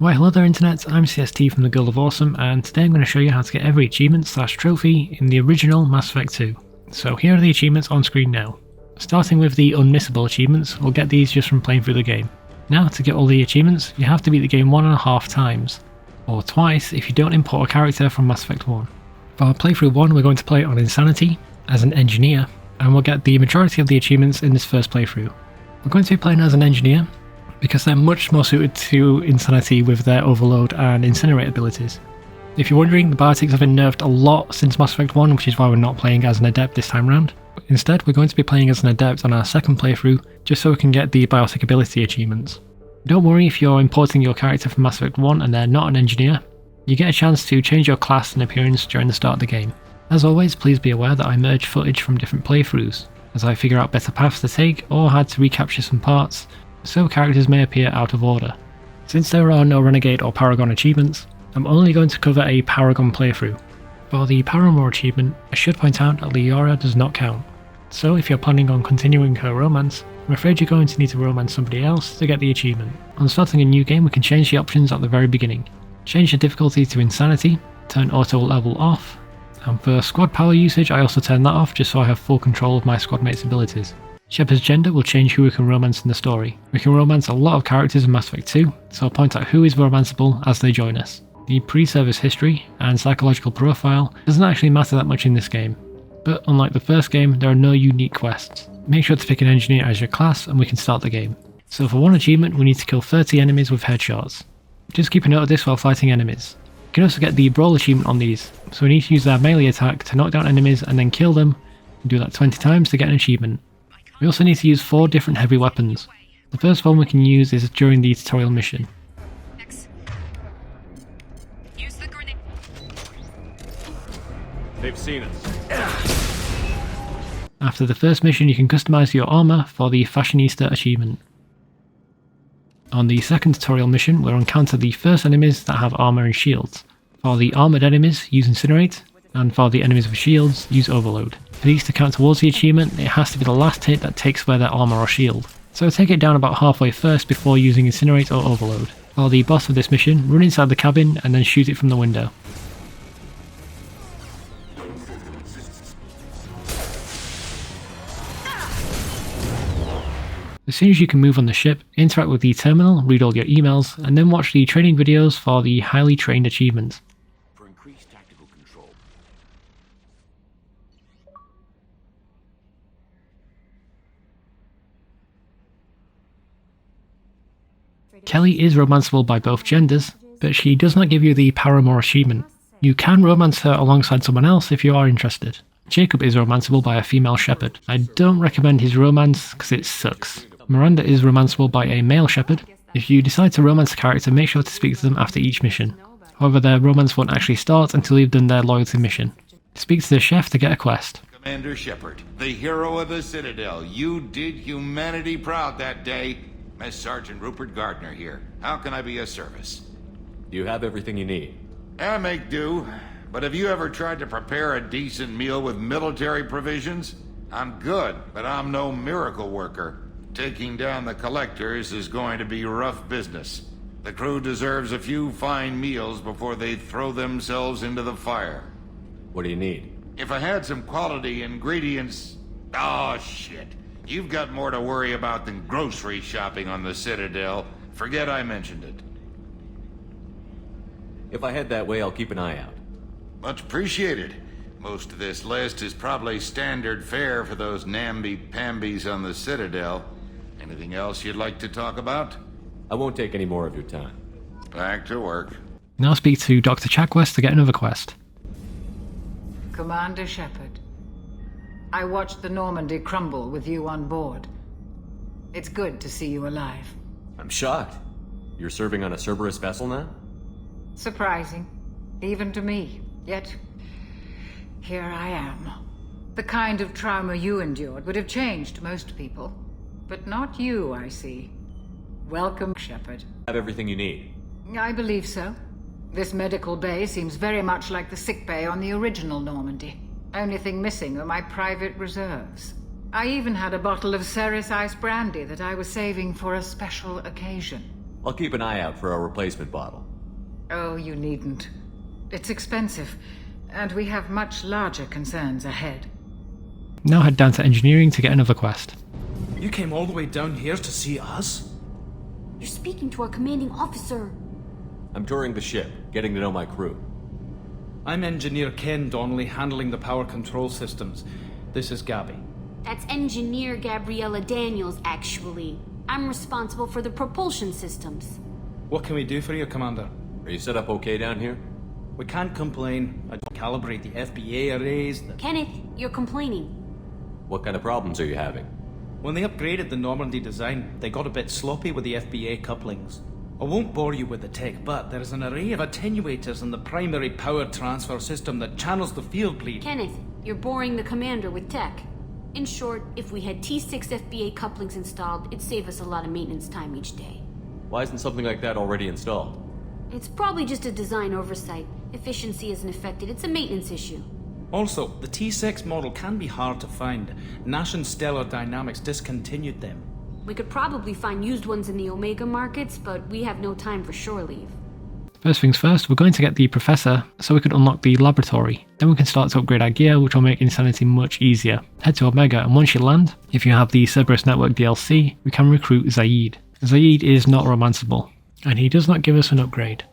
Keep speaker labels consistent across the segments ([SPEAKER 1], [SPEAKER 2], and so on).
[SPEAKER 1] Why hello there internet, I'm CST from the Guild of Awesome, and today I'm going to show you how to get every achievement / trophy in the original Mass Effect 2. So here are the achievements on screen now. Starting with the unmissable achievements, we'll get these just from playing through the game. Now to get all the achievements, you have to beat the game 1.5 times, or twice if you don't import a character from Mass Effect 1. For playthrough 1 we're going to play on Insanity, as an engineer, and we'll get the majority of the achievements in this first playthrough. We're going to be playing as an engineer, because they're much more suited to Insanity with their Overload and Incinerate abilities. If you're wondering, the biotics have been nerfed a lot since Mass Effect 1, which is why we're not playing as an adept this time round. Instead, we're going to be playing as an adept on our second playthrough, just so we can get the biotic ability achievements. Don't worry if you're importing your character from Mass Effect 1 and they're not an engineer, you get a chance to change your class and appearance during the start of the game. As always, please be aware that I merge footage from different playthroughs, as I figure out better paths to take or had to recapture some parts, so characters may appear out of order. Since there are no Renegade or Paragon achievements, I'm only going to cover a Paragon playthrough. For the Paramour achievement, I should point out that Liara does not count, so if you're planning on continuing her romance, I'm afraid you're going to need to romance somebody else to get the achievement. On starting a new game we can change the options at the very beginning. Change the difficulty to Insanity, turn auto level off, and for squad power usage I also turn that off just so I have full control of my squad mates' abilities. Shepard's gender will change who we can romance in the story. We can romance a lot of characters in Mass Effect 2, so I'll point out who is romanceable as they join us. The pre-service history and psychological profile doesn't actually matter that much in this game, but unlike the first game, there are no unique quests. Make sure to pick an engineer as your class and we can start the game. So for one achievement we need to kill 30 enemies with headshots. Just keep a note of this while fighting enemies. You can also get the Brawl achievement on these, so we need to use our melee attack to knock down enemies and then kill them, and do that 20 times to get an achievement. We also need to use 4 different heavy weapons. The first one we can use is during the tutorial mission.
[SPEAKER 2] Use the grenade.
[SPEAKER 3] They've seen us.
[SPEAKER 1] After the first mission you can customize your armor for the Fashionista achievement. On the second tutorial mission we'll encounter the first enemies that have armor and shields. For the armored enemies use Incinerate, and for the enemies with shields use Overload. For these to count towards the achievement, it has to be the last hit that takes away their armor or shield. So take it down about halfway first before using Incinerate or Overload. For the boss of this mission, run inside the cabin and then shoot it from the window. As soon as you can move on the ship, interact with the terminal, read all your emails, and then watch the training videos for the highly trained achievement.
[SPEAKER 3] For increased tactical control.
[SPEAKER 1] Kelly is romanceable by both genders, but she does not give you the Paramour achievement. You can romance her alongside someone else if you are interested. Jacob is romanceable by a female shepherd. I don't recommend his romance because it sucks. Miranda is romanceable by a male shepherd. If you decide to romance a character, make sure to speak to them after each mission. However, their romance won't actually start until you've done their loyalty mission. Speak to the chef to get a quest.
[SPEAKER 4] Commander Shepard, the hero of the Citadel, you did humanity proud that day. Mess Sergeant Rupert Gardner here. How can I be of service?
[SPEAKER 3] You have everything you need.
[SPEAKER 4] I make do, but have you ever tried to prepare a decent meal with military provisions? I'm good, but I'm no miracle worker. Taking down the collectors is going to be rough business. The crew deserves a few fine meals before they throw themselves into the fire.
[SPEAKER 3] What do you need?
[SPEAKER 4] If I had some quality ingredients... Oh, shit. You've got more to worry about than grocery shopping on the Citadel. Forget I mentioned it.
[SPEAKER 3] If I head that way, I'll keep an eye out.
[SPEAKER 4] Much appreciated. Most of this list is probably standard fare for those namby-pambies on the Citadel. Anything else you'd like to talk about?
[SPEAKER 3] I won't take any more of your time.
[SPEAKER 4] Back to work.
[SPEAKER 1] Now speak to Dr. Chakwas to get another quest.
[SPEAKER 5] Commander Shepard, I watched the Normandy crumble with you on board. It's good to see you alive.
[SPEAKER 3] I'm shocked. You're serving on a Cerberus vessel now?
[SPEAKER 5] Surprising, even to me. Yet, here I am. The kind of trauma you endured would have changed most people. But not you, I see. Welcome, Shepard.
[SPEAKER 3] Have everything you need.
[SPEAKER 5] I believe so. This medical bay seems very much like the sick bay on the original Normandy. Only thing missing are my private reserves. I even had a bottle of Ceres Ice brandy that I was saving for a special occasion.
[SPEAKER 3] I'll keep an eye out for a replacement bottle.
[SPEAKER 5] Oh, you needn't. It's expensive, and we have much larger concerns ahead.
[SPEAKER 1] Now head down to engineering to get another quest.
[SPEAKER 6] You came all the way down here to see us?
[SPEAKER 7] You're speaking to our commanding officer.
[SPEAKER 3] I'm touring the ship, getting to know my crew.
[SPEAKER 6] I'm Engineer Ken Donnelly, handling the power control systems. This is Gabby.
[SPEAKER 7] That's Engineer Gabriella Daniels, actually. I'm responsible for the propulsion systems.
[SPEAKER 6] What can we do for you, Commander?
[SPEAKER 3] Are you set up okay down here?
[SPEAKER 6] We can't complain. I don't calibrate the FBA arrays.
[SPEAKER 7] Kenneth, you're complaining.
[SPEAKER 3] What kind of problems are you having?
[SPEAKER 6] When they upgraded the Normandy design, they got a bit sloppy with the FBA couplings. I won't bore you with the tech, but there is an array of attenuators in the primary power transfer system that channels the field bleed.
[SPEAKER 7] Kenneth, you're boring the commander with tech. In short, if we had T6 FBA couplings installed, it'd save us a lot of maintenance time each day.
[SPEAKER 3] Why isn't something like that already installed?
[SPEAKER 7] It's probably just a design oversight. Efficiency isn't affected, it's a maintenance issue.
[SPEAKER 6] Also, the T6 model can be hard to find. Nash and Stellar Dynamics discontinued them.
[SPEAKER 7] We could probably find used ones in the Omega markets, but we have no time for shore leave.
[SPEAKER 1] First things first, we're going to get the Professor so we can unlock the laboratory. Then we can start to upgrade our gear, which will make Insanity much easier. Head to Omega, and once you land, if you have the Cerberus Network DLC, we can recruit Zaeed. Zaeed is not romanceable, and he does not give us an upgrade.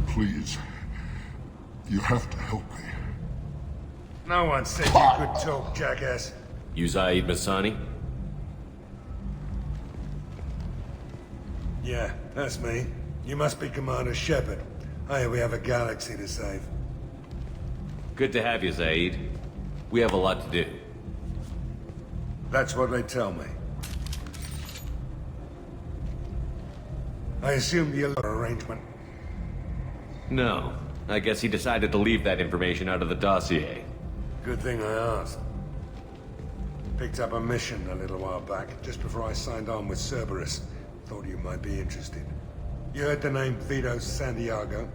[SPEAKER 8] Please, you have to help me.
[SPEAKER 9] No one said you could talk, jackass.
[SPEAKER 3] You Zaeed Masani?
[SPEAKER 9] Yeah, that's me. You must be Commander Shepard. Hey, we have a galaxy to save.
[SPEAKER 3] Good to have you, Zaeed. We have a lot to do.
[SPEAKER 9] That's what they tell me. I assume the arrangement.
[SPEAKER 3] No. I guess he decided to leave that information out of the dossier.
[SPEAKER 9] Good thing I asked. Picked up a mission a little while back, just before I signed on with Cerberus. Thought you might be interested. You heard the name Vito Santiago?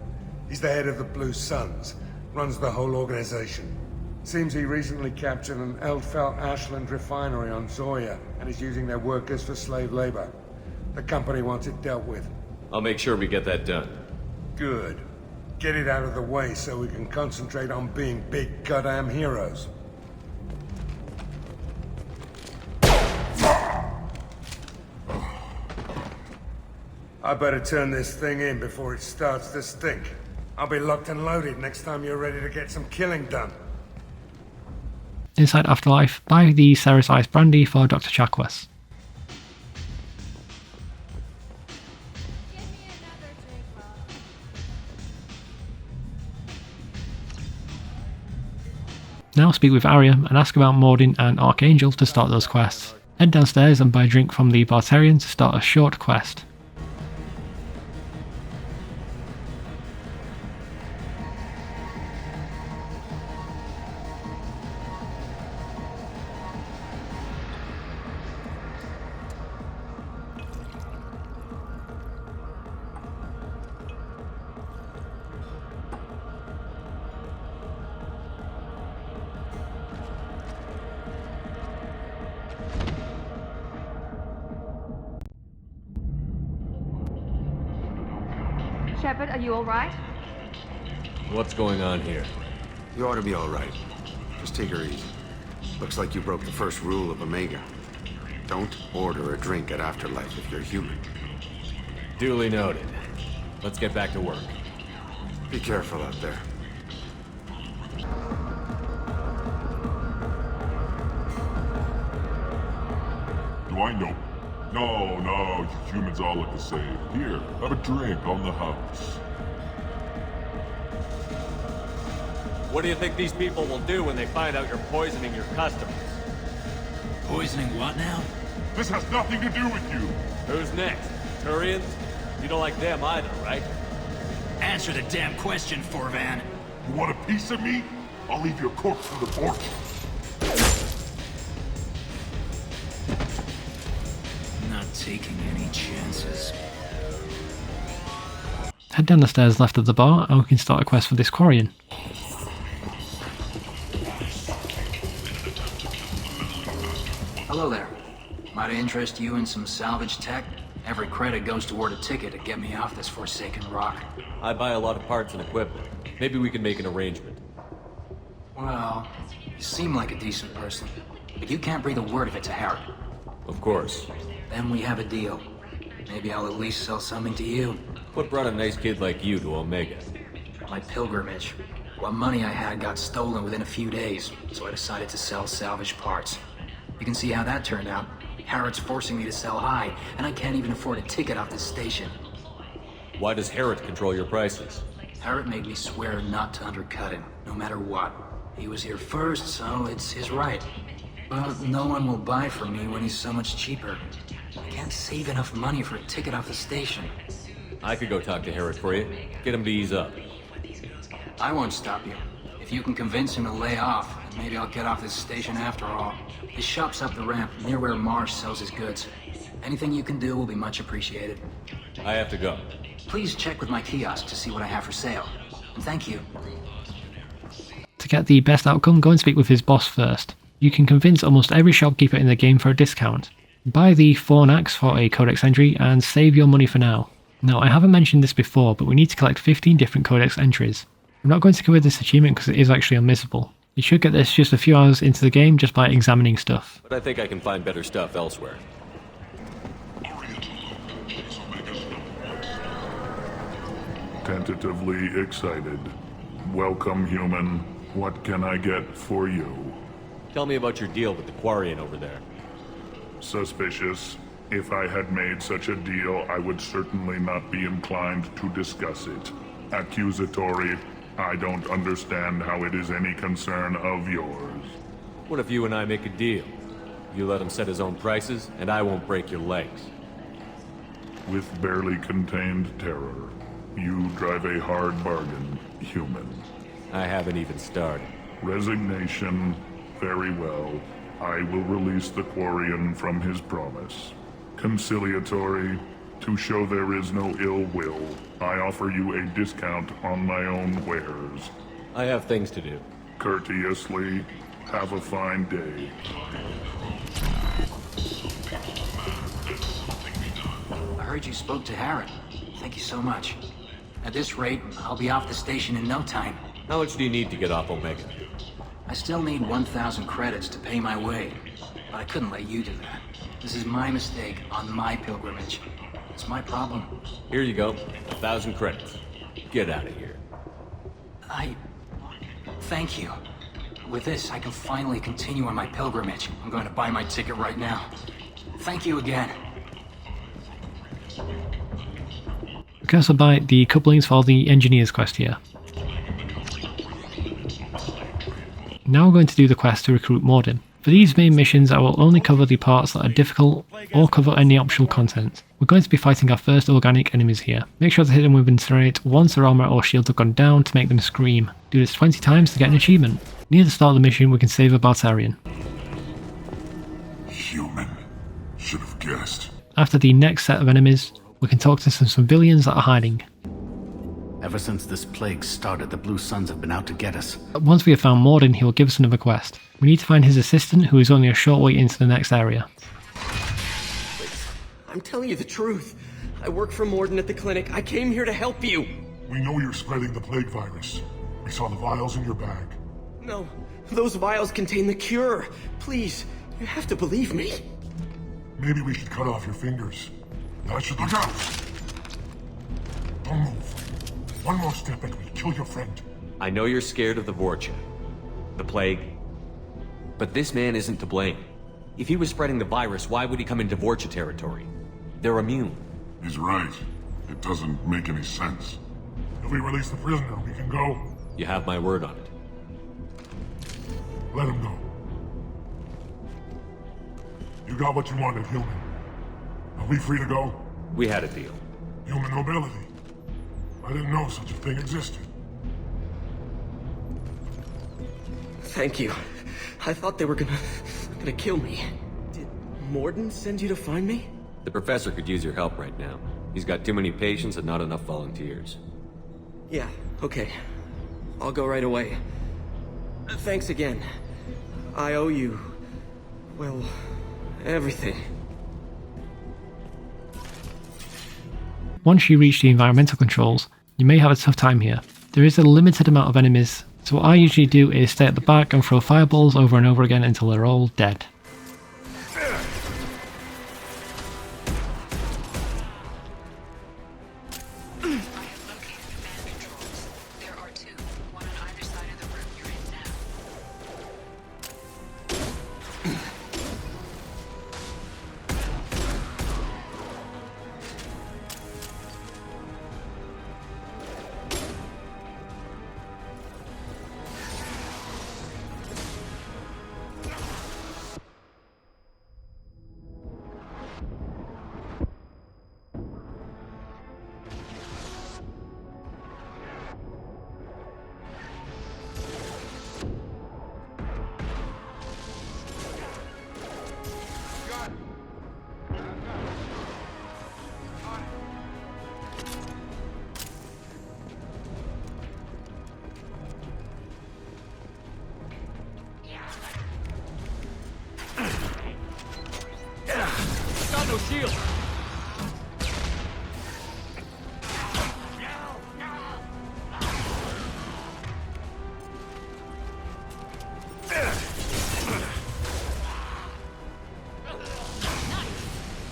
[SPEAKER 9] He's the head of the Blue Suns. Runs the whole organization. Seems he recently captured an Eldfell Ashland refinery on Zoya, and is using their workers for slave labor. The company wants it dealt with.
[SPEAKER 3] I'll make sure we get that done.
[SPEAKER 9] Good. Get it out of the way so we can concentrate on being big goddamn heroes. I better turn this thing in before it starts to stink. I'll be locked and loaded next time you're ready to get some killing done.
[SPEAKER 1] Inside Afterlife, buy the Sarah's Ice Brandy for Dr. Chakwas. Now speak with Arya and ask about Mordin and Archangel to start those quests. Head downstairs and buy a drink from the Bartarian to start a short quest.
[SPEAKER 2] Shepard, are you all right?
[SPEAKER 3] What's going on here?
[SPEAKER 10] You ought to be all right. Just take her easy. Looks like you broke the first rule of Omega. Don't order a drink at Afterlife if you're human.
[SPEAKER 3] Duly noted. Let's get back to work.
[SPEAKER 10] Be careful out there.
[SPEAKER 8] Do I know? No, you humans all look the same. Here, have a drink on the house.
[SPEAKER 3] What do you think these people will do when they find out you're poisoning your customers?
[SPEAKER 6] Poisoning what now?
[SPEAKER 8] This has nothing to do with you.
[SPEAKER 3] Who's next? Turians? You don't like them either, right?
[SPEAKER 6] Answer the damn question, Forvan.
[SPEAKER 8] You want a piece of me? I'll leave your corpse for the fortune.
[SPEAKER 6] Not taking any chances.
[SPEAKER 1] Head down the stairs left of the bar and we can start a quest for this Quarian.
[SPEAKER 11] interest you in some salvage tech? Every credit goes toward a ticket to get me off this forsaken rock.
[SPEAKER 3] I buy a lot of parts and equipment. Maybe we can make an arrangement.
[SPEAKER 11] Well, you seem like a decent person, but you can't breathe a word of it to Harrod.
[SPEAKER 3] Of course.
[SPEAKER 11] Then we have a deal. Maybe I'll at least sell something to you.
[SPEAKER 3] What brought a nice kid like you to Omega?
[SPEAKER 11] My pilgrimage. What money I had got stolen within a few days, so I decided to sell salvaged parts. You can see how that turned out. Harrod's forcing me to sell high, and I can't even afford a ticket off this station.
[SPEAKER 3] Why does Harrod control your prices?
[SPEAKER 11] Harrod made me swear not to undercut him, no matter what. He was here first, so it's his right. But no one will buy from me when he's so much cheaper. I can't save enough money for a ticket off the station.
[SPEAKER 3] I could go talk to Harrod for you. Get him to ease up.
[SPEAKER 11] I won't stop you. If you can convince him to lay off, then maybe I'll get off this station after all. His shop's up the ramp, near where Marsh sells his goods. Anything you can do will be much appreciated.
[SPEAKER 3] I have to go.
[SPEAKER 11] Please check with my kiosk to see what I have for sale. And thank you.
[SPEAKER 1] To get the best outcome, go and speak with his boss first. You can convince almost every shopkeeper in the game for a discount. Buy the Fawn Axe for a codex entry and save your money for now. Now, I haven't mentioned this before, but we need to collect 15 different codex entries. I'm not going to cover this achievement because it is actually unmissable. You should get this just a few hours into the game just by examining stuff.
[SPEAKER 3] But I think I can find better stuff elsewhere.
[SPEAKER 8] Tentatively excited. Welcome, human. What can I get for you?
[SPEAKER 3] Tell me about your deal with the Quarian over there.
[SPEAKER 8] Suspicious. If I had made such a deal, I would certainly not be inclined to discuss it. Accusatory. I don't understand how it is any concern of yours.
[SPEAKER 3] What if you and I make a deal? You let him set his own prices, and I won't break your legs.
[SPEAKER 8] With barely contained terror, you drive a hard bargain, human.
[SPEAKER 3] I haven't even started.
[SPEAKER 8] Resignation. Very well. I will release the Quarian from his promise. Conciliatory. To show there is no ill will, I offer you a discount on my own wares.
[SPEAKER 3] I have things to do.
[SPEAKER 8] Courteously. Have a fine day.
[SPEAKER 11] I heard you spoke to Harrod. Thank you so much. At this rate, I'll be off the station in no time.
[SPEAKER 3] How much do you need to get off Omega?
[SPEAKER 11] I still need 1,000 credits to pay my way, but I couldn't let you do that. This is my mistake on my pilgrimage. It's my problem.
[SPEAKER 3] Here you go. 1,000 credits. Get out of here.
[SPEAKER 11] Thank you. With this, I can finally continue on my pilgrimage. I'm going to buy my ticket right now. Thank you again.
[SPEAKER 1] We can also buy the couplings for the engineer's quest here. Now we're going to do the quest to recruit Mordin. For these main missions, I will only cover the parts that are difficult or cover any optional content. We're going to be fighting our first organic enemies here. Make sure to hit them with Incinerate once their armor or shields have gone down to make them scream. Do this 20 times to get an achievement. Near the start of the mission, we can save a Barbarian.
[SPEAKER 8] Human. Should have guessed.
[SPEAKER 1] After the next set of enemies, we can talk to some civilians that are hiding.
[SPEAKER 12] Ever since this plague started, the Blue Suns have been out to get us.
[SPEAKER 1] Once we have found Mordin, he will give us another quest. We need to find his assistant, who is only a short way into the next area.
[SPEAKER 13] I'm telling you the truth. I work for Mordin at the clinic. I came here to help you.
[SPEAKER 14] We know you're spreading the plague virus. We saw the vials in your bag.
[SPEAKER 13] No, those vials contain the cure. Please, you have to believe me.
[SPEAKER 14] Maybe we should cut off your fingers. That should look out! Don't move. One more step and we'll kill your friend.
[SPEAKER 3] I know you're scared of the Vorcha, the plague, but this man isn't to blame. If he was spreading the virus, why would he come into Vorcha territory? They're immune.
[SPEAKER 14] He's right. It doesn't make any sense. If we release the prisoner, we can go.
[SPEAKER 3] You have my word on it.
[SPEAKER 14] Let him go. You got what you wanted, human. Are we free to go?
[SPEAKER 3] We had a deal.
[SPEAKER 14] Human nobility. I didn't know such a thing existed.
[SPEAKER 13] Thank you. I thought they were gonna kill me. Did Mordin send you to find me?
[SPEAKER 3] The professor could use your help right now. He's got too many patients and not enough volunteers.
[SPEAKER 13] Yeah, okay. I'll go right away. Thanks again. I owe you... well, everything.
[SPEAKER 1] once you reach the environmental controls, you may have a tough time here. There is a limited amount of enemies, so what I usually do is stay at the back and throw fireballs over and over again until they're all dead.
[SPEAKER 15] No shield.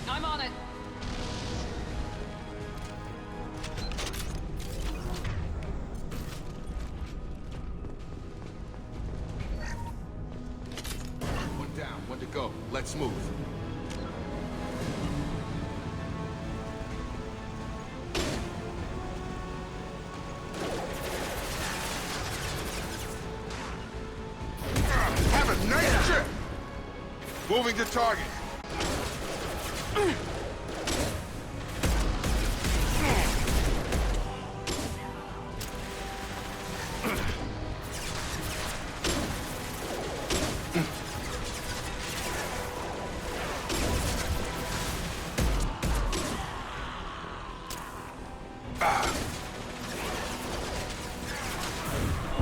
[SPEAKER 2] I'm on it.
[SPEAKER 16] One down, one to go. Let's move. Moving to target.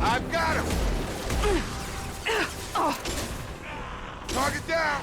[SPEAKER 16] I've got him. Target down.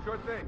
[SPEAKER 16] Sure thing.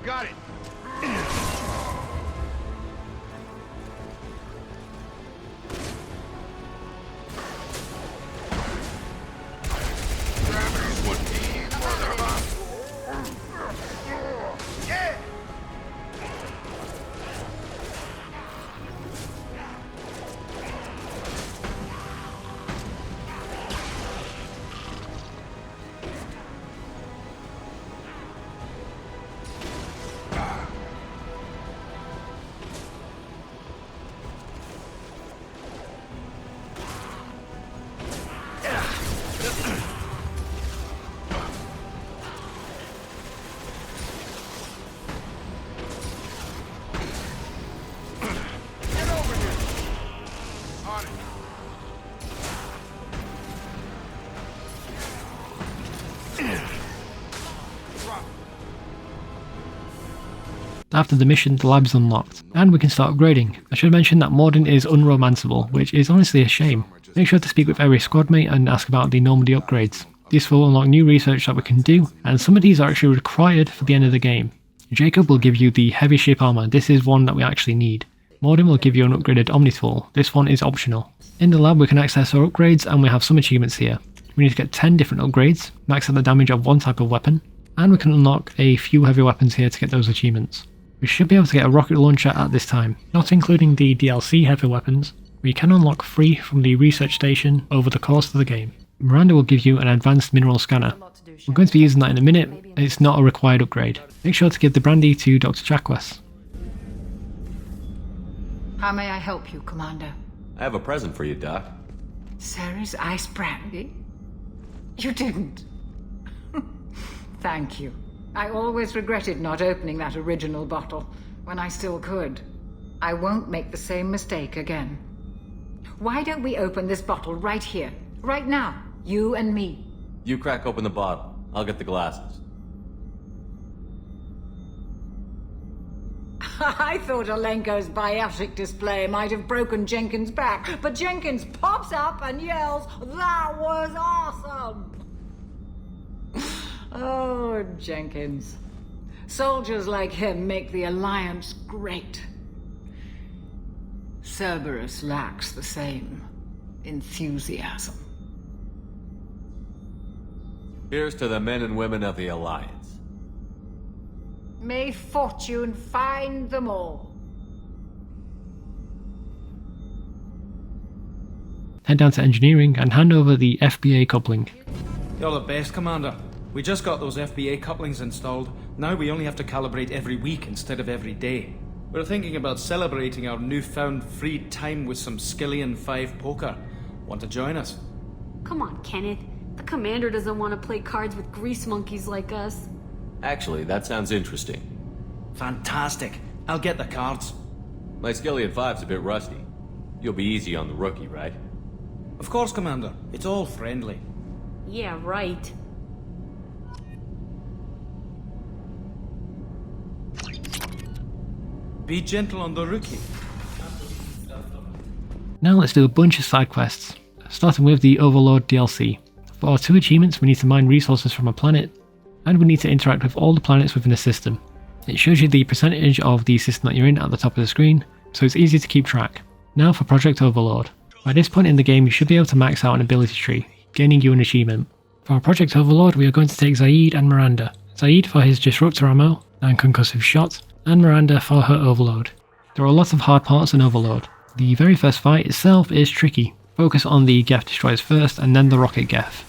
[SPEAKER 16] Got it. Gravity's what we need, mother. Yeah.
[SPEAKER 1] After the mission, the lab is unlocked, and we can start upgrading. I should mention that Mordin is unromanceable, which is honestly a shame. Make sure to speak with every squad mate and ask about the Normandy upgrades. This will unlock new research that we can do, and some of these are actually required for the end of the game. Jacob will give you the heavy ship armor. This is one that we actually need. Mordin will give you an upgraded Omni tool. This one is optional. In the lab we can access our upgrades, and we have some achievements here. We need to get 10 different upgrades, max out the damage of one type of weapon, and we can unlock a few heavy weapons here to get those achievements. We should be able to get a rocket launcher at this time, not including the DLC heavy weapons. We can unlock 3 from the research station over the course of the game. Miranda will give you an advanced mineral scanner. We're going to be using that in a minute, and it's not a required upgrade. Make sure to give the brandy to Dr. Chakwas.
[SPEAKER 5] How may I help you, Commander?
[SPEAKER 3] I have a present for you, Doc.
[SPEAKER 5] Sarah's ice brandy? You didn't. Thank you. I always regretted not opening that original bottle when I still could. I won't make the same mistake again. Why don't we open this bottle right here, right now, you and me?
[SPEAKER 3] You crack open the bottle. I'll get the glasses.
[SPEAKER 5] I thought Alenko's biotic display might have broken Jenkins' back, but Jenkins pops up and yells, "That was awesome!" Oh, Jenkins. Soldiers like him make the Alliance great. Cerberus lacks the same enthusiasm.
[SPEAKER 3] Here's to the men and women of the Alliance.
[SPEAKER 5] May fortune find them all.
[SPEAKER 1] Head down to engineering and hand over the FBA coupling.
[SPEAKER 6] You're the best, Commander. We just got those FBA couplings installed. Now we only have to calibrate every week instead of every day. We're thinking about celebrating our newfound free time with some Skillian 5 poker. Want to join us?
[SPEAKER 7] Come on, Kenneth. The commander doesn't want to play cards with grease monkeys like us.
[SPEAKER 3] Actually, that sounds interesting.
[SPEAKER 6] Fantastic. I'll get the cards.
[SPEAKER 3] My Skillian 5's a bit rusty. You'll be easy on the rookie, right?
[SPEAKER 6] Of course, Commander. It's all friendly.
[SPEAKER 7] Yeah, right.
[SPEAKER 6] Be gentle on the rookie.
[SPEAKER 1] Now let's do a bunch of side quests, starting with the Overlord DLC. For our 2 achievements we need to mine resources from a planet, and we need to interact with all the planets within the system. It shows you the percentage of the system that you're in at the top of the screen, so it's easy to keep track. Now for Project Overlord. By this point in the game you should be able to max out an ability tree, gaining you an achievement. For our Project Overlord we are going to take Zaeed and Miranda. Zaeed for his disruptor ammo and concussive shot, and Miranda for her overload. There are lots of hard parts in Overlord. The very first fight itself is tricky. Focus on the Geth destroyers first and then the rocket Geth.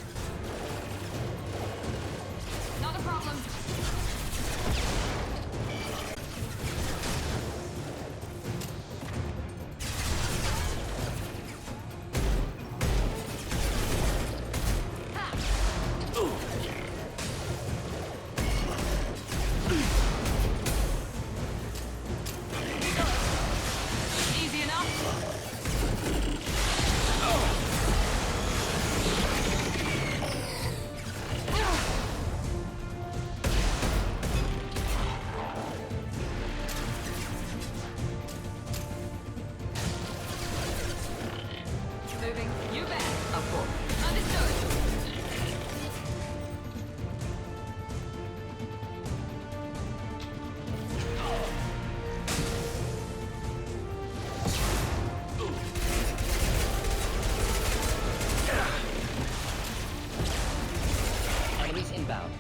[SPEAKER 15] Inbound.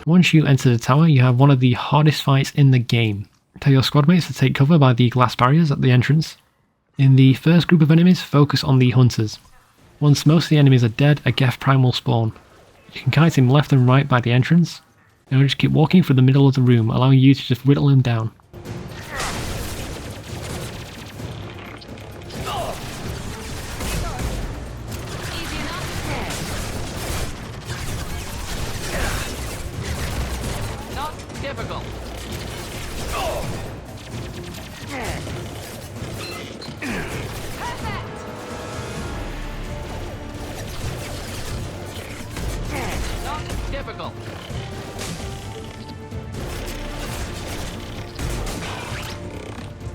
[SPEAKER 1] Once you enter the tower, you have one of the hardest fights in the game. Tell your squad mates to take cover by the glass barriers at the entrance. In the first group of enemies, focus on the hunters. Once most of the enemies are dead, a Geth Prime will spawn. You can kite him left and right by the entrance, and he'll just keep walking through the middle of the room, allowing you to just whittle him down.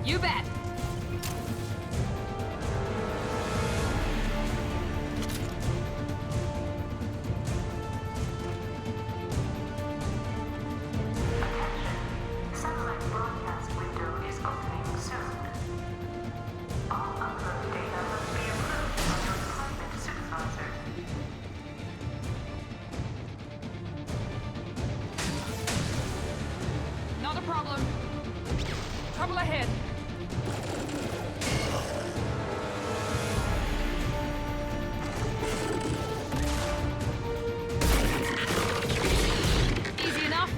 [SPEAKER 2] You bet.
[SPEAKER 15] Satellite broadcast window is opening soon. All upload data must be approved by your department supervisor.
[SPEAKER 2] Not a problem. Trouble ahead. Easy enough.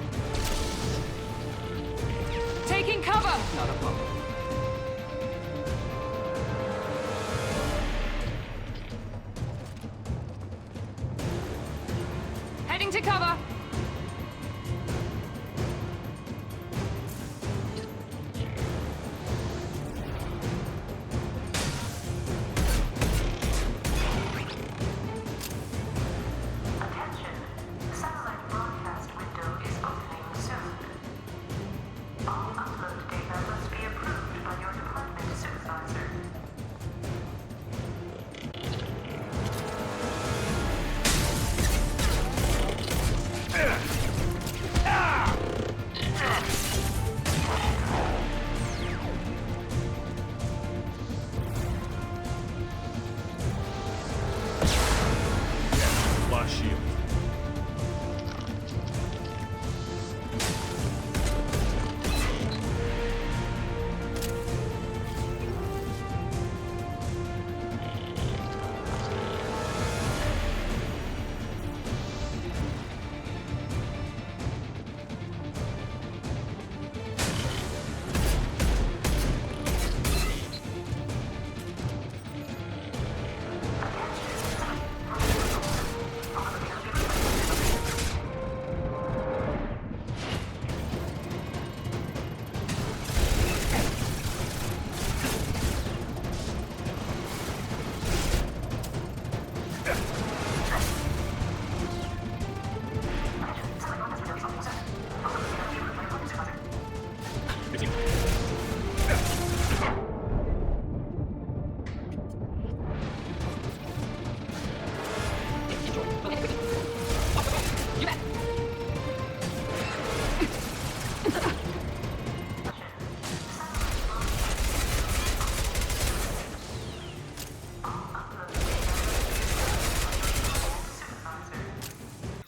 [SPEAKER 2] Taking cover. Not a problem. Heading to cover.
[SPEAKER 15] Satellite broadcast window is opening soon. All upload data must be approved by your department supervisor.
[SPEAKER 16] Flash shield.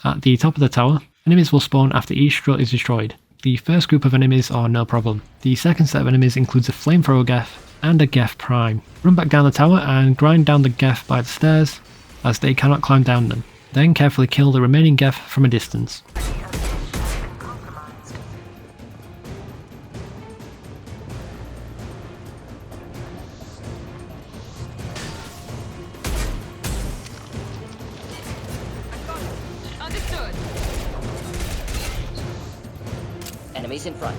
[SPEAKER 1] At the top of the tower, enemies will spawn after each strut is destroyed. The first group of enemies are no problem. The second set of enemies includes a flamethrower Geth and a Geth Prime. Run back down the tower and grind down the Geth by the stairs, as they cannot climb down them. Then carefully kill the remaining Geth from a distance.
[SPEAKER 2] Understood.
[SPEAKER 17] Enemies in front.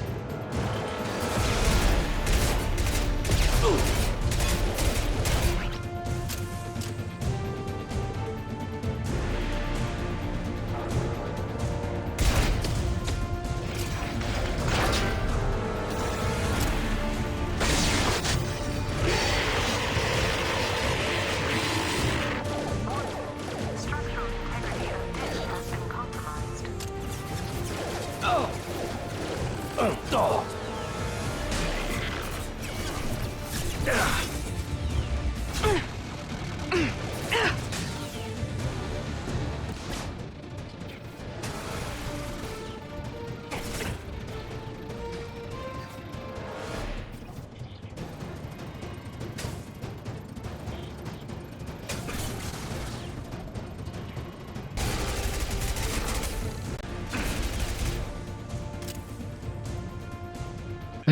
[SPEAKER 15] Structural integrity of pitch has been compromised.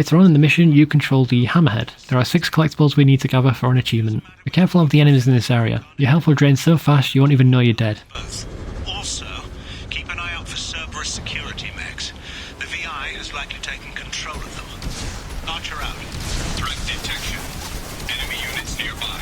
[SPEAKER 1] Later on in the mission, you control the Hammerhead. There are 6 collectibles we need to gather for an achievement. Be careful of the enemies in this area. Your health will drain so fast you won't even know you're dead.
[SPEAKER 18] Also, keep an eye out for Cerberus security mechs. The VI is likely taking control of them. Archer out. Threat detection. Enemy units nearby.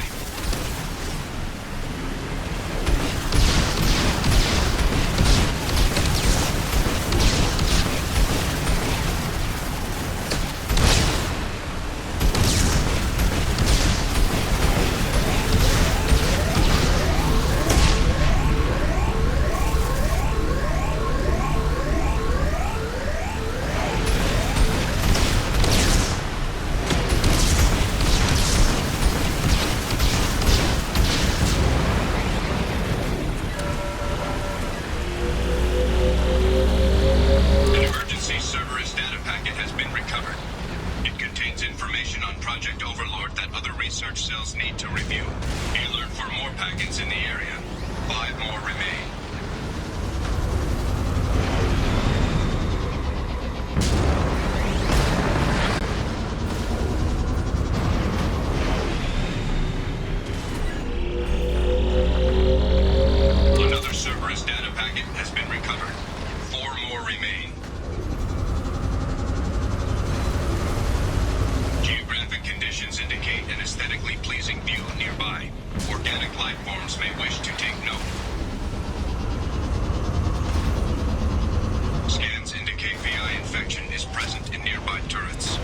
[SPEAKER 18] Project Overlord that other research cells need to review. Alert for more packets in the area. 5 more remain. Another Cerberus data packet has been recovered. 4 more remain. Conditions indicate an aesthetically pleasing view nearby. Organic life forms may wish to take note. Scans indicate VI infection is present in nearby turrets.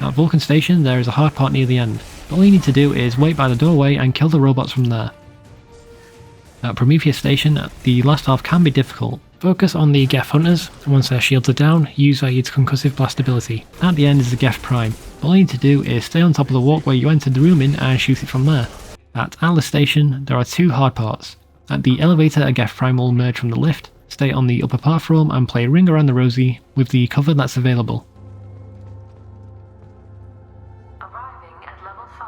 [SPEAKER 1] At Vulcan Station, there is a hard part near the end. All you need to do is wait by the doorway and kill the robots from there. At Prometheus Station, the last half can be difficult. Focus on the Geth Hunters, and once their shields are down, use Zaeeds' concussive blast ability. At the end is the Geth Prime. All you need to do is stay on top of the walkway you entered the room in and shoot it from there. At Atlas Station, there are 2 hard parts. At the elevator, a Geth Prime will emerge from the lift. Stay on the upper platform and play Ring Around the Rosie with the cover that's available.
[SPEAKER 15] Arriving at level 5.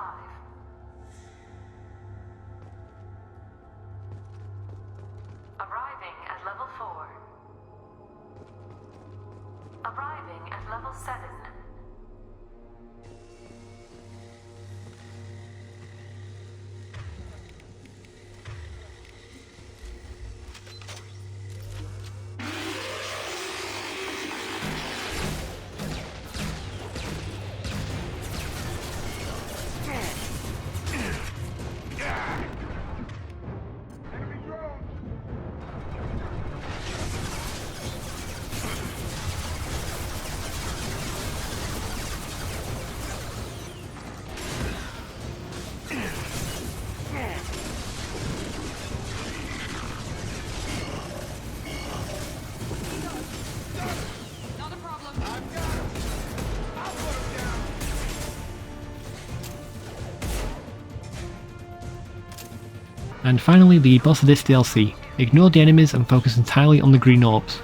[SPEAKER 15] Arriving at level 4. Arriving at level 7.
[SPEAKER 1] And finally, the boss of this DLC. Ignore the enemies and focus entirely on the green orbs.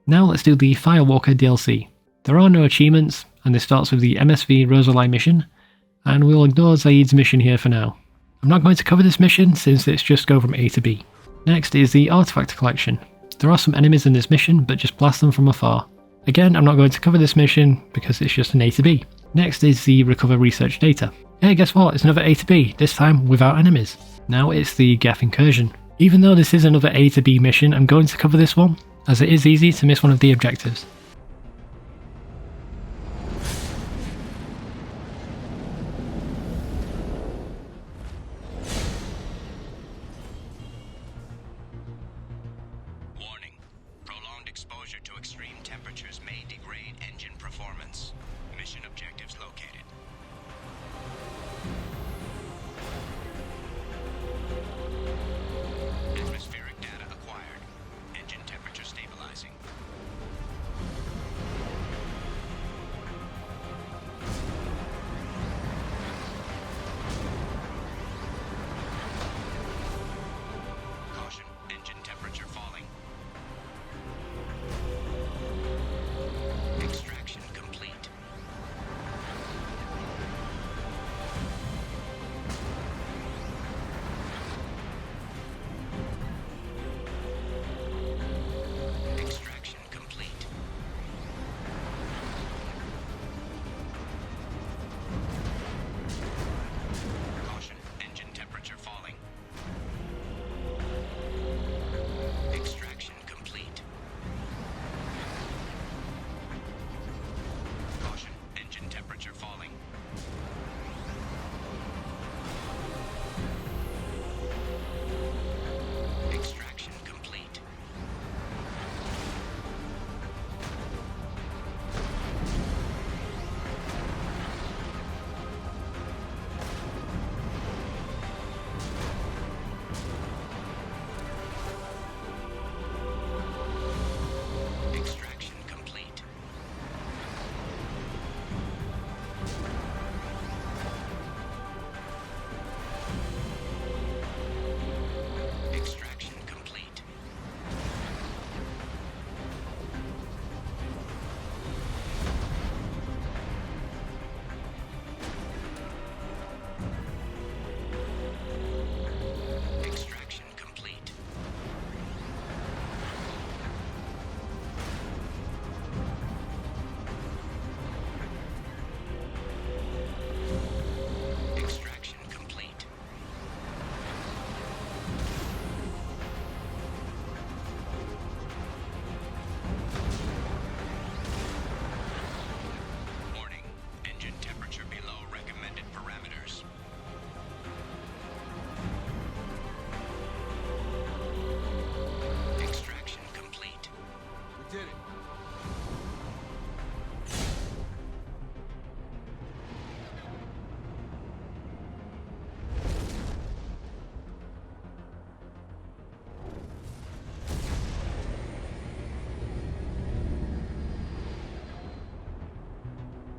[SPEAKER 1] Now let's do the Firewalker DLC. There are no achievements, and this starts with the MSV Rosalie mission, and we'll ignore Zaeeds' mission here for now. I'm not going to cover this mission since it's just go from A to B. Next is the Artifact Collection. There are some enemies in this mission, but just blast them from afar. Again, I'm not going to cover this mission because it's just an A to B. Next is the Recover Research Data. Hey, guess what? It's another A to B, this time without enemies. Now it's the Geth Incursion. Even though this is another A to B mission, I'm going to cover this one, as it is easy to miss one of the objectives.
[SPEAKER 18] Warning. Prolonged exposure to extreme temperatures may degrade engine performance. Mission objectives located. Atmospheric data acquired. Engine temperature stabilizing. calling. Extraction complete. Extraction complete. Extraction complete. Extraction complete. Extraction complete. Warning. Engine temperature below recommended parameters. Extraction complete.
[SPEAKER 16] We did it.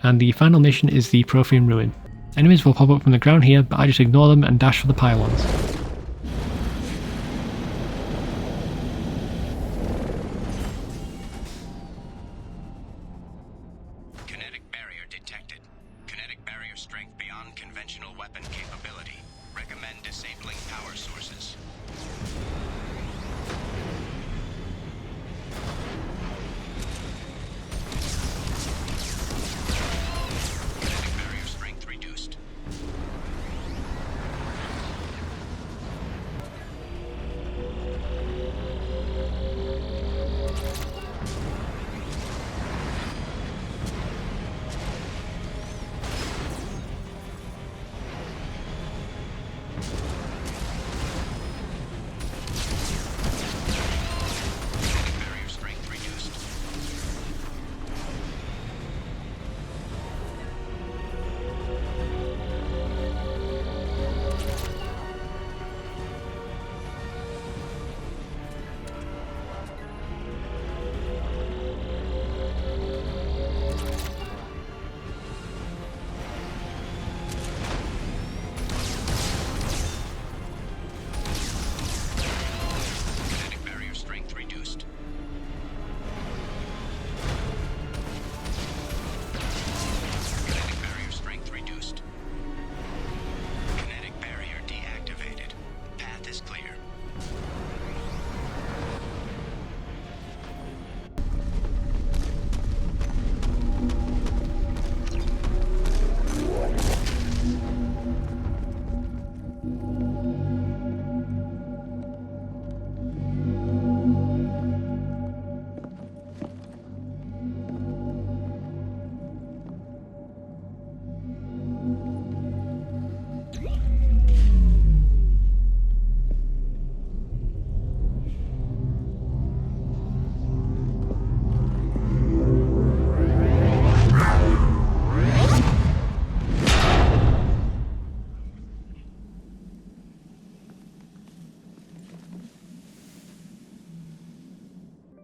[SPEAKER 1] And the final mission is the Prothean Ruin. Enemies will pop up from the ground here, but I just ignore them and dash for the pylons.
[SPEAKER 18] Kinetic barrier detected. Kinetic barrier strength beyond conventional weapon capability. Recommend disabling power sources. Kinetic barrier strength reduced. Kinetic barrier strength reduced. Kinetic barrier strength reduced. Kinetic barrier strength reduced. Kinetic barrier deactivated. Path is clear.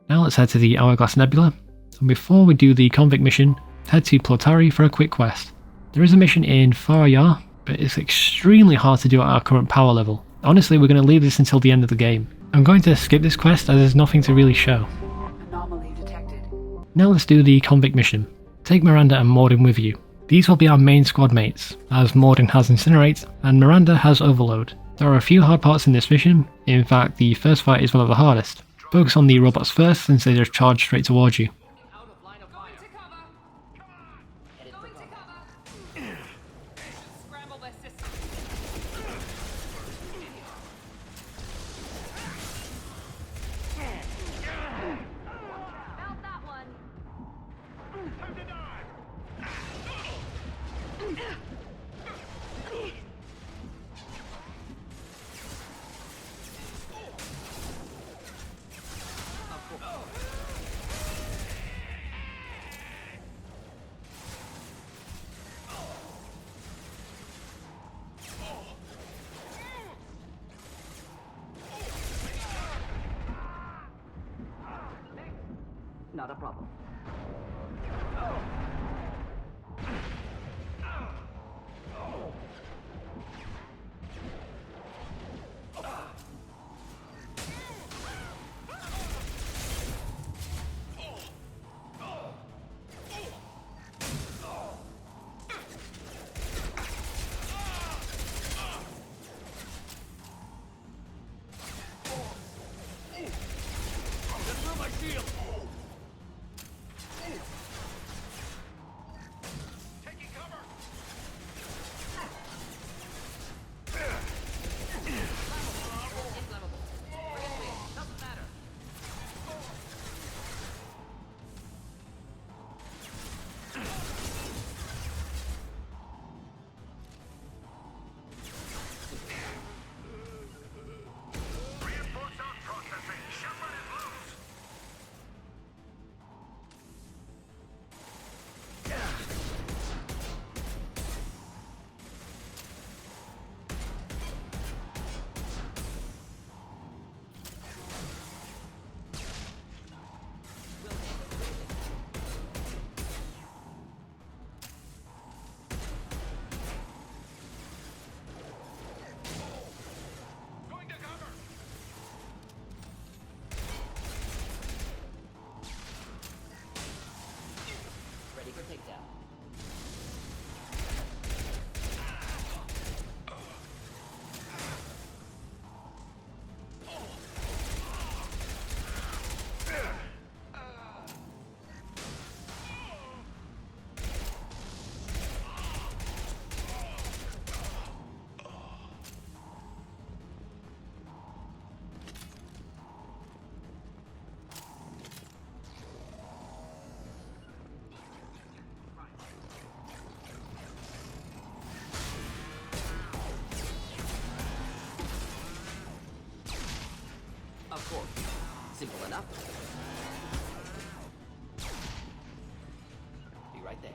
[SPEAKER 1] Now let's head to the Hourglass Nebula, and before we do the Convict mission, head to Plotari for a quick quest. There is a mission in Farayar, but it's extremely hard to do at our current power level. Honestly, we're going to leave this until the end of the game. I'm going to skip this quest as there's nothing to really show.
[SPEAKER 2] Anomaly detected.
[SPEAKER 1] Now let's do the Convict mission. Take Miranda and Mordin with you. These will be our main squad mates, as Mordin has Incinerate and Miranda has Overload. There are a few hard parts in this mission, in fact the first fight is one of the hardest. Focus on the robots first since they just charge straight towards you.
[SPEAKER 2] Scramble their system.
[SPEAKER 15] Mount that one.
[SPEAKER 17] Not a problem. Of course. Simple enough. Be right there.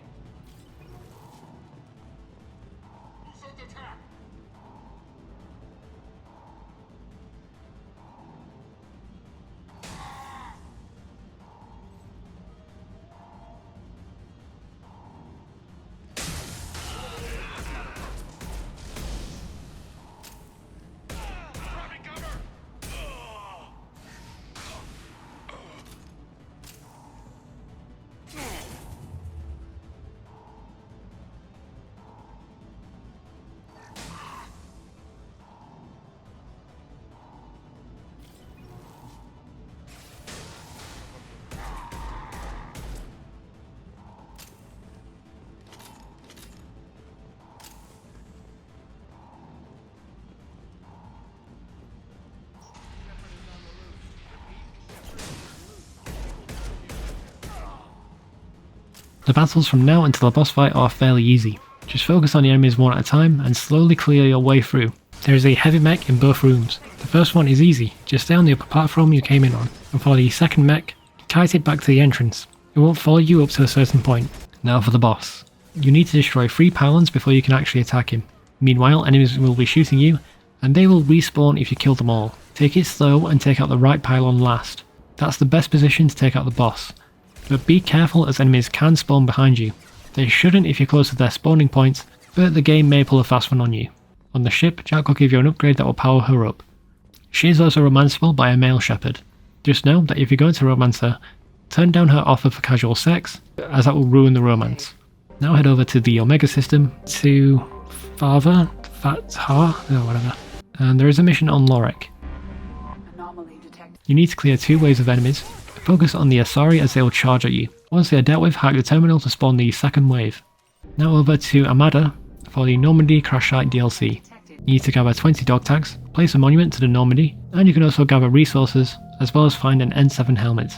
[SPEAKER 1] The battles from now until the boss fight are fairly easy. Just focus on the enemies one at a time and slowly clear your way through. There is a heavy mech in both rooms. The first one is easy, just stay on the upper platform you came in on, and for the second mech, kite it back to the entrance. It won't follow you up to a certain point. Now for the boss. You need to destroy 3 pylons before you can actually attack him. Meanwhile, enemies will be shooting you, and they will respawn if you kill them all. Take it slow and take out the right pylon last. That's the best position to take out the boss. But be careful as enemies can spawn behind you. They shouldn't if you're close to their spawning points, but the game may pull a fast one on you. On the ship, Jack will give you an upgrade that will power her up. She is also romanceable by a male shepherd. Just know that if you're going to romance her, turn down her offer for casual sex, as that will ruin the romance. Now head over to the Omega system to Father, or whatever. And there is a mission on Lorek. You need to clear 2 waves of enemies. Focus on the Asari as they will charge at you. Once they are dealt with, hack the terminal to spawn the second wave. Now over to Amada for the Normandy Crash Site DLC. You need to gather 20 dog tags, place a monument to the Normandy, and you can also gather resources, as well as find an N7 helmet.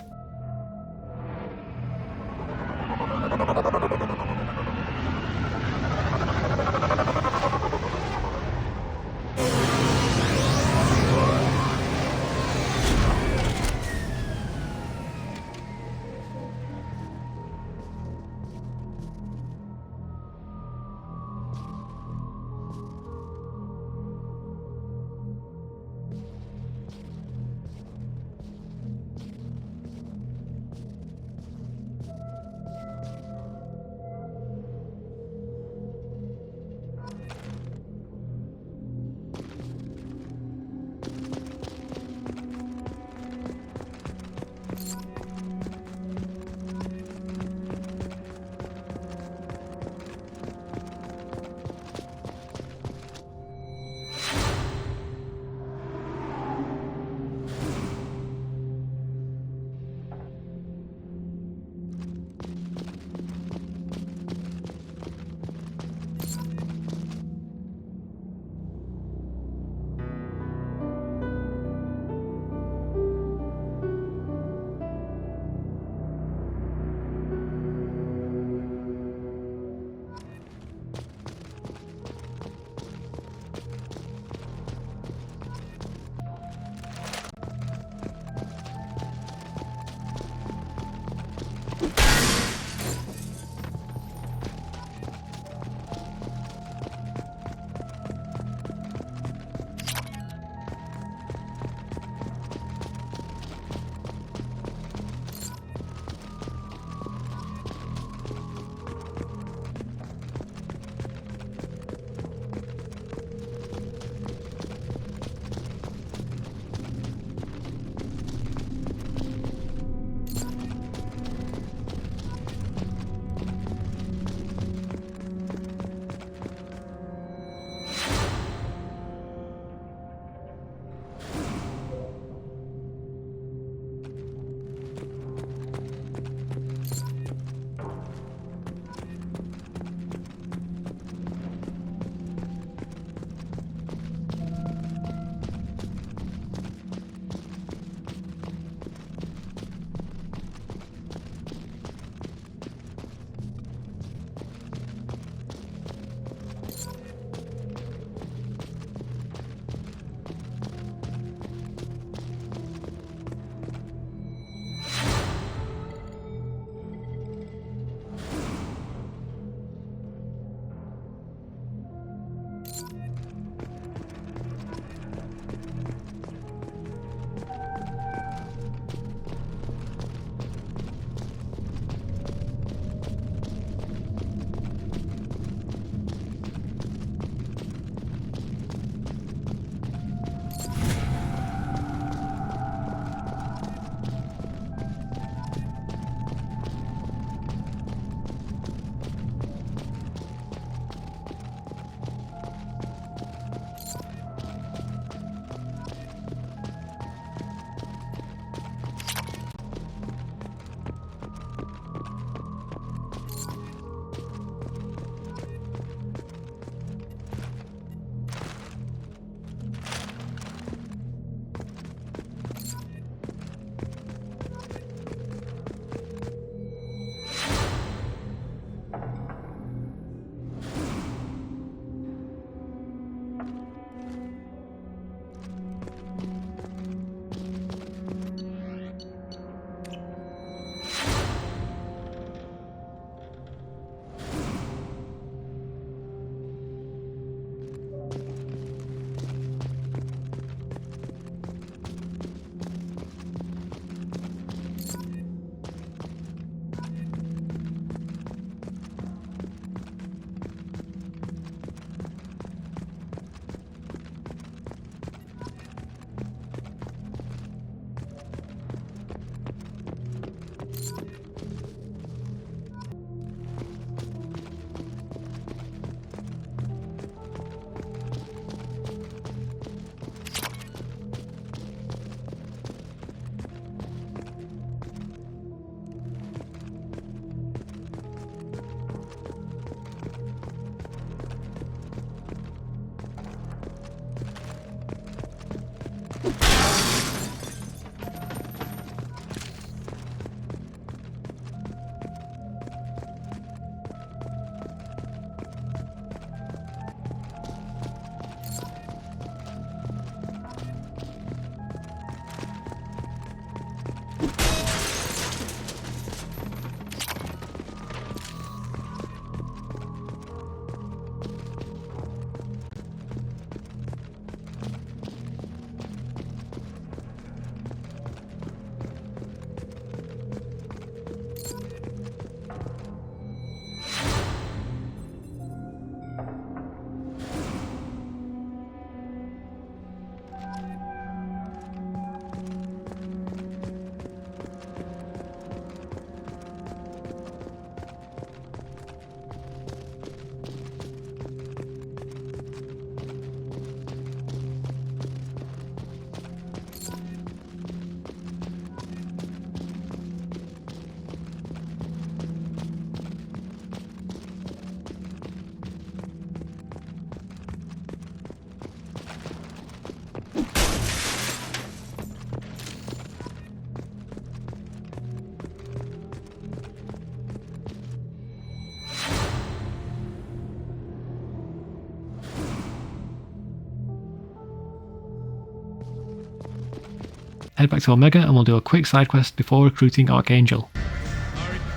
[SPEAKER 1] head back to Omega and we'll do a quick side quest before recruiting Archangel.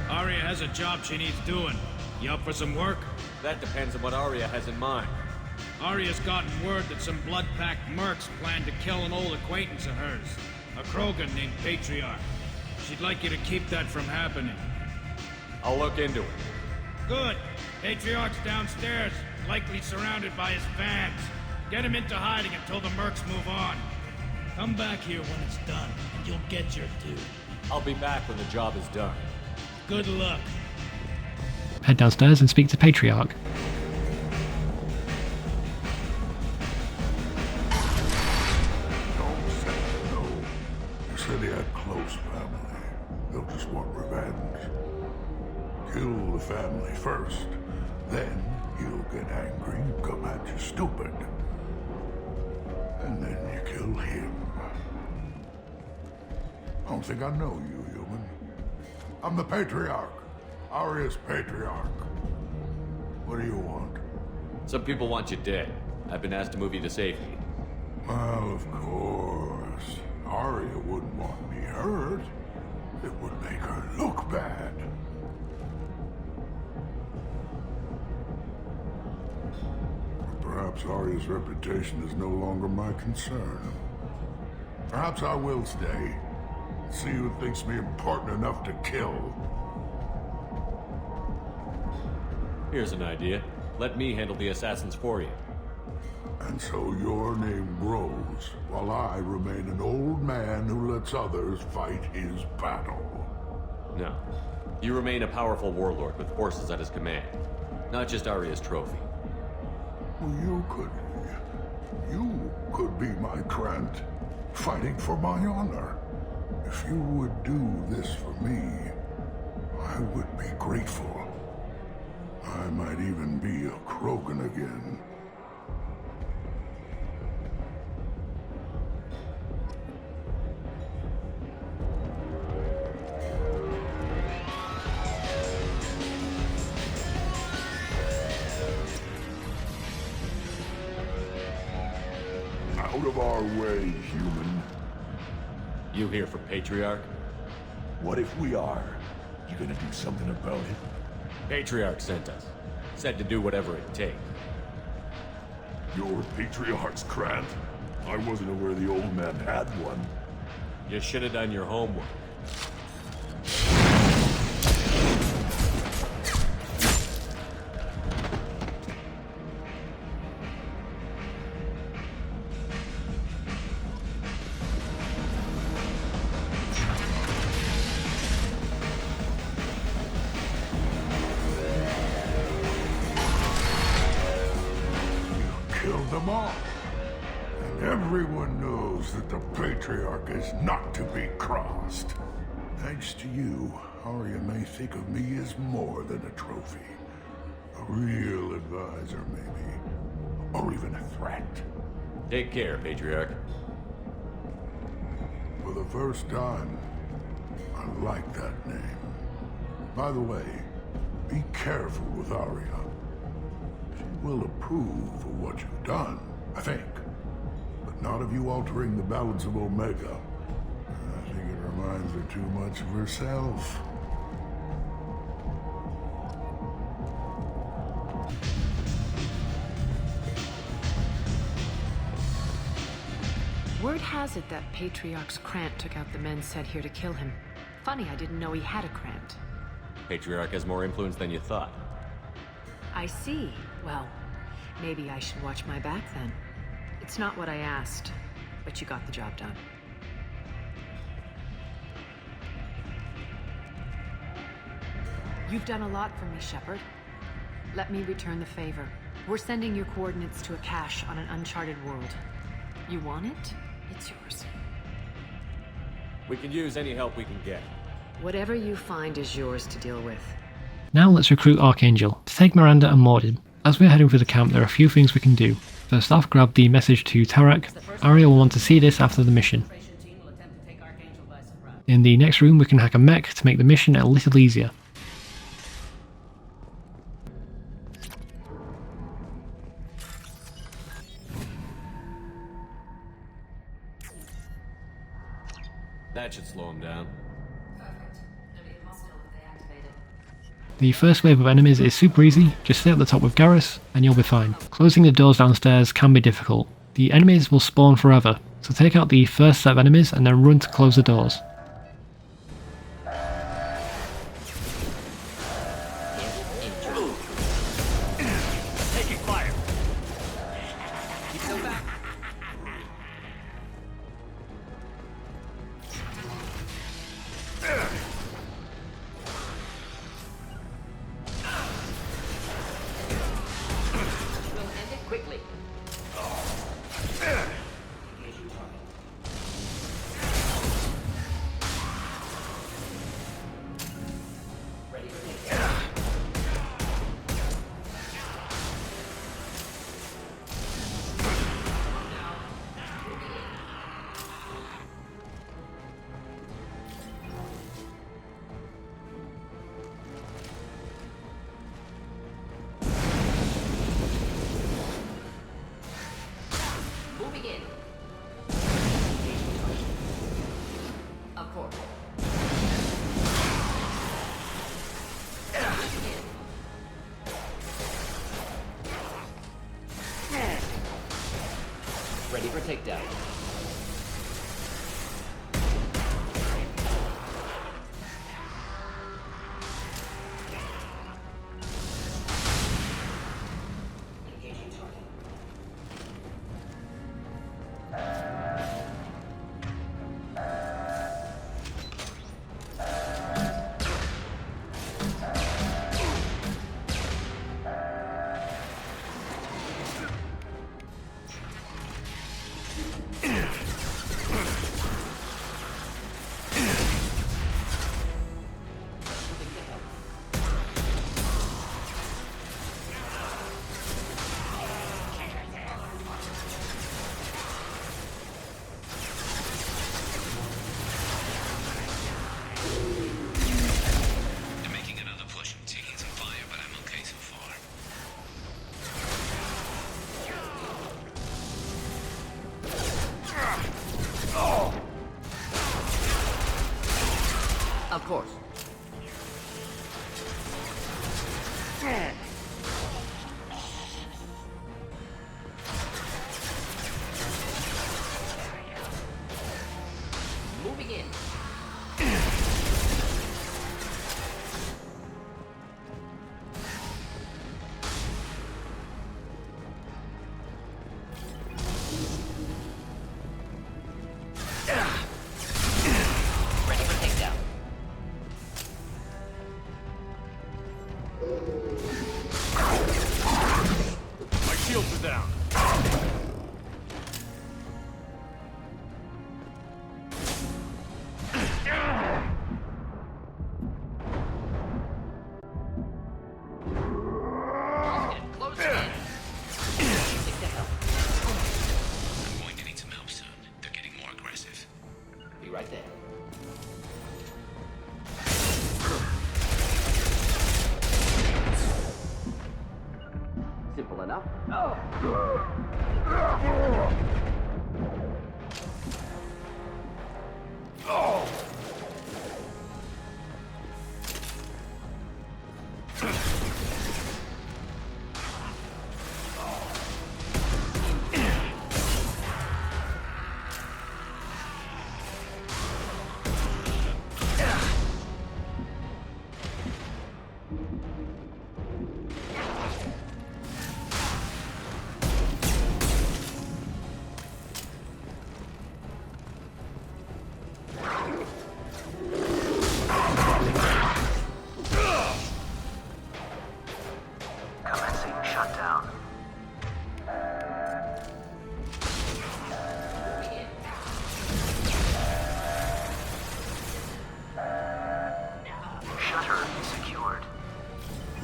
[SPEAKER 6] Aria has a job she needs doing. You up for some work?
[SPEAKER 3] That depends on what Aria has in mind.
[SPEAKER 6] Aria's gotten word that some blood-packed mercs plan to kill an old acquaintance of hers, a Krogan named Patriarch. She'd like you to keep that from happening.
[SPEAKER 3] I'll look into it.
[SPEAKER 6] Good. Patriarch's downstairs, likely surrounded by his fans. Get him into hiding until the mercs move on. Come back here when it's done, and you'll get your due.
[SPEAKER 3] I'll be back when the job is done.
[SPEAKER 6] Good luck.
[SPEAKER 1] Head downstairs and speak to Patriarch.
[SPEAKER 14] You said he had close family. They'll just want revenge. Kill the family first. Then he'll get angry and come at you stupid. And then you kill him. I don't think I know you, human. I'm the Patriarch. Aria's Patriarch. What do you want?
[SPEAKER 3] Some people want you dead. I've been asked to move you to safety.
[SPEAKER 14] Well, of course. Aria wouldn't want me hurt. It would make her look bad. Perhaps Aria's reputation is no longer my concern. Perhaps I will stay. See who thinks me important enough to kill.
[SPEAKER 3] Here's an idea. Let me handle the assassins for you.
[SPEAKER 14] And so your name grows, while I remain an old man who lets others fight his battle.
[SPEAKER 3] No. You remain a powerful warlord with forces at his command. Not just Aria's trophy.
[SPEAKER 14] Well, you could be my Grunt, fighting for my honor. If you would do this for me, I would be grateful. I might even be a Krogan again. Out of our way, human.
[SPEAKER 3] You here for Patriarch?
[SPEAKER 14] What if we are? You gonna do something about it?
[SPEAKER 3] Patriarch sent us. Said to do whatever it takes.
[SPEAKER 14] You're Patriarch's Grunt? I wasn't aware the old man had one.
[SPEAKER 3] You should have done your homework.
[SPEAKER 14] Killed them all. And everyone knows that the Patriarch is not to be crossed. Thanks to you, Aria may think of me as more than a trophy. A real advisor, maybe. Or even a threat.
[SPEAKER 3] Take care, Patriarch.
[SPEAKER 14] For the first time, I like that name. By the way, be careful with Aria. She will approve of what you've done, I think. But not of you altering the balance of Omega. I think it reminds her too much of herself.
[SPEAKER 19] Word has it that Patriarch's Krant took out the men sent here to kill him. Funny, I didn't know he had a Krant.
[SPEAKER 3] Patriarch has more influence than you thought.
[SPEAKER 19] I see. Well, maybe I should watch my back then. It's not what I asked, but you got the job done. You've done a lot for me, Shepard. Let me return the favor. We're sending your coordinates to a cache on an uncharted world. You want it? It's yours.
[SPEAKER 3] We can use any help we can get.
[SPEAKER 19] Whatever you find is yours to deal with.
[SPEAKER 1] Now let's recruit Archangel to take Miranda and Mordin. As we're heading for the camp, there are a few things we can do. First off, grab the message to Tarak. Aria will want to see this after the mission. In the next room, we can hack a mech to make the mission a little easier.
[SPEAKER 3] That should slow him down.
[SPEAKER 1] The first wave of enemies is super easy, just stay at the top with Garrus and you'll be fine. Closing the doors downstairs can be difficult. The enemies will spawn forever, so take out the first set of enemies and then run to close the doors.
[SPEAKER 2] Taking fire. Keep them back.
[SPEAKER 17] We'll end it quickly. Ready for takedown. Moving in. Of course. Ready for takedown. Engaging target.
[SPEAKER 18] They're making another push. Taking some fire, but I'm okay so far.
[SPEAKER 17] Of course. Moving in. Ready for takedown.
[SPEAKER 2] My shields are down.
[SPEAKER 17] Close in. Take the help.
[SPEAKER 18] I'm going to need some help soon. They're getting more aggressive.
[SPEAKER 17] Be right there. Simple enough.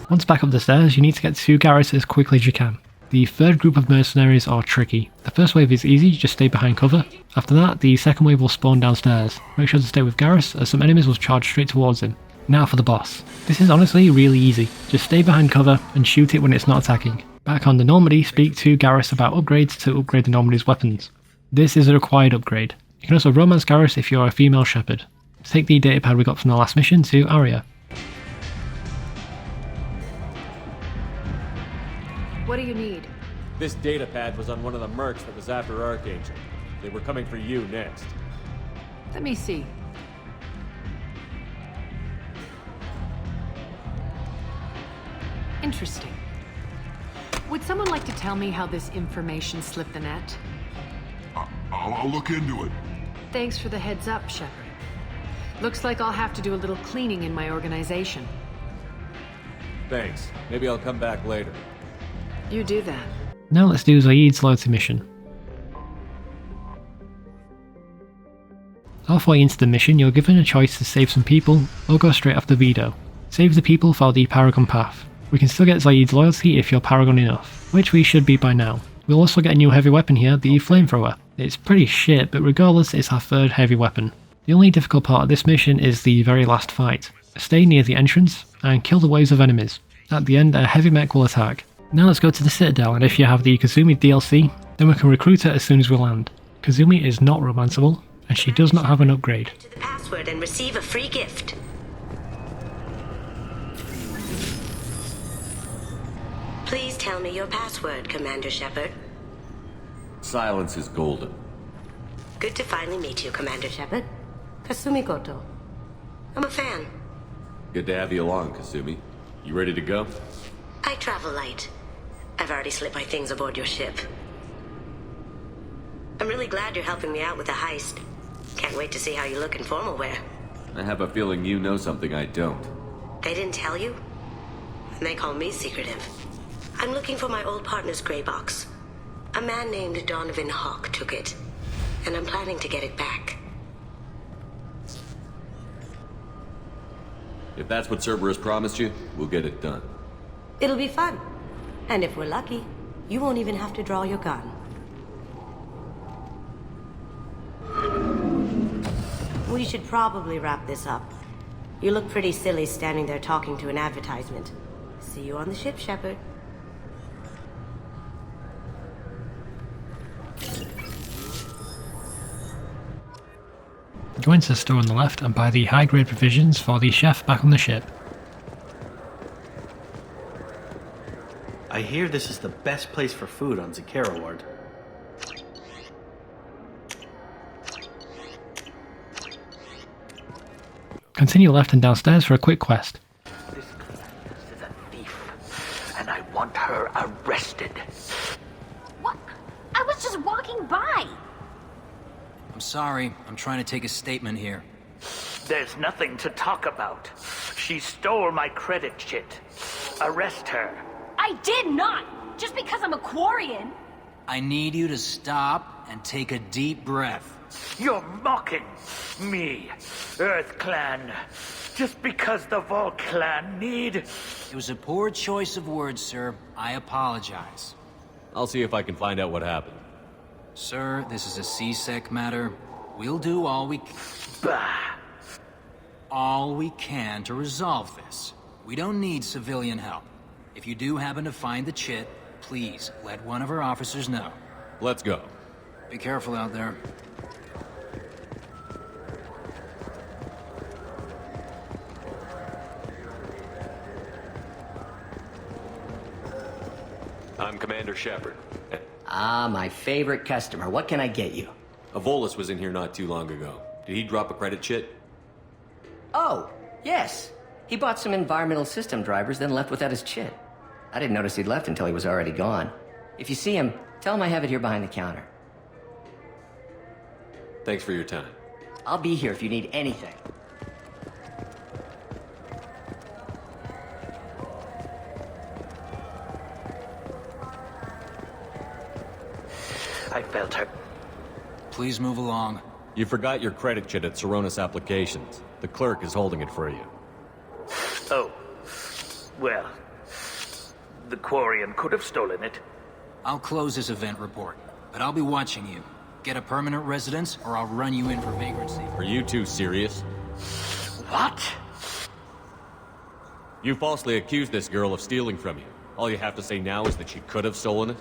[SPEAKER 1] Once back up the stairs, you need to get to Garrus as quickly as you can. The third group of mercenaries are tricky. The first wave is easy, just stay behind cover. After that, the second wave will spawn downstairs. Make sure to stay with Garrus, as some enemies will charge straight towards him. Now for the boss. This is honestly really easy. Just stay behind cover and shoot it when it's not attacking. Back on the Normandy, speak to Garrus about upgrades to upgrade the Normandy's weapons. This is a required upgrade. You can also romance Garrus if you're a female shepherd. Take the datapad we got from the last mission to Aria.
[SPEAKER 19] What do you need?
[SPEAKER 20] This datapad was on one of the mercs that was after Archangel. They were coming for you next.
[SPEAKER 19] Let me see. Interesting. Would someone like to tell me how this information slipped the net?
[SPEAKER 14] I'll look into it.
[SPEAKER 19] Thanks for the heads up, Shepard. Looks like I'll have to do a little cleaning in my organization.
[SPEAKER 20] Thanks. Maybe I'll come back later.
[SPEAKER 19] You do that.
[SPEAKER 1] Now let's do Zaeeds' loyalty mission. Halfway into the mission, you're given a choice to save some people or go straight after Vido. Save the people for the Paragon path. We can still get Zaeeds' loyalty if you're Paragon enough, which we should be by now. We'll also get a new heavy weapon here, the flamethrower. It's pretty shit, but regardless, it's our third heavy weapon. The only difficult part of this mission is the very last fight. Stay near the entrance and kill the waves of enemies. At the end, a heavy mech will attack. Now let's go to the Citadel, and if you have the Kasumi DLC, then we can recruit her as soon as we land. Kasumi is not romanceable, and she does not have an upgrade.
[SPEAKER 21] Enter the password and receive a free gift. Please tell me your password, Commander Shepard.
[SPEAKER 3] Silence is golden.
[SPEAKER 21] Good to finally meet you, Commander Shepard. Kasumi Koto. I'm a fan.
[SPEAKER 3] Good to have you along, Kasumi. You ready to go?
[SPEAKER 21] I travel light. I've already slipped my things aboard your ship. I'm really glad you're helping me out with the heist. Can't wait to see how you look in formal wear.
[SPEAKER 3] I have a feeling you know something I don't.
[SPEAKER 21] They didn't tell you? And they call me secretive. I'm looking for my old partner's gray box. A man named Donovan Hawk took it, and I'm planning to get it back.
[SPEAKER 3] If that's what Cerberus promised you, we'll get it done.
[SPEAKER 21] It'll be fun. And if we're lucky, you won't even have to draw your gun. We should probably wrap this up. You look pretty silly standing there talking to an advertisement. See you on the ship, Shepard.
[SPEAKER 1] Go into the store on the left and buy the high-grade provisions for the chef back on the ship.
[SPEAKER 6] I hear this is the best place for food on Zakera Ward.
[SPEAKER 1] Continue left and downstairs for a quick quest.
[SPEAKER 22] This Cletus is a thief, and I want her arrested.
[SPEAKER 7] What? I was just walking by.
[SPEAKER 11] I'm sorry. I'm trying to take a statement here.
[SPEAKER 22] There's nothing to talk about. She stole my credit chit. Arrest her.
[SPEAKER 7] I did not! Just because I'm a Quarian!
[SPEAKER 11] I need you to stop and take a deep breath.
[SPEAKER 22] You're mocking me, Earth Clan. Just because the Vol Clan need...
[SPEAKER 11] It was a poor choice of words, sir. I apologize.
[SPEAKER 3] I'll see if I can find out what happened.
[SPEAKER 11] Sir, this is a C-Sec matter. We'll do all we can to resolve this. We don't need civilian help. If you do happen to find the chit, please let one of our officers know.
[SPEAKER 3] Let's go.
[SPEAKER 11] Be careful out there.
[SPEAKER 3] I'm Commander Shepard.
[SPEAKER 17] Ah, my favorite customer. What can I get you?
[SPEAKER 3] A Volus was in here not too long ago. Did he drop a credit chit?
[SPEAKER 17] Oh, yes. He bought some environmental system drivers, then left without his chit. I didn't notice he'd left until he was already gone. If you see him, tell him I have it here behind the counter.
[SPEAKER 3] Thanks for your time.
[SPEAKER 17] I'll be here if you need anything.
[SPEAKER 22] I felt her.
[SPEAKER 11] Please move along.
[SPEAKER 3] You forgot your credit chit at Saronis Applications. The clerk is holding it for you.
[SPEAKER 22] Oh. Well. The Quarian could have stolen it.
[SPEAKER 11] I'll close this event report, but I'll be watching you. Get a permanent residence, or I'll run you in for vagrancy.
[SPEAKER 3] Are you two serious?
[SPEAKER 22] What?
[SPEAKER 3] You falsely accused this girl of stealing from you. All you have to say now is that she could have stolen it?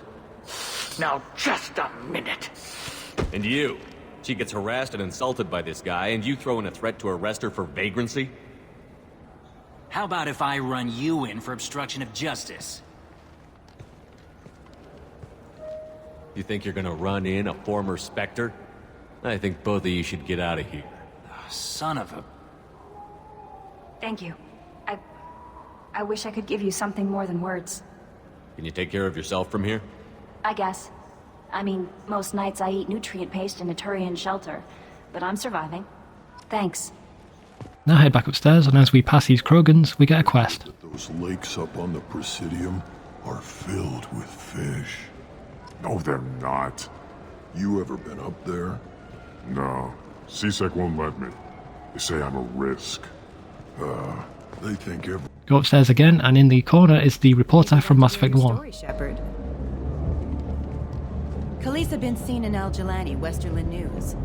[SPEAKER 22] Now, just a minute.
[SPEAKER 3] And you, She gets harassed and insulted by this guy, and you throw in a threat to arrest her for vagrancy?
[SPEAKER 11] How about if I run you in for obstruction of justice?
[SPEAKER 3] You think you're gonna run in a former Spectre? I think both of you should get out of here.
[SPEAKER 11] Son of a...
[SPEAKER 4] Thank you. I wish I could give you something more than words.
[SPEAKER 3] Can you take care of yourself from here?
[SPEAKER 4] I guess. I mean, most nights I eat nutrient paste in a Turian shelter, but I'm surviving. Thanks.
[SPEAKER 1] Now head back upstairs, and as we pass these Krogans, we get a quest.
[SPEAKER 14] Those lakes up on the Presidium are filled with fish.
[SPEAKER 8] No, they're not.
[SPEAKER 14] You ever been up there?
[SPEAKER 8] No. CSEC won't let me. They say I'm a risk.
[SPEAKER 14] They think every...
[SPEAKER 1] Go upstairs again, and in the corner is the reporter from Mass Effect 1.
[SPEAKER 9] Story, Shepard. Khaleesa been seen in Al Jalani, Westerland News.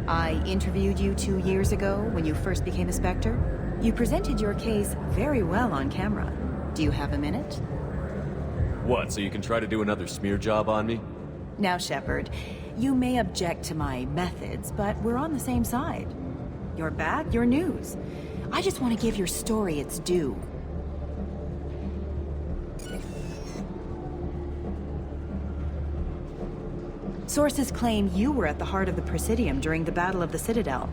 [SPEAKER 9] I interviewed you 2 years ago when you first became a Spectre. You presented your case very well on camera. Do you have a minute?
[SPEAKER 3] What, so you can try to do another smear job on me?
[SPEAKER 9] Now, Shepard, you may object to my methods, but we're on the same side. You're back, your news. I just want to give your story its due. Sources claim you were at the heart of the Presidium during the Battle of the Citadel.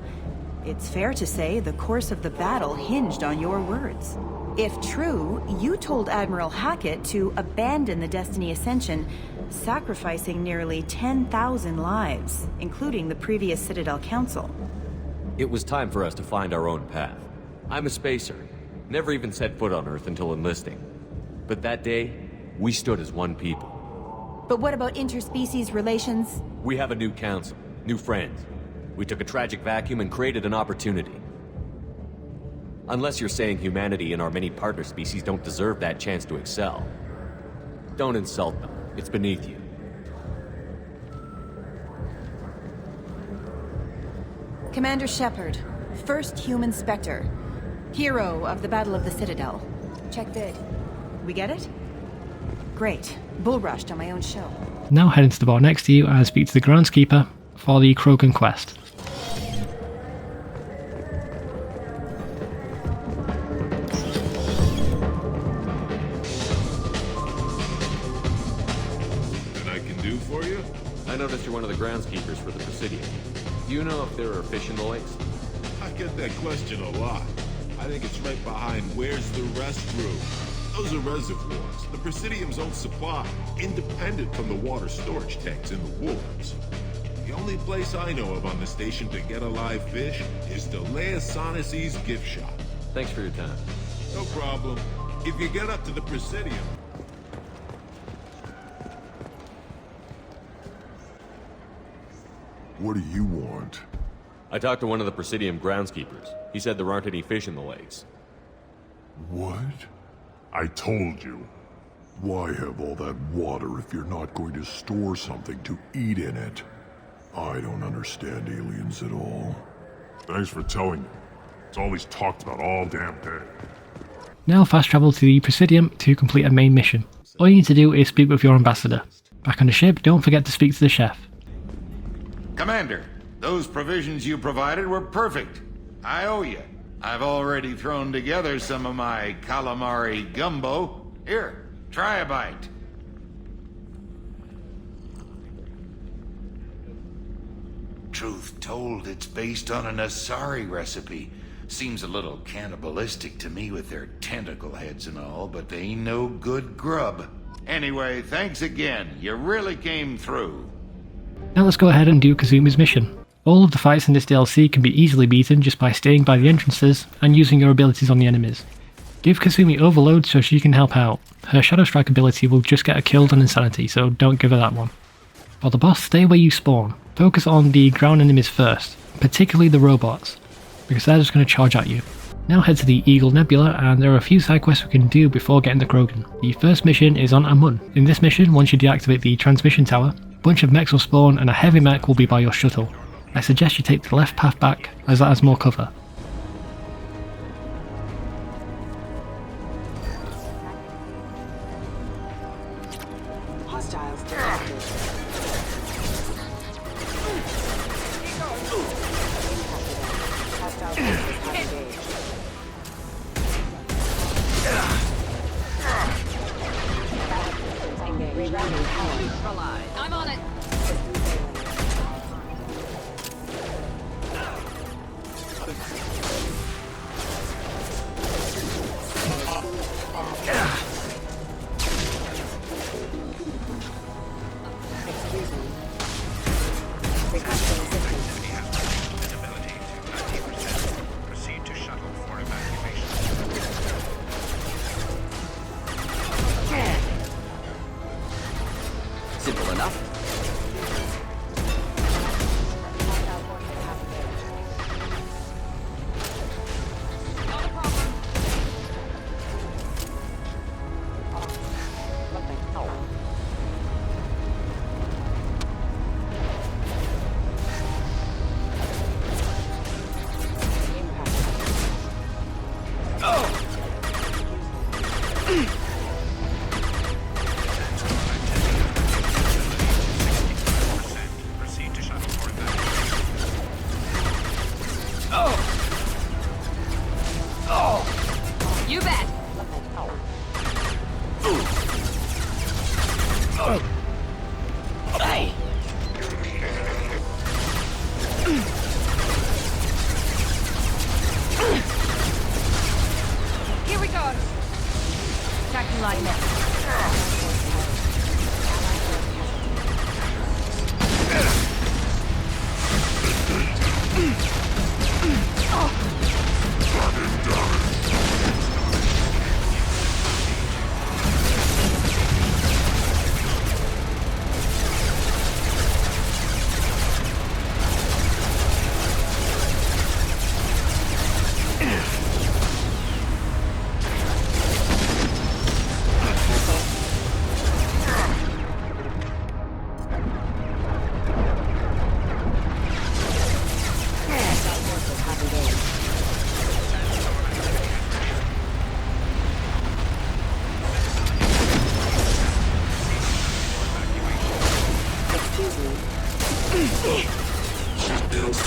[SPEAKER 9] It's fair to say the course of the battle hinged on your words. If true, you told Admiral Hackett to abandon the Destiny Ascension, sacrificing nearly 10,000 lives, including the previous Citadel Council.
[SPEAKER 3] It was time for us to find our own path. I'm a spacer. Never even set foot on Earth until enlisting. But that day, we stood as one people.
[SPEAKER 9] But what about interspecies relations?
[SPEAKER 3] We have a new council, new friends. We took a tragic vacuum and created an opportunity. Unless you're saying humanity and our many partner species don't deserve that chance to excel. Don't insult them. It's beneath you.
[SPEAKER 9] Commander Shepard, first human Spectre. Hero of the Battle of the Citadel. Check vid. We get it? Great. Bull rushed on my own show.
[SPEAKER 1] Now head into the bar next to you and speak to the groundskeeper for the Krogan quest.
[SPEAKER 8] That I can do for you?
[SPEAKER 3] I noticed you're one of the groundskeepers for the Presidium. Do you know if there are fish in the lakes?
[SPEAKER 8] I get that question a lot. I think it's right behind where's the restroom. Those are reservoirs, the Presidium's own supply, independent from the water storage tanks in the woods. The only place I know of on the station to get a live fish is the Lair gift shop.
[SPEAKER 3] Thanks for your time.
[SPEAKER 8] No problem. If you get up to the Presidium...
[SPEAKER 14] What do you want?
[SPEAKER 3] I talked to one of the Presidium groundskeepers. He said there aren't any fish in the lakes.
[SPEAKER 14] What?
[SPEAKER 8] I told you.
[SPEAKER 14] Why have all that water if you're not going to store something to eat in it? I don't understand aliens at all.
[SPEAKER 8] Thanks for telling me. It's all he's talked about all damn day.
[SPEAKER 1] Now fast travel to the Presidium to complete a main mission. All you need to do is speak with your ambassador. Back on the ship, don't forget to speak to the chef.
[SPEAKER 23] Commander, those provisions you provided were perfect. I owe you. I've already thrown together some of my calamari gumbo. Here, try a bite. Truth told, it's based on an Asari recipe. Seems a little cannibalistic to me with their tentacle heads and all, but they ain't no good grub. Anyway, thanks again. You really came through.
[SPEAKER 1] Now let's go ahead and do Kasumi's mission. All of the fights in this DLC can be easily beaten just by staying by the entrances and using your abilities on the enemies. Give Kasumi Overload so she can help out. Her Shadow Strike ability will just get her killed on Insanity, so don't give her that one. For the boss, stay where you spawn. Focus on the ground enemies first, particularly the robots, because they're just going to charge at you. Now head to the Eagle Nebula, and there are a few side quests we can do before getting to Krogan. The first mission is on Amun. In this mission, once you deactivate the transmission tower, a bunch of mechs will spawn and a heavy mech will be by your shuttle. I suggest you take the left path back, as that has more cover.
[SPEAKER 10] Hostiles detected. Hostile forces have engaged. Rerouting power.
[SPEAKER 2] Neutralized. I'm on it.
[SPEAKER 10] Excuse me. Requesting assistance.
[SPEAKER 18] Proceed to shuttle for evacuation.
[SPEAKER 3] Simple enough.
[SPEAKER 2] Not a problem.
[SPEAKER 18] Proceed to shuttle for evacuation.
[SPEAKER 2] You bet.
[SPEAKER 17] Hey!
[SPEAKER 2] Here we go. Attacking line next.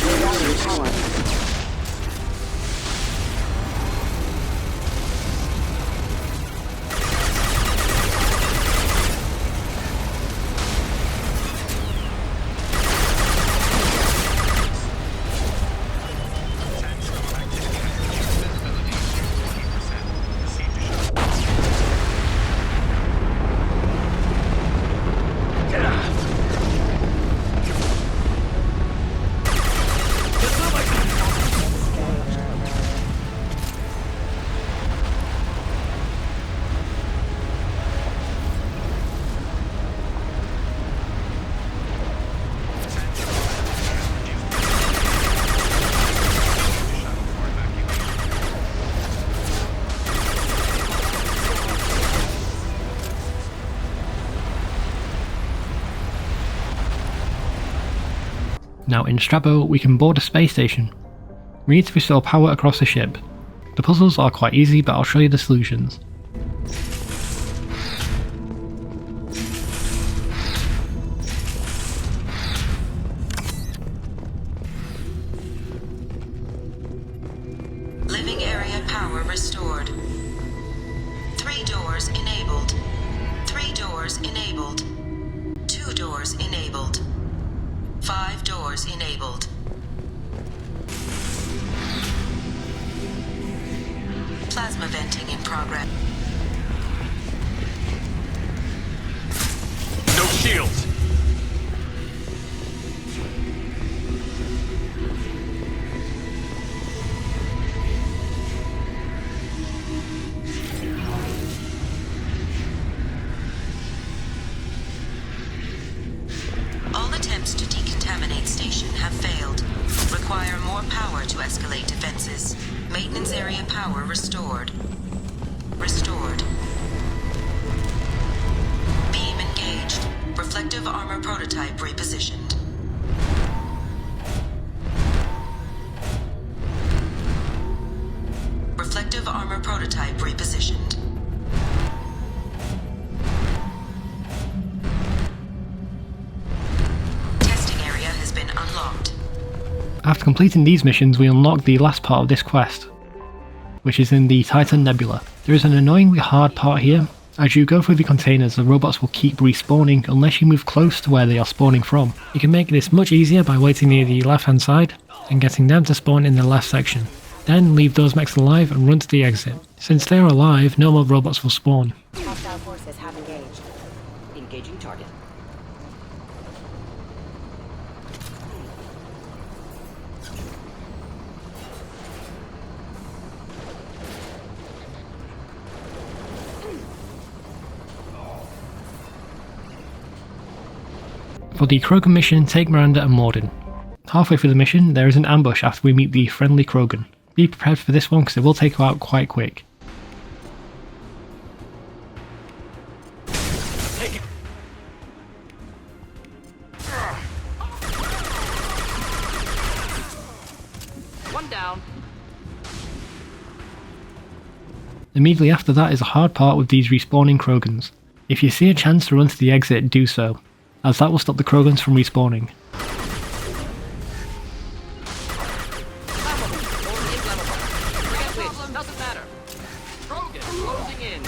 [SPEAKER 10] Rerouting power.
[SPEAKER 1] Now in Strabo, we can board a space station. We need to restore power across the ship. The puzzles are quite easy, but I'll show you the solutions.
[SPEAKER 21] Living area power restored. 3 doors enabled. 3 doors enabled. 2 doors enabled. 5 doors enabled. Plasma venting in progress.
[SPEAKER 3] No shields!
[SPEAKER 21] All attempts to decontaminate station have failed. Require more power to escalate defenses. Maintenance area power restored. Restored. Beam engaged. Reflective armor prototype repositioned. Reflective armor prototype repositioned.
[SPEAKER 1] After completing these missions, we unlock the last part of this quest, which is in the Titan Nebula. There is an annoyingly hard part here. As you go through the containers, the robots will keep respawning unless you move close to where they are spawning from. You can make this much easier by waiting near the left hand side and getting them to spawn in the left section. Then leave those mechs alive and run to the exit. Since they are alive, no more robots will spawn.
[SPEAKER 10] Hostile forces have engaged.
[SPEAKER 17] Engaging target.
[SPEAKER 1] For the Krogan mission, take Miranda and Mordin. Halfway through the mission, there is an ambush after we meet the friendly Krogan. Be prepared for this one because it will take you out quite quick.
[SPEAKER 2] One down.
[SPEAKER 1] Immediately after that is a hard part with these respawning Krogans. If you see a chance to run to the exit, do so, as that will stop the Krogans from respawning.
[SPEAKER 2] Doesn't matter. Krogan closing in.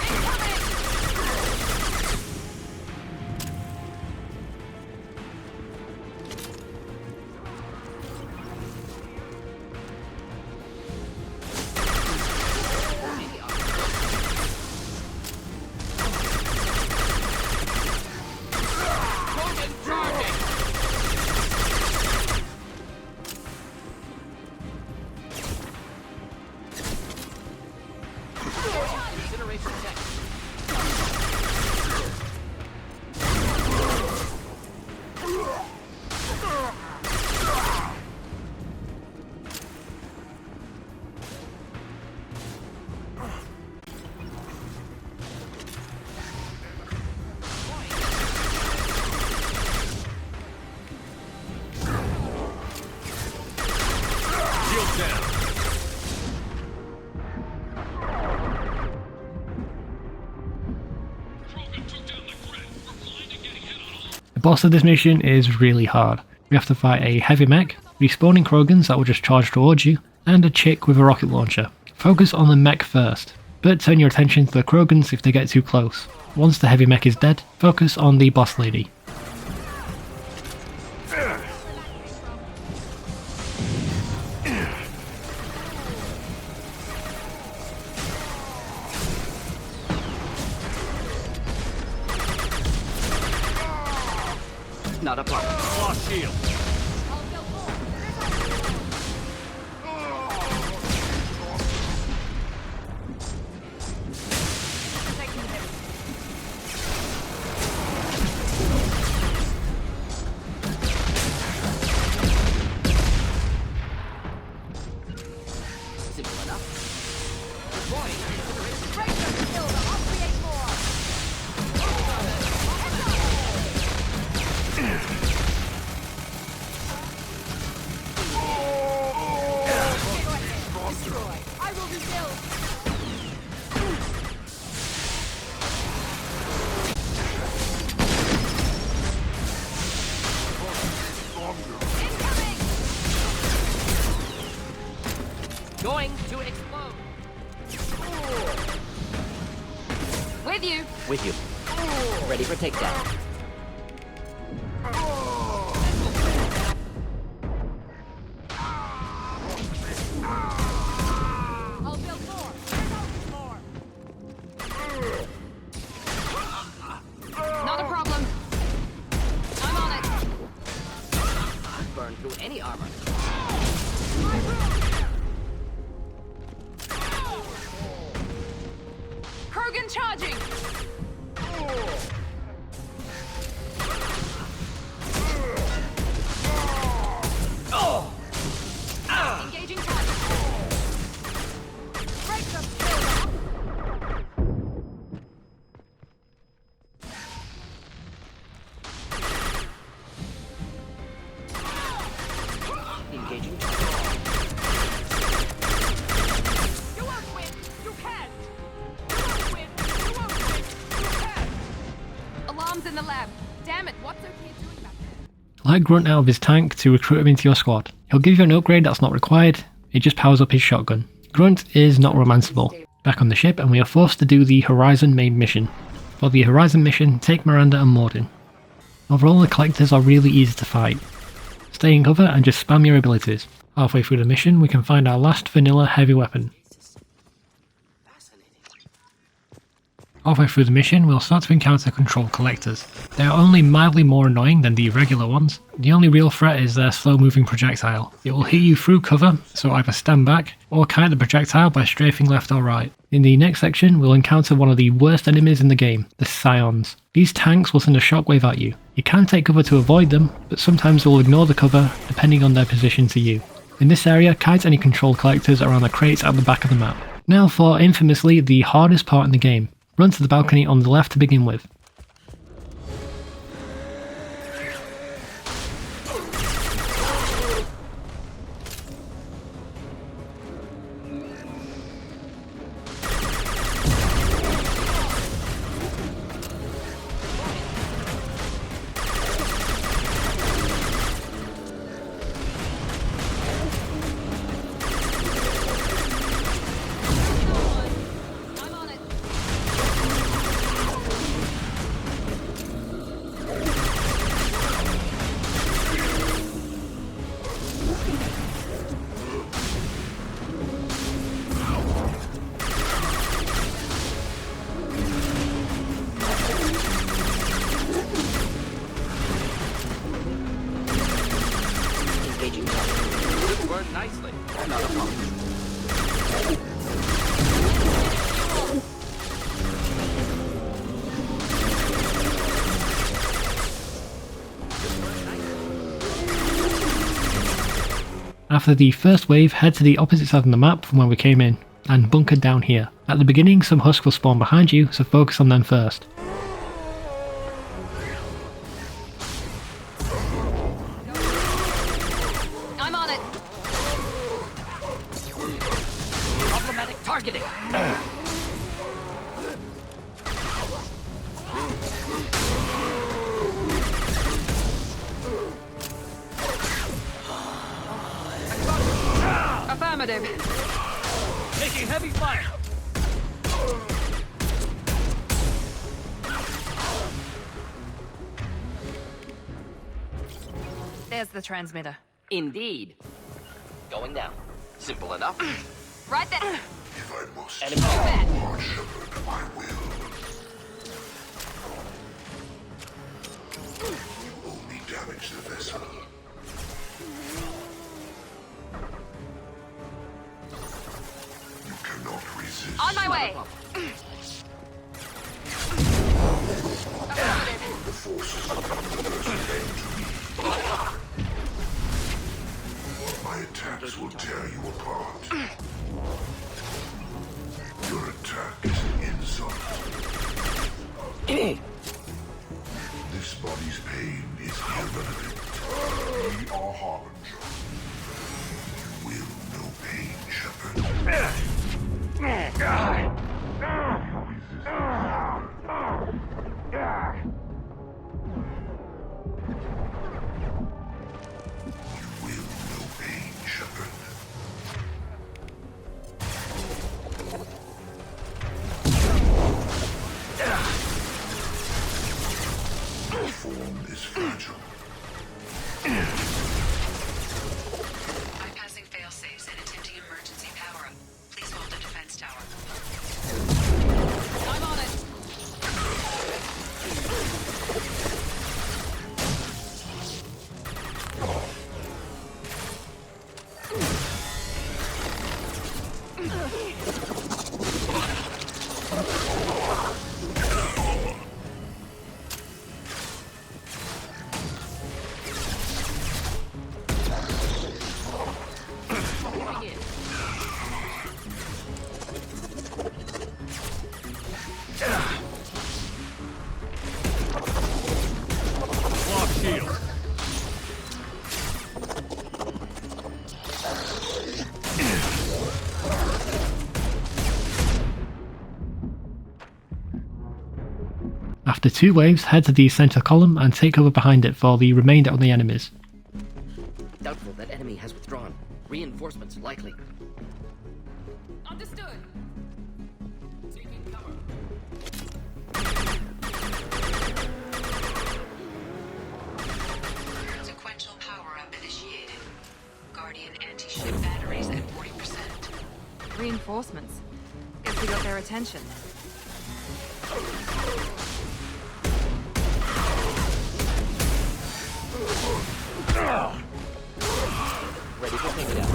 [SPEAKER 1] The boss of this mission is really hard. We have to fight a heavy mech, respawning Krogans that will just charge towards you, and a chick with a rocket launcher. Focus on the mech first, but turn your attention to the Krogans if they get too close. Once the heavy mech is dead, focus on the boss lady.
[SPEAKER 17] Not a problem.
[SPEAKER 20] Lost shield.
[SPEAKER 2] Simple enough. Deploying incineration. Break them, kill them, I'll create more. Destroy. I will rebuild. Going to explode. With you.
[SPEAKER 17] With you. Ready for takedown.
[SPEAKER 2] I'll build more. More. Not a problem. I'm on it.
[SPEAKER 17] Burn through any armor.
[SPEAKER 2] Krogan charging. Engaging target. Break them.
[SPEAKER 17] Engaging.
[SPEAKER 2] You won't win. You can't. You won't win. You won't win. You can't. Alarms in the lab. Damn it, what's okay doing back there?
[SPEAKER 1] Let Grunt out of his tank to recruit him into your squad. He'll give you an upgrade that's not required, it just powers up his shotgun. Grunt is not romanceable. Back on the ship, and we are forced to do the Horizon main mission. For the Horizon mission, take Miranda and Mordin. Overall, the collectors are really easy to fight. Stay in cover and just spam your abilities. Halfway through the mission, we can find our last vanilla heavy weapon. Halfway through the mission, we'll start to encounter control collectors. They are only mildly more annoying than the regular ones. The only real threat is their slow moving projectile. It will hit you through cover, so either stand back, or kite the projectile by strafing left or right. In the next section, we'll encounter one of the worst enemies in the game, the Scions. These tanks will send a shockwave at you. You can take cover to avoid them, but sometimes they'll ignore the cover, depending on their position to you. In this area, kite any control collectors around the crates at the back of the map. Now for, infamously, the hardest part in the game. Run to the balcony on the left to begin with. After the first wave, head to the opposite side of the map from where we came in, and bunker down here. At the beginning, some husks will spawn behind you, so focus on them first.
[SPEAKER 2] I'm on it. Problematic targeting. Affirmative. Taking heavy fire.
[SPEAKER 10] There's the transmitter.
[SPEAKER 5] Indeed. Going down. Simple enough.
[SPEAKER 2] Right there.
[SPEAKER 14] If I must
[SPEAKER 5] Enemy
[SPEAKER 14] Lord Shepherd, I will. You only damage the vessel. You cannot resist.
[SPEAKER 2] On my way.
[SPEAKER 14] The forces of the universe remain to me. My attacks will tear you apart. Your attack is an insult. This body's pain is irrelevant. We are Harbinger. You will know pain, Shepherd. Form is fragile.
[SPEAKER 10] Bypassing failsafes and attempting emergency power-up. Please hold the defense tower.
[SPEAKER 2] I'm on it.
[SPEAKER 1] After 2 waves, head to the center column and take cover behind it for the remainder of the enemies.
[SPEAKER 5] Doubtful that enemy has withdrawn. Reinforcements likely.
[SPEAKER 2] Understood. Taking cover.
[SPEAKER 10] Sequential power-up initiated. Guardian anti-ship batteries at 40%.
[SPEAKER 19] Reinforcements. Guess we got their attention.
[SPEAKER 5] Ready for takedown.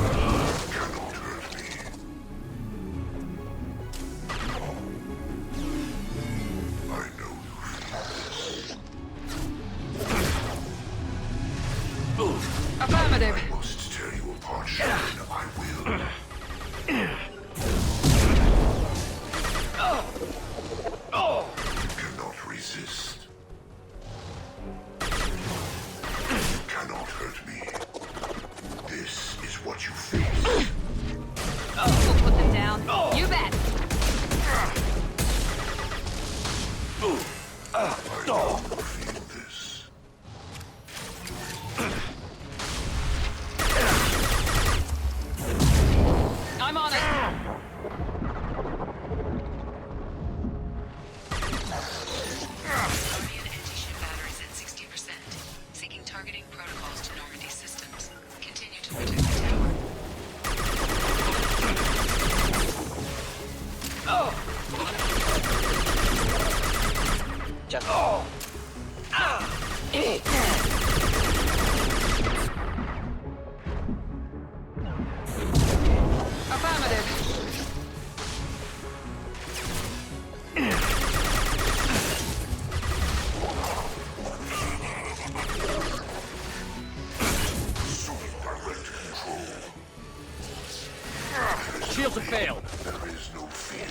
[SPEAKER 19] Affirmative.
[SPEAKER 14] I must tear you apart, Sharon. I will. You cannot resist. You cannot hurt me. This is what you face.
[SPEAKER 19] We'll put them down. You bet.
[SPEAKER 14] I know you feel this.
[SPEAKER 2] I'm on it.
[SPEAKER 10] Guardian anti-ship batteries at 60%. Seeking targeting protocols to Normandy systems. Continue to protect the tower.
[SPEAKER 5] Just.
[SPEAKER 20] Shields have failed.
[SPEAKER 14] There is no fear.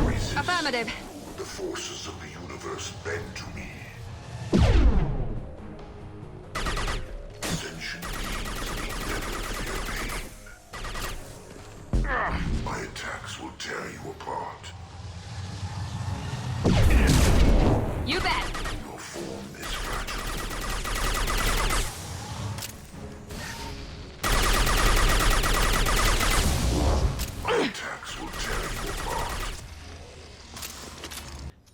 [SPEAKER 14] Resist.
[SPEAKER 19] Affirmative.
[SPEAKER 14] The forces of the universe bend to me. Sentient beings need never fear pain. My attacks will tear you apart.
[SPEAKER 19] You bet.
[SPEAKER 14] Your form is fragile. My attacks will tear you apart.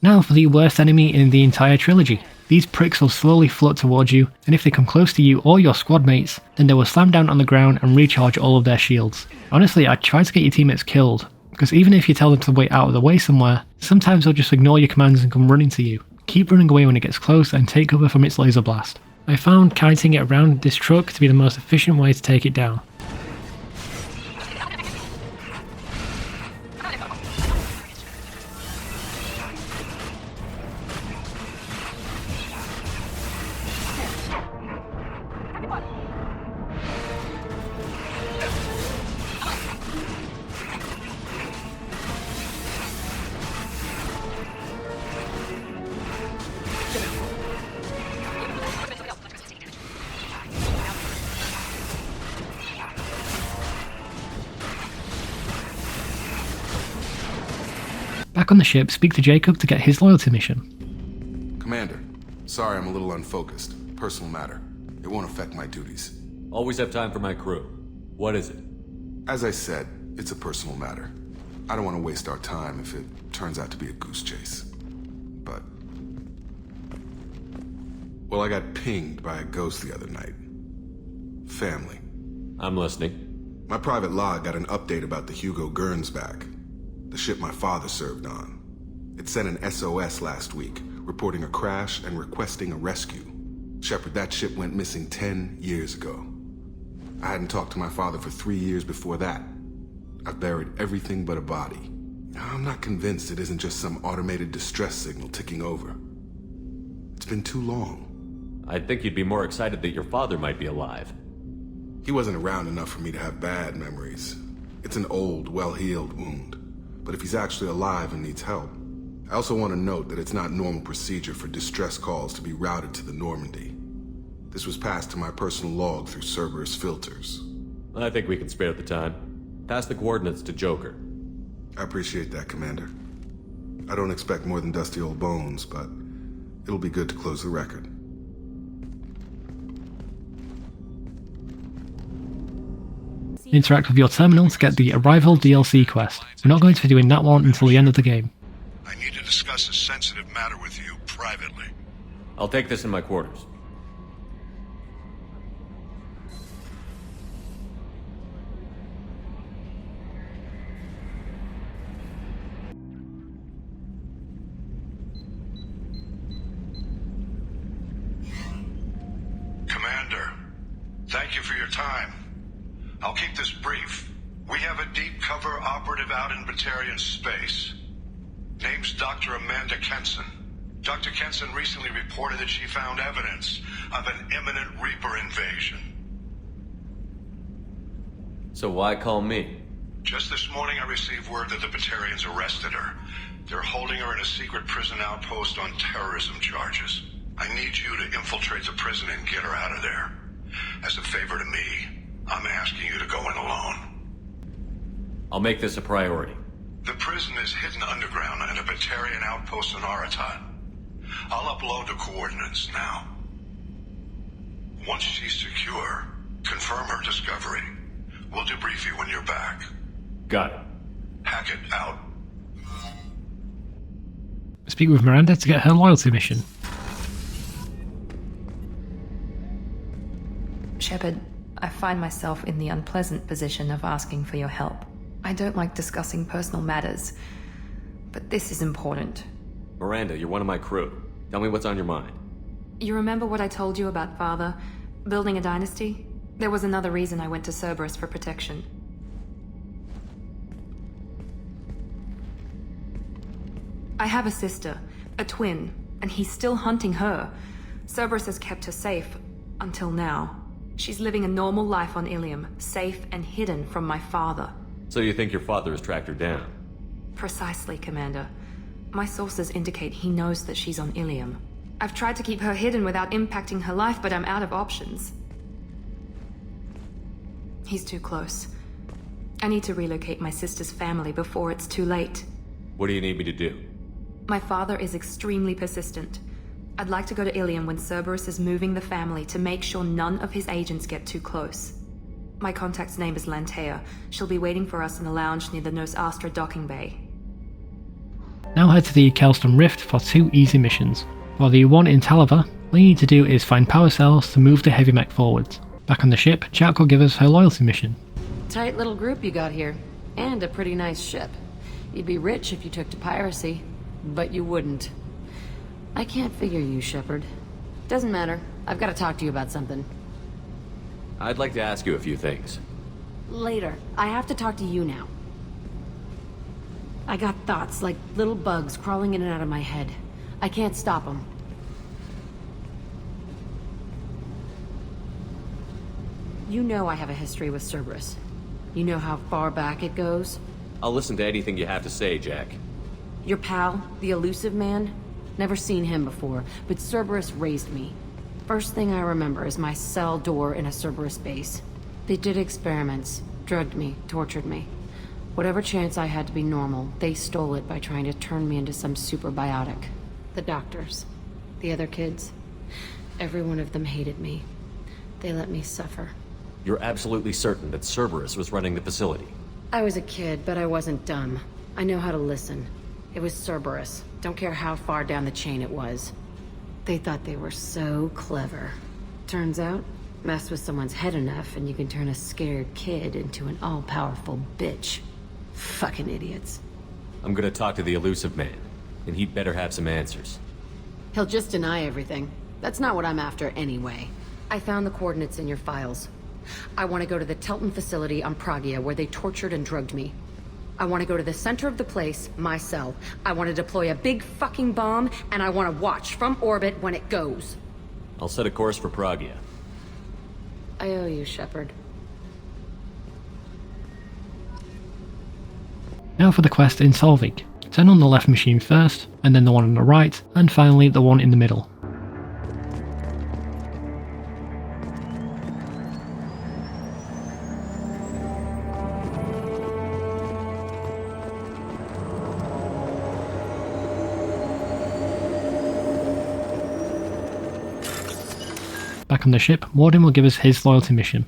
[SPEAKER 1] Now for the worst enemy in the entire trilogy. These pricks will slowly float towards you, and if they come close to you or your squad mates, then they will slam down on the ground and recharge all of their shields. Honestly, I'd try to get your teammates killed, because even if you tell them to wait out of the way somewhere, sometimes they'll just ignore your commands and come running to you. Keep running away when it gets close and take cover from its laser blast. I found kiting it around this truck to be the most efficient way to take it down. Back on the ship, speak to Jacob to get his loyalty mission.
[SPEAKER 12] Commander, sorry I'm a little unfocused. Personal matter. It won't affect my duties.
[SPEAKER 20] Always have time for my crew. What is it?
[SPEAKER 12] As I said, it's a personal matter. I don't want to waste our time if it turns out to be a goose chase. But... well, I got pinged by a ghost the other night. Family.
[SPEAKER 20] I'm listening.
[SPEAKER 12] My private log got an update about the Hugo Gurns back. The ship my father served on. It sent an SOS last week, reporting a crash and requesting a rescue. Shepard, that ship went missing 10 years ago. I hadn't talked to my father for 3 years before that. I've buried everything but a body. I'm not convinced it isn't just some automated distress signal ticking over. It's been too long.
[SPEAKER 20] I'd think you'd be more excited that your father might be alive.
[SPEAKER 12] He wasn't around enough for me to have bad memories. It's an old, well-healed wound. But if he's actually alive and needs help, I also want to note that it's not normal procedure for distress calls to be routed to the Normandy. This was passed to my personal log through Cerberus filters.
[SPEAKER 20] I think we can spare the time. Pass the coordinates to Joker.
[SPEAKER 12] I appreciate that, Commander. I don't expect more than dusty old bones, but it'll be good to close the record.
[SPEAKER 1] Interact with your terminal to get the Arrival DLC quest. We're not going to be doing that one until the end of the game.
[SPEAKER 18] I need to discuss a sensitive matter with you privately.
[SPEAKER 3] I'll take this in my quarters.
[SPEAKER 18] Commander, thank you for your time. I'll keep this brief. We have a deep cover operative out in Batarian space. Name's Dr. Amanda Kenson. Dr. Kenson recently reported that she found evidence of an imminent Reaper invasion.
[SPEAKER 3] So why call me?
[SPEAKER 18] Just this morning I received word that the Batarians arrested her. They're holding her in a secret prison outpost on terrorism charges. I need you to infiltrate the prison and get her out of there. As a favor to me, I'm asking you to go in alone.
[SPEAKER 3] I'll make this a priority.
[SPEAKER 18] The prison is hidden underground in a Batarian outpost in Aratat. I'll upload the coordinates now. Once she's secure, confirm her discovery. We'll debrief you when you're back.
[SPEAKER 3] Got it.
[SPEAKER 18] Hackett out.
[SPEAKER 1] Speak with Miranda to get her loyalty mission.
[SPEAKER 13] Shepard, I find myself in the unpleasant position of asking for your help. I don't like discussing personal matters, but this is important.
[SPEAKER 3] Miranda, you're one of my crew. Tell me what's on your mind.
[SPEAKER 13] You remember what I told you about Father? Building a dynasty? There was another reason I went to Cerberus for protection. I have a sister, a twin, and he's still hunting her. Cerberus has kept her safe, until now. She's living a normal life on Illium, safe and hidden from my father.
[SPEAKER 3] So you think your father has tracked her down?
[SPEAKER 13] Precisely, Commander. My sources indicate he knows that she's on Illium. I've tried to keep her hidden without impacting her life, but I'm out of options. He's too close. I need to relocate my sister's family before it's too late.
[SPEAKER 3] What do you need me to do?
[SPEAKER 13] My father is extremely persistent. I'd like to go to Illium when Cerberus is moving the family to make sure none of his agents get too close. My contact's name is Lantea. She'll be waiting for us in the lounge near the Nos Astra docking bay.
[SPEAKER 1] Now head to the Kelston Rift for 2 easy missions. For the one in Taliver, all you need to do is find power cells to move the heavy mech forwards. Back on the ship, Jack will give us her loyalty mission.
[SPEAKER 15] Tight little group you got here. And a pretty nice ship. You'd be rich if you took to piracy, but you wouldn't. I can't figure you, Shepard. Doesn't matter. I've got to talk to you about something.
[SPEAKER 3] I'd like to ask you a few things.
[SPEAKER 15] Later. I have to talk to you now. I got thoughts like little bugs crawling in and out of my head. I can't stop them. You know I have a history with Cerberus. You know how far back it goes?
[SPEAKER 3] I'll listen to anything you have to say, Jack.
[SPEAKER 15] Your pal, the elusive man? Never seen him before, but Cerberus raised me. First thing I remember is my cell door in a Cerberus base. They did experiments, drugged me, tortured me. Whatever chance I had to be normal, they stole it by trying to turn me into some superbiotic. The doctors, the other kids, every one of them hated me. They let me suffer.
[SPEAKER 3] You're absolutely certain that Cerberus was running the facility?
[SPEAKER 15] I was a kid, but I wasn't dumb. I know how to listen. It was Cerberus. Don't care how far down the chain it was. They thought they were so clever. Turns out, mess with someone's head enough and you can turn a scared kid into an all-powerful bitch. Fucking idiots.
[SPEAKER 3] I'm gonna talk to the elusive man, and he'd better have some answers.
[SPEAKER 15] He'll just deny everything. That's not what I'm after anyway. I found the coordinates in your files. I want to go to the Telton facility on Pragia where they tortured and drugged me. I want to go to the center of the place, my cell. I want to deploy a big fucking bomb, and I want to watch from orbit when it goes.
[SPEAKER 3] I'll set a course for Pragia.
[SPEAKER 15] I owe you, Shepard.
[SPEAKER 1] Now for the quest in Solvik. Turn on the left machine first, and then the one on the right, and finally the one in the middle. Back on the ship, Mordin will give us his loyalty mission.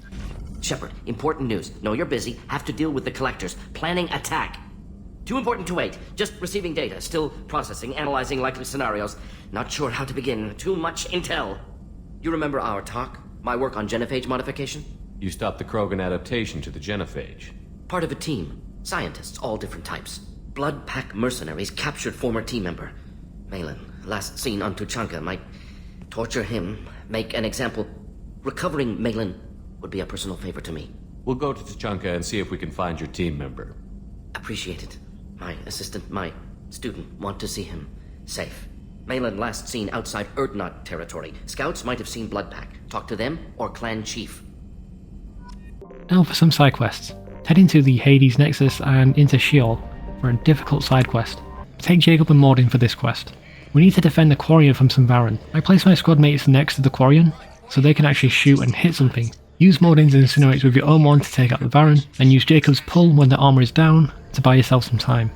[SPEAKER 5] Shepard, important news. Know you're busy. Have to deal with the collectors. Planning attack. Too important to wait. Just receiving data. Still processing, analyzing likely scenarios. Not sure how to begin. Too much intel. You remember our talk? My work on genophage modification?
[SPEAKER 3] You stopped the Krogan adaptation to the genophage.
[SPEAKER 5] Part of a team. Scientists, all different types. Blood Pack mercenaries captured former team member. Malin, last seen on Tuchanka, might torture him, make an example. Recovering Malin would be a personal favor to me.
[SPEAKER 3] We'll go to Tuchanka and see if we can find your team member.
[SPEAKER 5] Appreciate it. My assistant, my student, want to see him safe. Malin last seen outside Erdnot territory. Scouts might have seen Bloodpack. Talk to them or clan chief.
[SPEAKER 1] Now for some side quests. Head into the Hades Nexus and into Sheol for a difficult side quest. Take Jacob and Mordin for this quest. We need to defend the Quarian from some Varren. I place my squad mates next to the Quarian so they can actually shoot and hit something. Use Mordin's Incinerates with your own one to take out the Varren, and use Jacob's Pull when the armor is down to buy yourself some time.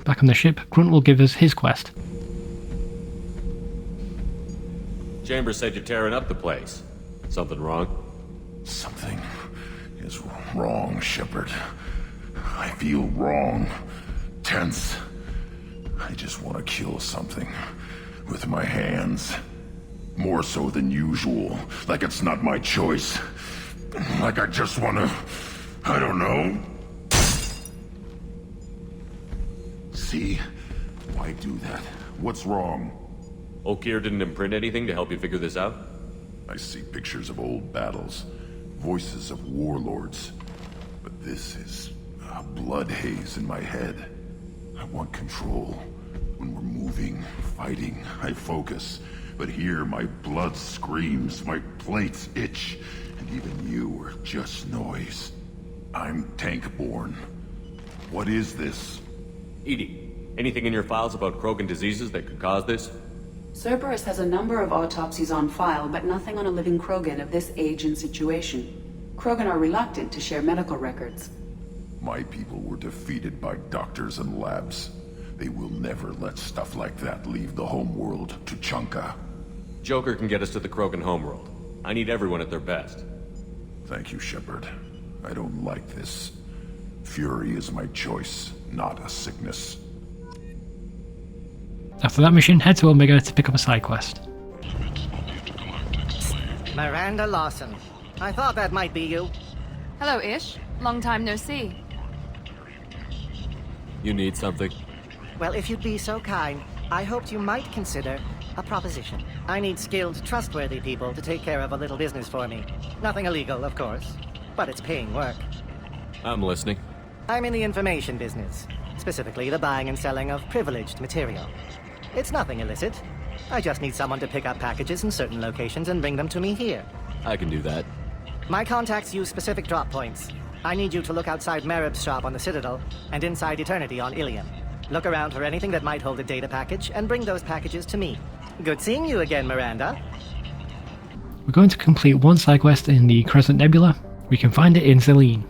[SPEAKER 1] Back on the ship, Grunt will give us his quest.
[SPEAKER 3] Chambers said you're tearing up the place. Something wrong?
[SPEAKER 14] Something is wrong, Shepard. I feel wrong. Tense. I just want to kill something. With my hands. More so than usual. Like it's not my choice. Like I just want to... I don't know. See? Why do that? What's wrong?
[SPEAKER 3] Okir didn't imprint anything to help you figure this out?
[SPEAKER 14] I see pictures of old battles. Voices of warlords. But this is a blood haze in my head. I want control. When we're moving, fighting, I focus. But here my blood screams, my plates itch, and even you are just noise. I'm tank-born. What is this?
[SPEAKER 3] EDI, anything in your files about Krogan diseases that could cause this?
[SPEAKER 6] Cerberus has a number of autopsies on file, but nothing on a living Krogan of this age and situation. Krogan are reluctant to share medical records.
[SPEAKER 14] My people were defeated by doctors and labs. They will never let stuff like that leave the homeworld to Tuchanka.
[SPEAKER 3] Joker can get us to the Krogan homeworld. I need everyone at their best.
[SPEAKER 14] Thank you, Shepard. I don't like this. Fury is my choice, not a sickness.
[SPEAKER 1] After that mission, head to Omega to pick up a side quest.
[SPEAKER 7] Miranda Lawson. I thought that might be you.
[SPEAKER 2] Hello, Ish. Long time no see.
[SPEAKER 3] You need something?
[SPEAKER 7] Well, if you'd be so kind, I hoped you might consider a proposition. I need skilled, trustworthy people to take care of a little business for me. Nothing illegal, of course, but it's paying work.
[SPEAKER 3] I'm listening.
[SPEAKER 7] I'm in the information business, specifically the buying and selling of privileged material. It's nothing illicit. I just need someone to pick up packages in certain locations and bring them to me here.
[SPEAKER 3] I can do that.
[SPEAKER 7] My contacts use specific drop points. I need you to look outside Merib's shop on the Citadel and inside Eternity on Illium. Look around for anything that might hold a data package and bring those packages to me. Good seeing you again, Miranda.
[SPEAKER 1] We're going to complete one side quest in the Crescent Nebula. We can find it in Zelene.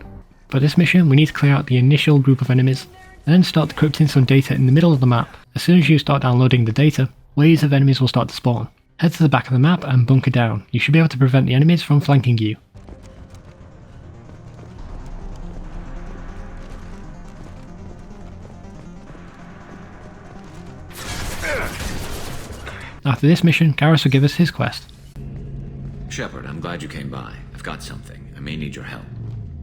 [SPEAKER 1] For this mission, we need to clear out the initial group of enemies, and then start decrypting some data in the middle of the map. As soon as you start downloading the data, waves of enemies will start to spawn. Head to the back of the map and bunker down. You should be able to prevent the enemies from flanking you. After this mission, Garrus will give us his quest.
[SPEAKER 11] Shepard, I'm glad you came by. I've got something. I may need your help.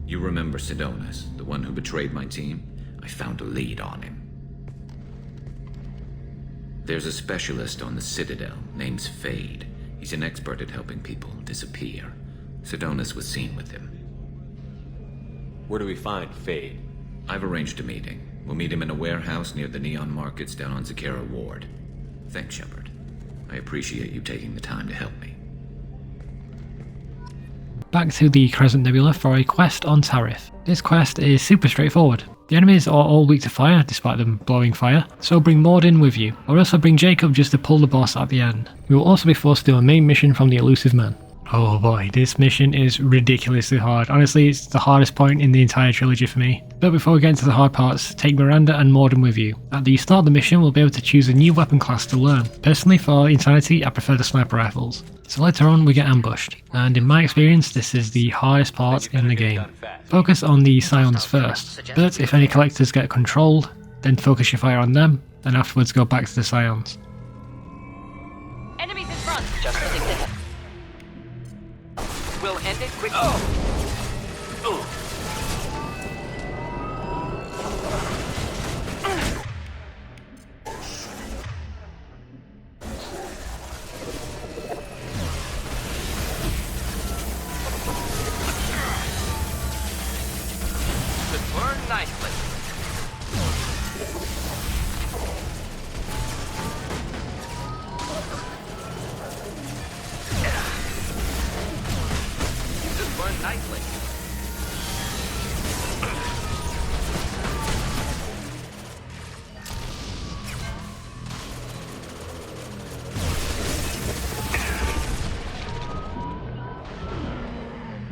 [SPEAKER 11] You remember Sidonis, the one who betrayed my team? I found a lead on him. There's a specialist on the Citadel, name's Fade. He's an expert at helping people disappear. Sidonis was seen with him.
[SPEAKER 20] Where do we find Fade?
[SPEAKER 11] I've arranged a meeting. We'll meet him in a warehouse near the Neon Markets down on Zakera Ward. Thanks, Shepard. I appreciate you taking the time to help me.
[SPEAKER 1] Back to the Crescent Nebula for a quest on Tariff. This quest is super straightforward. The enemies are all weak to fire, despite them blowing fire, so bring Mordin with you, or also bring Jacob just to pull the boss at the end. We will also be forced to do a main mission from the Elusive Man. Oh boy, this mission is ridiculously hard. Honestly, it's the hardest point in the entire trilogy for me. But before we get into the hard parts, take Miranda and Mordin with you. At the start of the mission, we'll be able to choose a new weapon class to learn. Personally, for Insanity, I prefer the sniper rifles. So later on, we get ambushed. And in my experience, this is the hardest part in the game. Focus on the Scions first, but if any collectors get controlled, then focus your fire on them, and afterwards go back to the Scions.
[SPEAKER 2] Enemies in front!
[SPEAKER 16] Just predicted. We'll end it quickly. Should burn nicely. Burn nicely.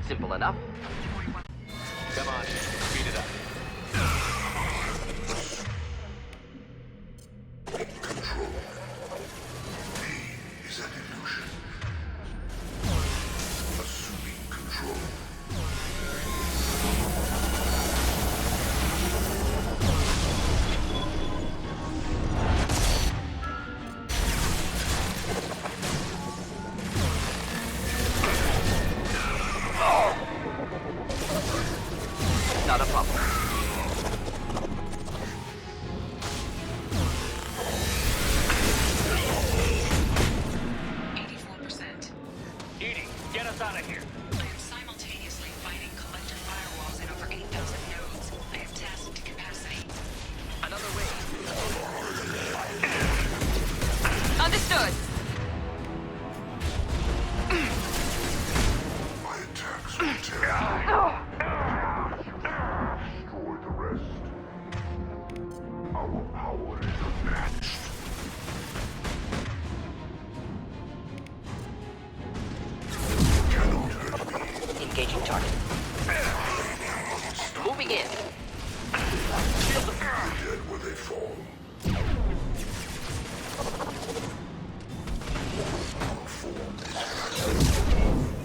[SPEAKER 16] Simple enough.
[SPEAKER 20] Come on, speed it up.
[SPEAKER 14] Control. He is an illusion. Assuming control.
[SPEAKER 16] Not a problem.
[SPEAKER 18] Edie, get us out of here.
[SPEAKER 10] I am simultaneously fighting collective firewalls in over 8,000 nodes. I have tasked to capacity.
[SPEAKER 16] Another way.
[SPEAKER 2] Understood!
[SPEAKER 14] My attacks will tear. Destroy the rest. Our power is unmatched. Cannot hurt me.
[SPEAKER 16] Engaging target. Moving in.
[SPEAKER 14] Shield them. Dead where they fall.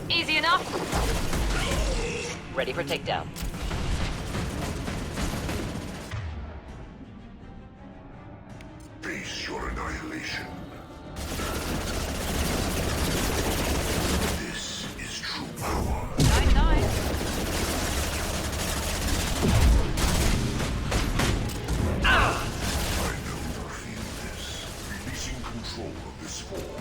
[SPEAKER 2] Easy enough?
[SPEAKER 16] Ready for takedown.
[SPEAKER 14] Face your annihilation. This is true power.
[SPEAKER 2] Night.
[SPEAKER 14] I know you feel this. Releasing control of this form.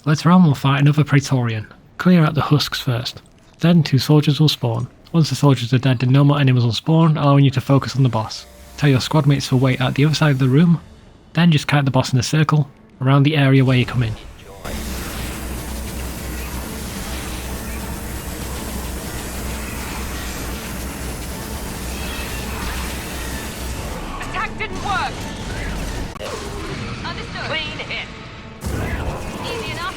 [SPEAKER 1] Later on, we'll fight another Praetorian. Clear out the husks first. Then 2 soldiers will spawn. Once the soldiers are dead, then no more enemies will spawn, allowing you to focus on the boss. Tell your squad mates to wait at the other side of the room, then just kite the boss in a circle, around the area where you come in.
[SPEAKER 2] Attack didn't work! Understood. Clean hit. Easy enough.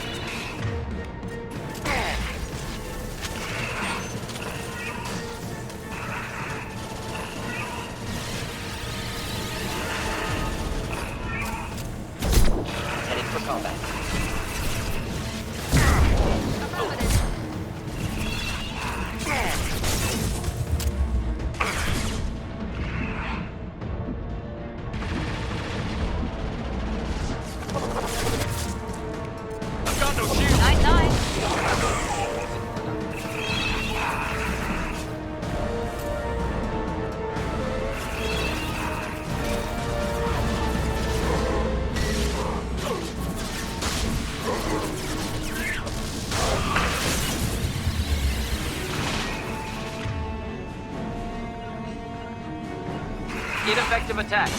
[SPEAKER 16] Heading for combat.
[SPEAKER 2] I've got no shield. Nice.
[SPEAKER 16] Ineffective attack.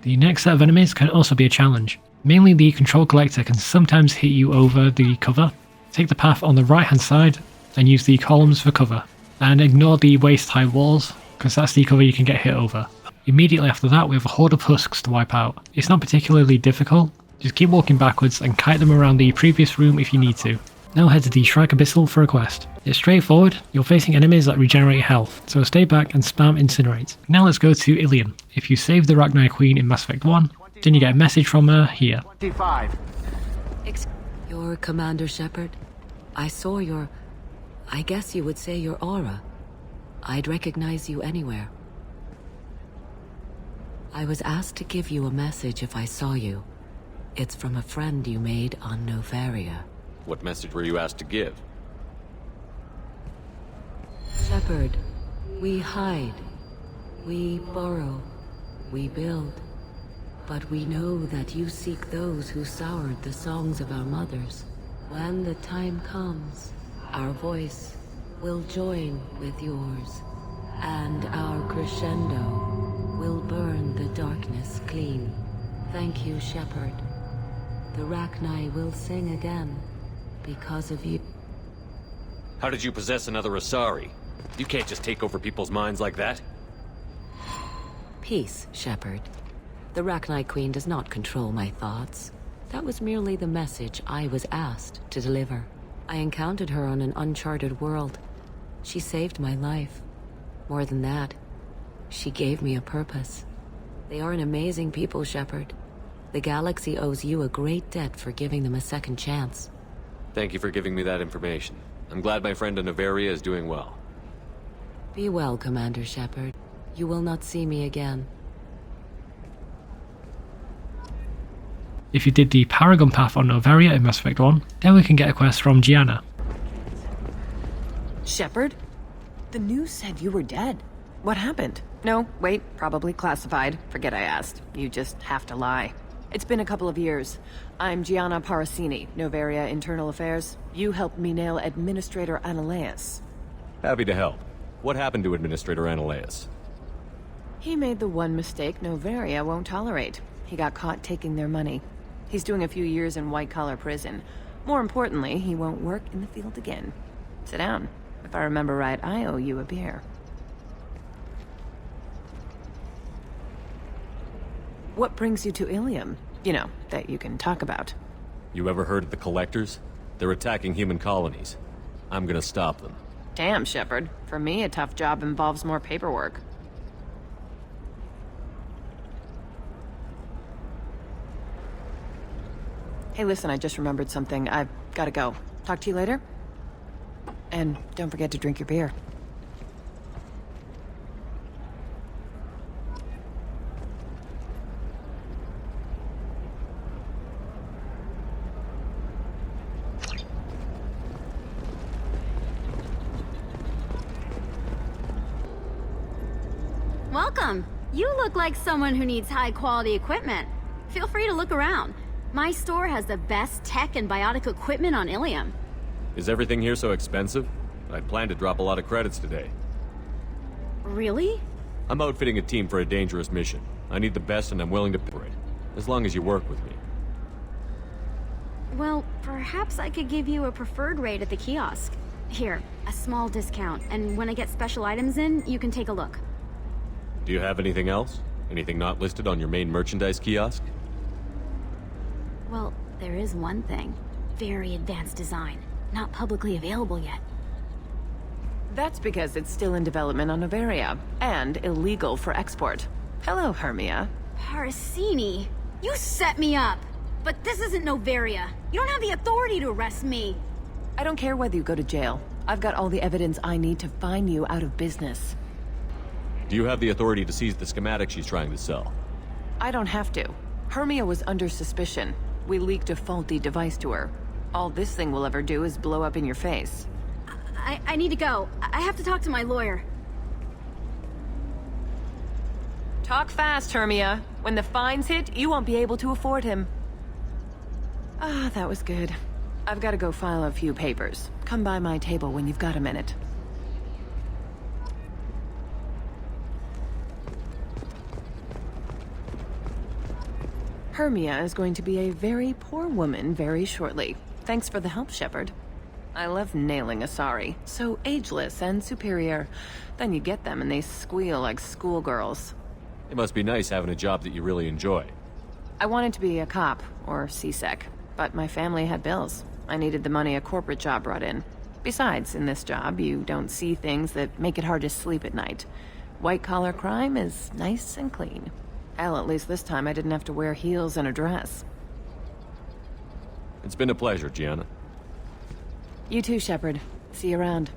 [SPEAKER 1] The next set of enemies can also be a challenge. Mainly the control collector can sometimes hit you over the cover. Take the path on the right hand side and use the columns for cover. And ignore the waist high walls, because that's the cover you can get hit over. Immediately after that we have a horde of husks to wipe out. It's not particularly difficult, just keep walking backwards and kite them around the previous room if you need to. Now head to the Shrike Abyssal for a quest. It's straightforward, you're facing enemies that regenerate health, so stay back and spam Incinerate. Now let's go to Illium. If you save the Rachni Queen in Mass Effect 1, then you get a message from her here.
[SPEAKER 4] 25.
[SPEAKER 15] You're Commander Shepard? I saw your... I guess you would say your aura. I'd recognize you anywhere. I was asked to give you a message if I saw you. It's from a friend you made on Novaria.
[SPEAKER 20] What message were you asked to give?
[SPEAKER 15] Shepard, we hide. We burrow. We build. But we know that you seek those who soured the songs of our mothers. When the time comes, our voice will join with yours, and our crescendo will burn the darkness clean. Thank you, Shepard. The Rachni will sing again, because of you.
[SPEAKER 20] How did you possess another Asari? You can't just take over people's minds like that.
[SPEAKER 15] Peace, Shepard. The Rachni Queen does not control my thoughts. That was merely the message I was asked to deliver. I encountered her on an uncharted world. She saved my life. More than that, she gave me a purpose. They are an amazing people, Shepard. The galaxy owes you a great debt for giving them a second chance.
[SPEAKER 20] Thank you for giving me that information. I'm glad my friend in Novaria is doing well.
[SPEAKER 15] Be well, Commander Shepard. You will not see me again.
[SPEAKER 1] If you did the Paragon path on Novaria in Mass Effect 1, then we can get a quest from Gianna.
[SPEAKER 9] Shepard? The news said you were dead. What happened? No, wait, probably classified. Forget I asked. You just have to lie. It's been a couple of years. I'm Gianna Parasini, Novaria Internal Affairs. You helped me nail Administrator Analeus.
[SPEAKER 20] Happy to help. What happened to Administrator Analeus?
[SPEAKER 9] He made the one mistake Novaria won't tolerate. He got caught taking their money. He's doing a few years in white-collar prison. More importantly, he won't work in the field again. Sit down. If I remember right, I owe you a beer. What brings you to Illium? You know, that you can talk about.
[SPEAKER 20] You ever heard of the Collectors? They're attacking human colonies. I'm gonna stop them.
[SPEAKER 9] Damn, Shepard. For me, a tough job involves more paperwork. Hey, listen, I just remembered something. I've gotta go. Talk to you later? And don't forget to drink your beer.
[SPEAKER 4] Welcome. You look like someone who needs high-quality equipment. Feel free to look around. My store has the best tech and biotic equipment on Illium.
[SPEAKER 20] Is everything here so expensive? I plan to drop a lot of credits today.
[SPEAKER 4] Really?
[SPEAKER 20] I'm outfitting a team for a dangerous mission. I need the best and I'm willing to pay for it, as long as you work with me.
[SPEAKER 4] Well, perhaps I could give you a preferred rate at the kiosk. Here, a small discount, and when I get special items in, you can take a look.
[SPEAKER 20] Do you have anything else? Anything not listed on your main merchandise kiosk?
[SPEAKER 4] Well, there is one thing. Very advanced design. Not publicly available yet.
[SPEAKER 9] That's because it's still in development on Noveria, and illegal for export. Hello, Hermia.
[SPEAKER 4] Parasini, you set me up! But this isn't Noveria. You don't have the authority to arrest me.
[SPEAKER 9] I don't care whether you go to jail. I've got all the evidence I need to find you out of business.
[SPEAKER 20] Do you have the authority to seize the schematic she's trying to sell?
[SPEAKER 9] I don't have to. Hermia was under suspicion. We leaked a faulty device to her. All this thing will ever do is blow up in your face.
[SPEAKER 4] I need to go. I have to talk to my lawyer.
[SPEAKER 9] Talk fast, Hermia. When the fines hit, you won't be able to afford him. Ah, that was good. I've got to go file a few papers. Come by my table when you've got a minute. Hermia is going to be a very poor woman very shortly. Thanks for the help, Shepard. I love nailing Asari. So ageless and superior. Then you get them and they squeal like schoolgirls.
[SPEAKER 20] It must be nice having a job that you really enjoy.
[SPEAKER 9] I wanted to be a cop, or CSEC, but my family had bills. I needed the money a corporate job brought in. Besides, in this job, you don't see things that make it hard to sleep at night. White-collar crime is nice and clean. Hell, at least this time I didn't have to wear heels and a dress.
[SPEAKER 20] It's been a pleasure, Gianna.
[SPEAKER 9] You too, Shepard. See you around.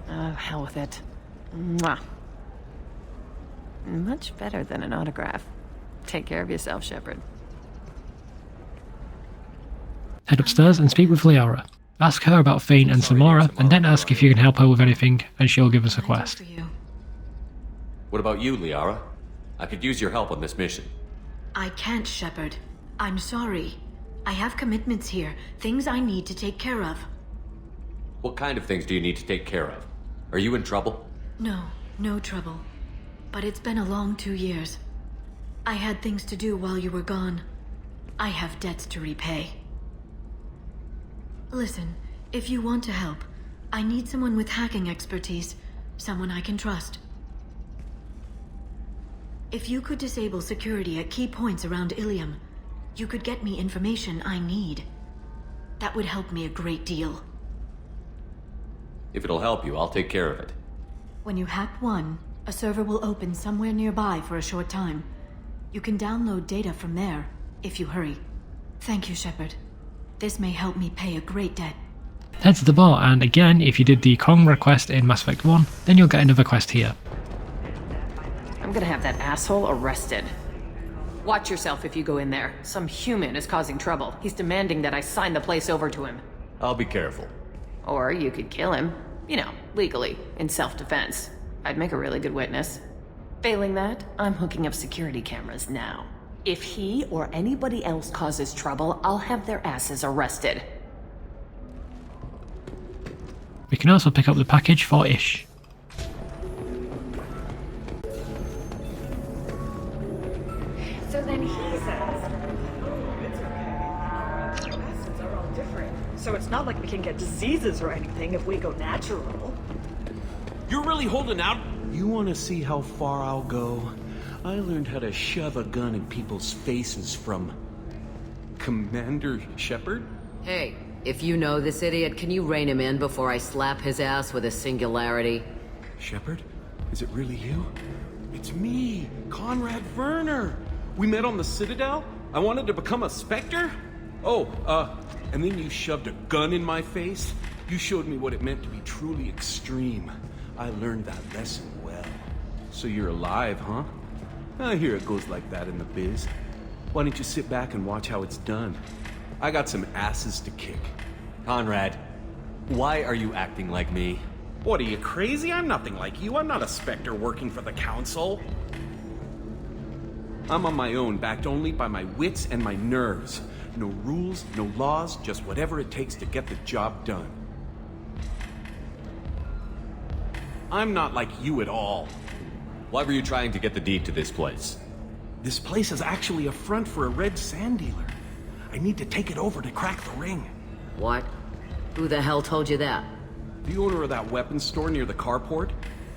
[SPEAKER 9] Oh, hell with it. Mwah. Much better than an autograph. Take care of yourself, Shepard.
[SPEAKER 1] Head upstairs and speak with Liara. Ask her about Thane and Samara, and then ask if you can help her with anything, and she'll give us a quest.
[SPEAKER 3] What about you, Liara? I could use your help on this mission.
[SPEAKER 8] I can't, Shepard. I'm sorry. I have commitments here, things I need to take care of.
[SPEAKER 3] What kind of things do you need to take care of? Are you in trouble?
[SPEAKER 8] No, no trouble. But it's been a long 2 years. I had things to do while you were gone. I have debts to repay. Listen, if you want to help, I need someone with hacking expertise, someone I can trust. If you could disable security at key points around Illium, you could get me information I need. That would help me a great deal.
[SPEAKER 3] If it'll help you, I'll take care of it.
[SPEAKER 8] When you hack one, a server will open somewhere nearby for a short time. You can download data from there, if you hurry. Thank you, Shepard. This may help me pay a great debt.
[SPEAKER 1] Head to the bar, and again, if you did the Kong request in Mass Effect 1, then you'll get another quest here.
[SPEAKER 9] I'm gonna have that asshole arrested. Watch yourself if you go in there. Some human is causing trouble. He's demanding that I sign the place over to him.
[SPEAKER 3] I'll be careful.
[SPEAKER 9] Or you could kill him. You know, legally, in self-defense. I'd make a really good witness. Failing that, I'm hooking up security cameras now. If he or anybody else causes trouble, I'll have their asses arrested.
[SPEAKER 1] We can also pick up the package for Ish.
[SPEAKER 19] So then he says, oh, it's okay. Our acids are all different, so it's not like we can get diseases or anything if we go natural.
[SPEAKER 22] You're really holding out? You want to see how far I'll go? I learned how to shove a gun in people's faces from Commander Shepard?
[SPEAKER 15] Hey, if you know this idiot, can you rein him in before I slap his ass with a singularity?
[SPEAKER 22] Shepard? Is it really you? it's me, Conrad Werner. We met on the Citadel. I wanted to become a Spectre. Oh, and then you shoved a gun in my face. You showed me what it meant to be truly extreme. I learned that lesson well. So you're alive, huh? I hear it goes like that in the biz. Why don't you sit back and watch how it's done? I got some asses to kick.
[SPEAKER 3] Conrad, why are you acting like me?
[SPEAKER 22] What, are you crazy? I'm nothing like you. I'm not a Spectre working for the Council. I'm on my own, backed only by my wits and my nerves. No rules, no laws, just whatever it takes to get the job done. I'm not like you at all.
[SPEAKER 3] Why were you trying to get the deed to this place?
[SPEAKER 22] This place is actually a front for a red sand dealer. I need to take it over to crack the ring.
[SPEAKER 15] What? Who the hell told you that?
[SPEAKER 22] The owner of that weapons store near the carport.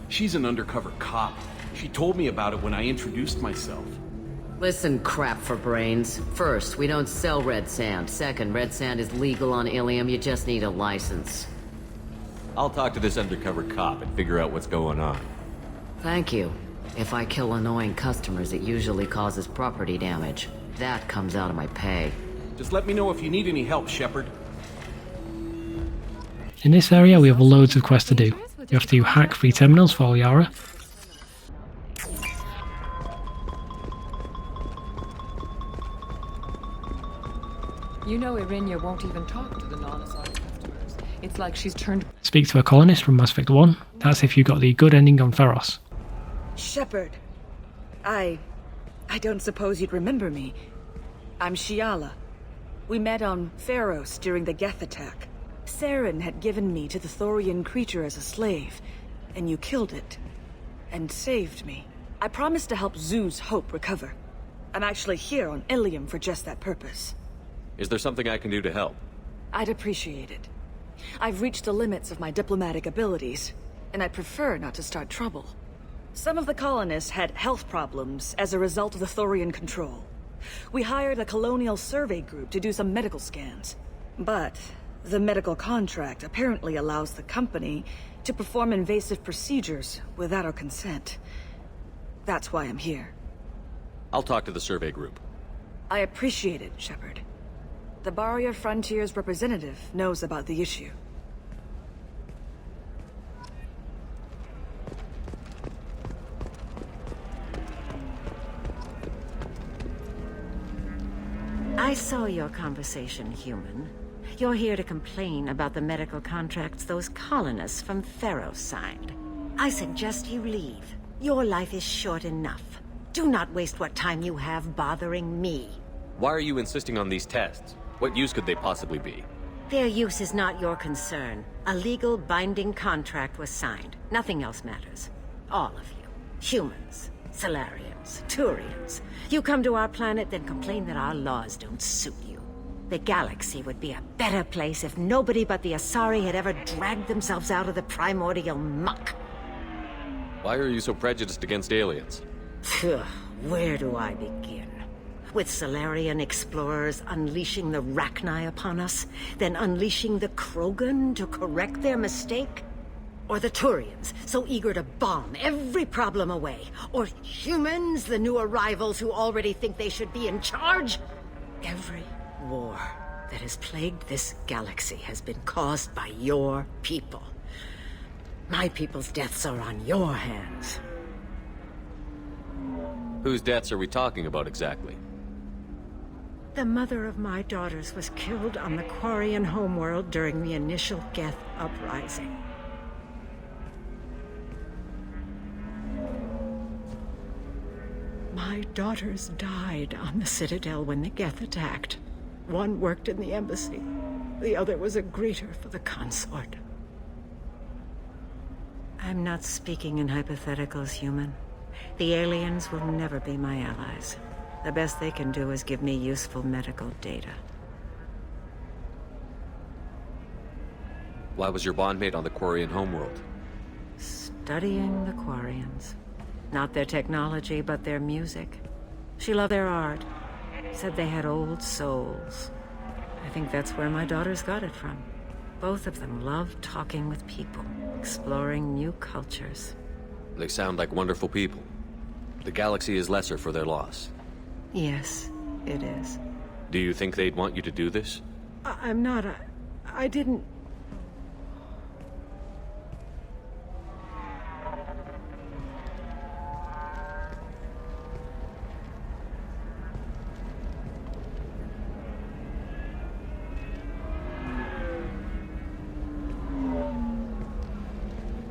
[SPEAKER 22] She's an undercover cop. She told me about it when I introduced myself.
[SPEAKER 15] Listen, crap for brains. First, we don't sell red sand. Second, red sand is legal on Illium. You just need a license.
[SPEAKER 3] I'll talk to this undercover cop and figure out what's going on.
[SPEAKER 15] Thank you. If I kill annoying customers, it usually causes property damage. That comes out of my pay.
[SPEAKER 22] Just let me know if you need any help, Shepard.
[SPEAKER 1] In this area we have loads of quests to do. You have to hack 3 terminals for Yara.
[SPEAKER 9] You know Irinia won't even talk to the non-Asari customers. It's like she's turned...
[SPEAKER 1] Speak to a colonist from Mass Effect 1. That's if you got the good ending on Feros.
[SPEAKER 19] Shepard. I don't suppose you'd remember me. I'm Shiala. We met on Feros during the Geth attack. Saren had given me to the Thorian creature as a slave, and you killed it. And saved me. I promised to help Zoo's Hope recover. I'm actually here on Illium for just that purpose.
[SPEAKER 3] Is there something I can do to help?
[SPEAKER 19] I'd appreciate it. I've reached the limits of my diplomatic abilities, and I'd prefer not to start trouble. Some of the colonists had health problems as a result of the Thorian control. We hired a colonial survey group to do some medical scans. But the medical contract apparently allows the company to perform invasive procedures without our consent. That's why I'm here.
[SPEAKER 3] I'll talk to the survey group.
[SPEAKER 19] I appreciate it, Shepard. The Barrier Frontier's representative knows about the issue.
[SPEAKER 17] I saw your conversation, human. You're here to complain about the medical contracts those colonists from Feros signed. I suggest you leave. Your life is short enough. Do not waste what time you have bothering me.
[SPEAKER 3] Why are you insisting on these tests? What use could they possibly be?
[SPEAKER 17] Their use is not your concern. A legal binding contract was signed. Nothing else matters. All of you. Humans, Salarians, Turians. You come to our planet, then complain that our laws don't suit you. The galaxy would be a better place if nobody but the Asari had ever dragged themselves out of the primordial muck.
[SPEAKER 3] Why are you so prejudiced against aliens?
[SPEAKER 17] Phew, where do I begin? With Salarian explorers unleashing the Rachni upon us, then unleashing the Krogan to correct their mistake? Or the Turians, so eager to bomb every problem away? Or humans, the new arrivals who already think they should be in charge? Every war that has plagued this galaxy has been caused by your people. My people's deaths are on your hands.
[SPEAKER 3] Whose deaths are we talking about exactly?
[SPEAKER 17] The mother of my daughters was killed on the Quarian homeworld during the initial Geth uprising. My daughters died on the Citadel when the Geth attacked. One worked in the embassy. The other was a greeter for the consort. I'm not speaking in hypotheticals, human. The aliens will never be my allies. The best they can do is give me useful medical data.
[SPEAKER 3] Why was your bondmate on the Quarian homeworld?
[SPEAKER 17] Studying the Quarians. Not their technology, but their music. She loved their art. Said they had old souls. I think that's where my daughters got it from. Both of them loved talking with people, exploring new cultures.
[SPEAKER 3] They sound like wonderful people. The galaxy is lesser for their loss.
[SPEAKER 17] Yes, it is.
[SPEAKER 3] Do you think they'd want you to do this?
[SPEAKER 17] I'm not. I didn't.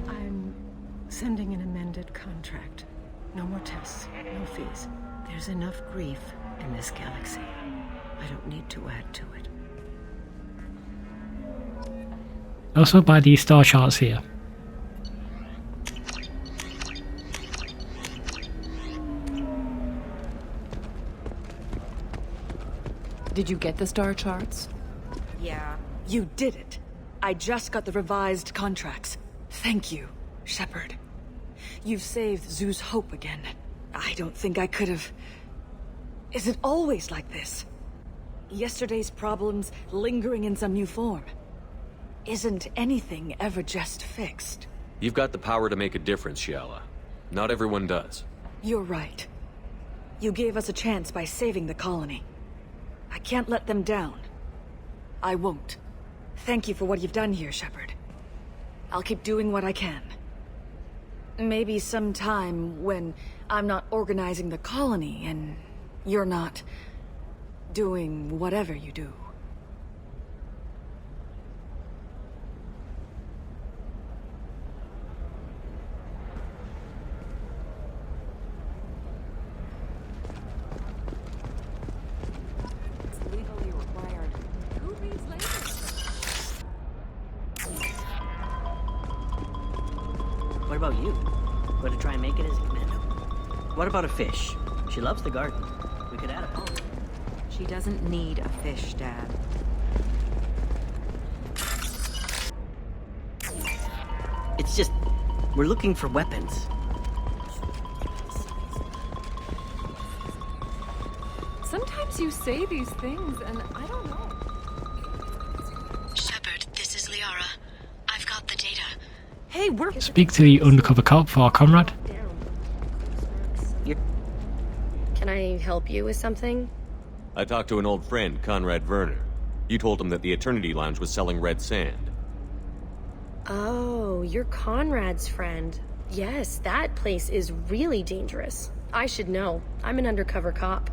[SPEAKER 17] I'm sending an amended contract. No more tests, no fees. There's enough grief in this galaxy. I don't need to add to it.
[SPEAKER 1] Also buy the star charts here.
[SPEAKER 9] Did you get the star charts?
[SPEAKER 19] Yeah. You did it. I just got the revised contracts. Thank you, Shepard. You've saved Zoo's hope again. I don't think I could have... Is it always like this? Yesterday's problems lingering in some new form. Isn't anything ever just fixed?
[SPEAKER 3] You've got the power to make a difference, Shiala. Not everyone does.
[SPEAKER 19] You're right. You gave us a chance by saving the colony. I can't let them down. I won't. Thank you for what you've done here, Shepard. I'll keep doing what I can. Maybe sometime when I'm not organizing the colony and you're not doing whatever you do.
[SPEAKER 9] It's legally required. Who reads lasers?
[SPEAKER 12] What about you? Going to try and make it as a commando? What about a fish? She loves the garden. We could add a pond.
[SPEAKER 13] She doesn't need a fish, Dad.
[SPEAKER 12] It's just... we're looking for weapons.
[SPEAKER 9] Sometimes you say these things, and I don't know.
[SPEAKER 8] Shepard, this is Liara. I've got the data.
[SPEAKER 19] Hey, we're...
[SPEAKER 1] Speak to the undercover cop for Conrad.
[SPEAKER 21] Can I help you with something?
[SPEAKER 3] I talked to an old friend, Conrad Werner. You told him that the Eternity Lounge was selling red sand.
[SPEAKER 21] Oh, you're Conrad's friend. Yes, that place is really dangerous. I should know. I'm an undercover cop.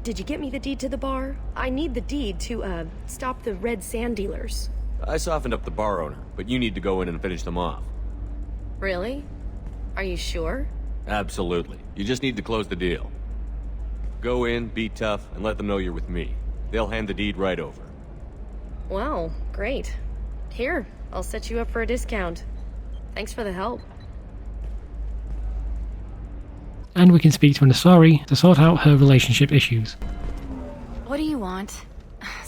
[SPEAKER 21] Did you get me the deed to the bar? I need the deed to, stop the red sand dealers.
[SPEAKER 3] I softened up the bar owner, but you need to go in and finish them off.
[SPEAKER 21] Really? Are you sure?
[SPEAKER 3] Absolutely. You just need to close the deal. Go in, be tough, and let them know you're with me. They'll hand the deed right over.
[SPEAKER 21] Wow, great. Here, I'll set you up for a discount. Thanks for the help.
[SPEAKER 1] And we can speak to an Asari to sort out her relationship issues.
[SPEAKER 4] What do you want?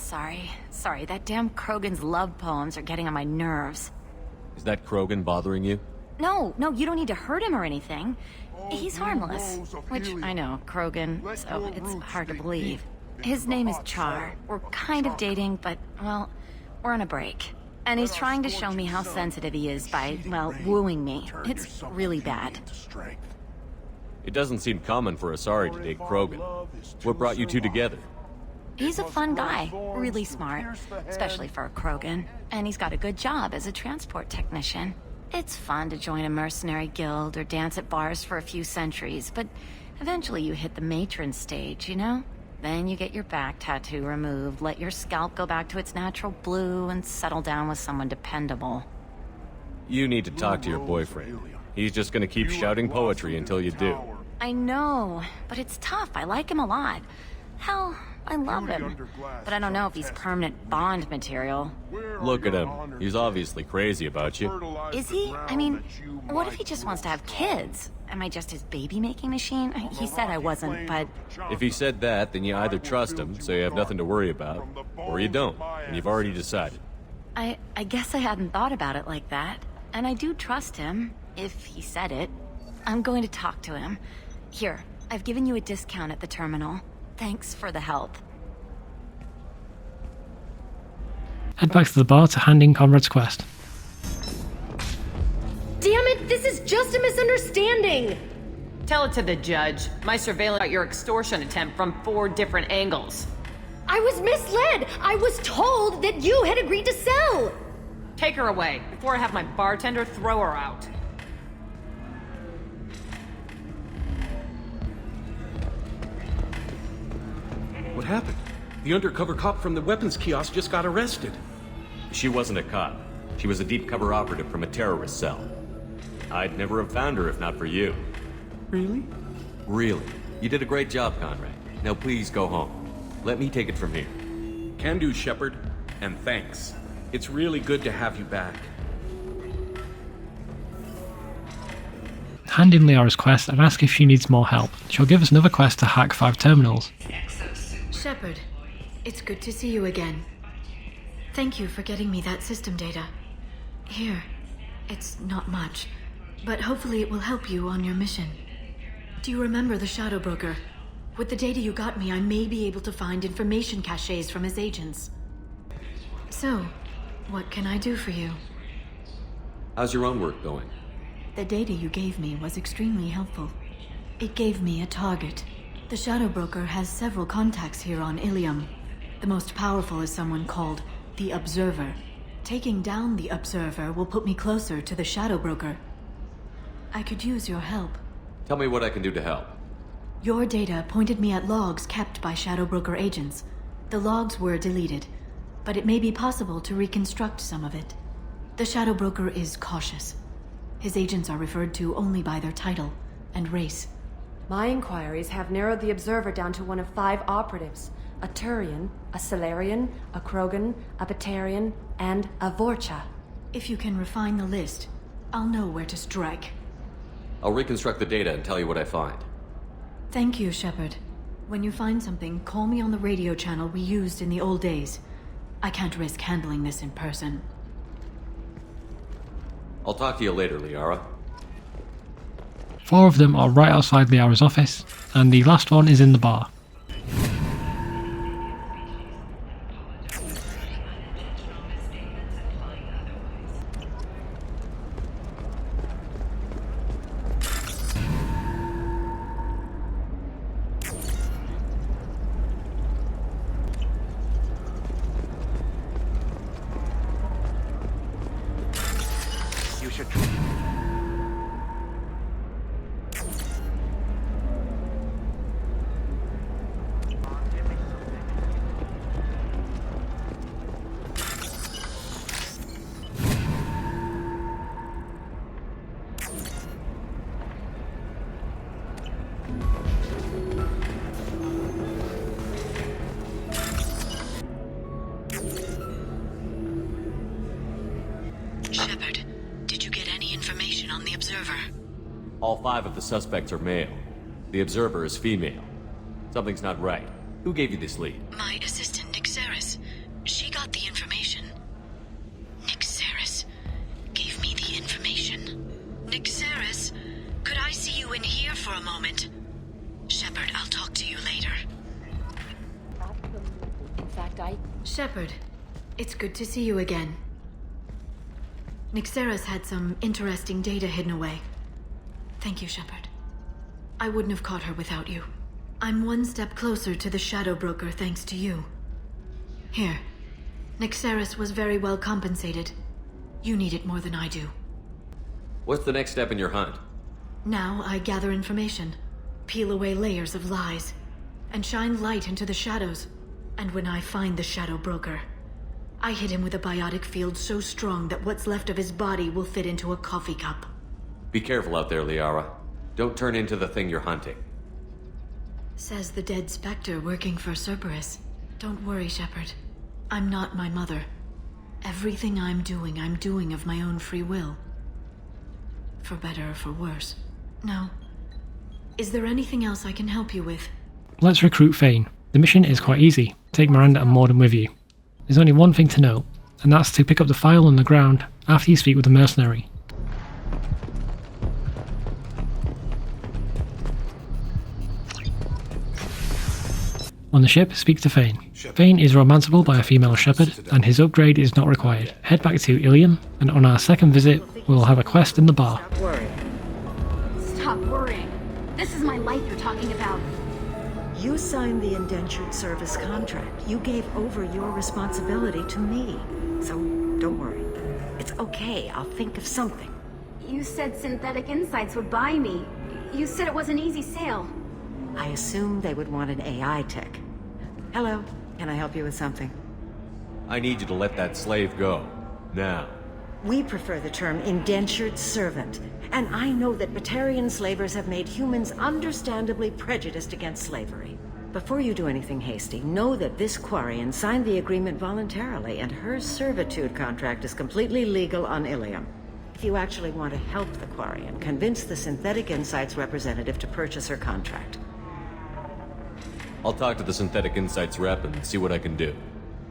[SPEAKER 4] Sorry, that damn Krogan's love poems are getting on my nerves.
[SPEAKER 3] Is that Krogan bothering you?
[SPEAKER 4] No, you don't need to hurt him or anything. He's harmless. Which, I know, Krogan, so it's hard to believe. His name is Char. We're kind of dating, but, well, we're on a break. And he's trying to show me how sensitive he is by, well, wooing me. It's really bad.
[SPEAKER 3] It doesn't seem common for Asari to date Krogan. What brought you two together?
[SPEAKER 4] He's a fun guy, really smart, especially for a Krogan. And he's got a good job as a transport technician. It's fun to join a mercenary guild or dance at bars for a few centuries, but eventually you hit the matron stage, you know? Then you get your back tattoo removed, let your scalp go back to its natural blue, and settle down with someone dependable.
[SPEAKER 3] You need to talk to your boyfriend. He's just gonna keep shouting poetry until you do.
[SPEAKER 4] I know, but it's tough. I like him a lot. Hell, I love him. But I don't know if he's permanent Bond material.
[SPEAKER 3] Look at him. He's obviously crazy about you.
[SPEAKER 4] Is he? I mean, what if he just wants to have kids? Am I just his baby-making machine? He said I wasn't, but...
[SPEAKER 3] If he said that, then you either trust him, so you have nothing to worry about, or you don't, and you've already decided.
[SPEAKER 4] I guess I hadn't thought about it like that. And I do trust him, if he said it. I'm going to talk to him. Here, I've given you a discount at the terminal. Thanks for the help.
[SPEAKER 1] Head back to the bar to hand in Conrad's quest.
[SPEAKER 21] Damn it, this is just a misunderstanding!
[SPEAKER 5] Tell it to the judge. My surveillance got your extortion attempt from 4 different angles.
[SPEAKER 21] I was misled! I was told that you had agreed to sell!
[SPEAKER 5] Take her away, before I have my bartender throw her out.
[SPEAKER 22] What happened? The undercover cop from the weapons kiosk just got arrested.
[SPEAKER 3] She wasn't a cop. She was a deep cover operative from a terrorist cell. I'd never have found her if not for you.
[SPEAKER 22] Really?
[SPEAKER 3] Really. You did a great job, Conrad. Now please go home. Let me take it from here.
[SPEAKER 22] Can do, Shepard. And thanks. It's really good to have you back.
[SPEAKER 1] Hand in Liara's quest and ask if she needs more help. She'll give us another quest to hack 5 terminals.
[SPEAKER 8] Shepard, it's good to see you again. Thank you for getting me that system data. Here, it's not much, but hopefully it will help you on your mission. Do you remember the Shadow Broker? With the data you got me, I may be able to find information caches from his agents. So, what can I do for you?
[SPEAKER 3] How's your own work going?
[SPEAKER 8] The data you gave me was extremely helpful. It gave me a target. The Shadow Broker has several contacts here on Illium. The most powerful is someone called the Observer. Taking down the Observer will put me closer to the Shadow Broker. I could use your help.
[SPEAKER 3] Tell me what I can do to help.
[SPEAKER 8] Your data pointed me at logs kept by Shadow Broker agents. The logs were deleted, but it may be possible to reconstruct some of it. The Shadow Broker is cautious. His agents are referred to only by their title and race.
[SPEAKER 13] My inquiries have narrowed the Observer down to one of 5 operatives. A Turian, a Salarian, a Krogan, a Batarian, and a Vorcha.
[SPEAKER 8] If you can refine the list, I'll know where to strike.
[SPEAKER 3] I'll reconstruct the data and tell you what I find.
[SPEAKER 8] Thank you, Shepard. When you find something, call me on the radio channel we used in the old days. I can't risk handling this in person.
[SPEAKER 3] I'll talk to you later, Liara.
[SPEAKER 1] 4 of them are right outside Liara's office, and the last one is in the bar.
[SPEAKER 8] Shepard, did you get any information on the Observer?
[SPEAKER 3] All 5 of the suspects are male. The Observer is female. Something's not right. Who gave you this lead?
[SPEAKER 8] My assistant, Nixeris. She got the information. Nixeris gave me the information. Nixeris, could I see you in here for a moment? Shepard, I'll talk to you later.
[SPEAKER 13] In fact,
[SPEAKER 8] Shepard, it's good to see you again. Nixeris had some interesting data hidden away. Thank you, Shepard. I wouldn't have caught her without you. I'm one step closer to the Shadow Broker thanks to you. Here. Nixeris was very well compensated. You need it more than I do.
[SPEAKER 3] What's the next step in your hunt?
[SPEAKER 8] Now I gather information, peel away layers of lies, and shine light into the shadows. And when I find the Shadow Broker, I hit him with a biotic field so strong that what's left of his body will fit into a coffee cup.
[SPEAKER 3] Be careful out there, Liara. Don't turn into the thing you're hunting.
[SPEAKER 8] Says the dead Spectre working for Cerberus. Don't worry, Shepard. I'm not my mother. Everything I'm doing of my own free will. For better or for worse. Now, is there anything else I can help you with?
[SPEAKER 1] Let's recruit Thane. The mission is quite easy. Take Miranda and Mordin with you. There's only one thing to note, and that's to pick up the file on the ground after you speak with the mercenary. On the ship, speak to Thane. Thane is romanceable by a female shepherd, and his upgrade is not required. Head back to Illium, and on our second visit, we'll have a quest in the bar.
[SPEAKER 21] Stop worrying.
[SPEAKER 6] This is my life you're talking about.
[SPEAKER 17] You signed the indentured service contract. You gave over your responsibility to me. So, don't worry. It's okay, I'll think of something.
[SPEAKER 6] You said Synthetic Insights would buy me. You said it was an easy sale.
[SPEAKER 17] I assumed they would want an AI tech. Hello, can I help you with something?
[SPEAKER 3] I need you to let that slave go. Now.
[SPEAKER 17] We prefer the term indentured servant. And I know that Batarian slavers have made humans understandably prejudiced against slavery. Before you do anything hasty, know that this Quarian signed the agreement voluntarily, and her servitude contract is completely legal on Illium. If you actually want to help the Quarian, convince the Synthetic Insights representative to purchase her contract.
[SPEAKER 3] I'll talk to the Synthetic Insights rep and see what I can do.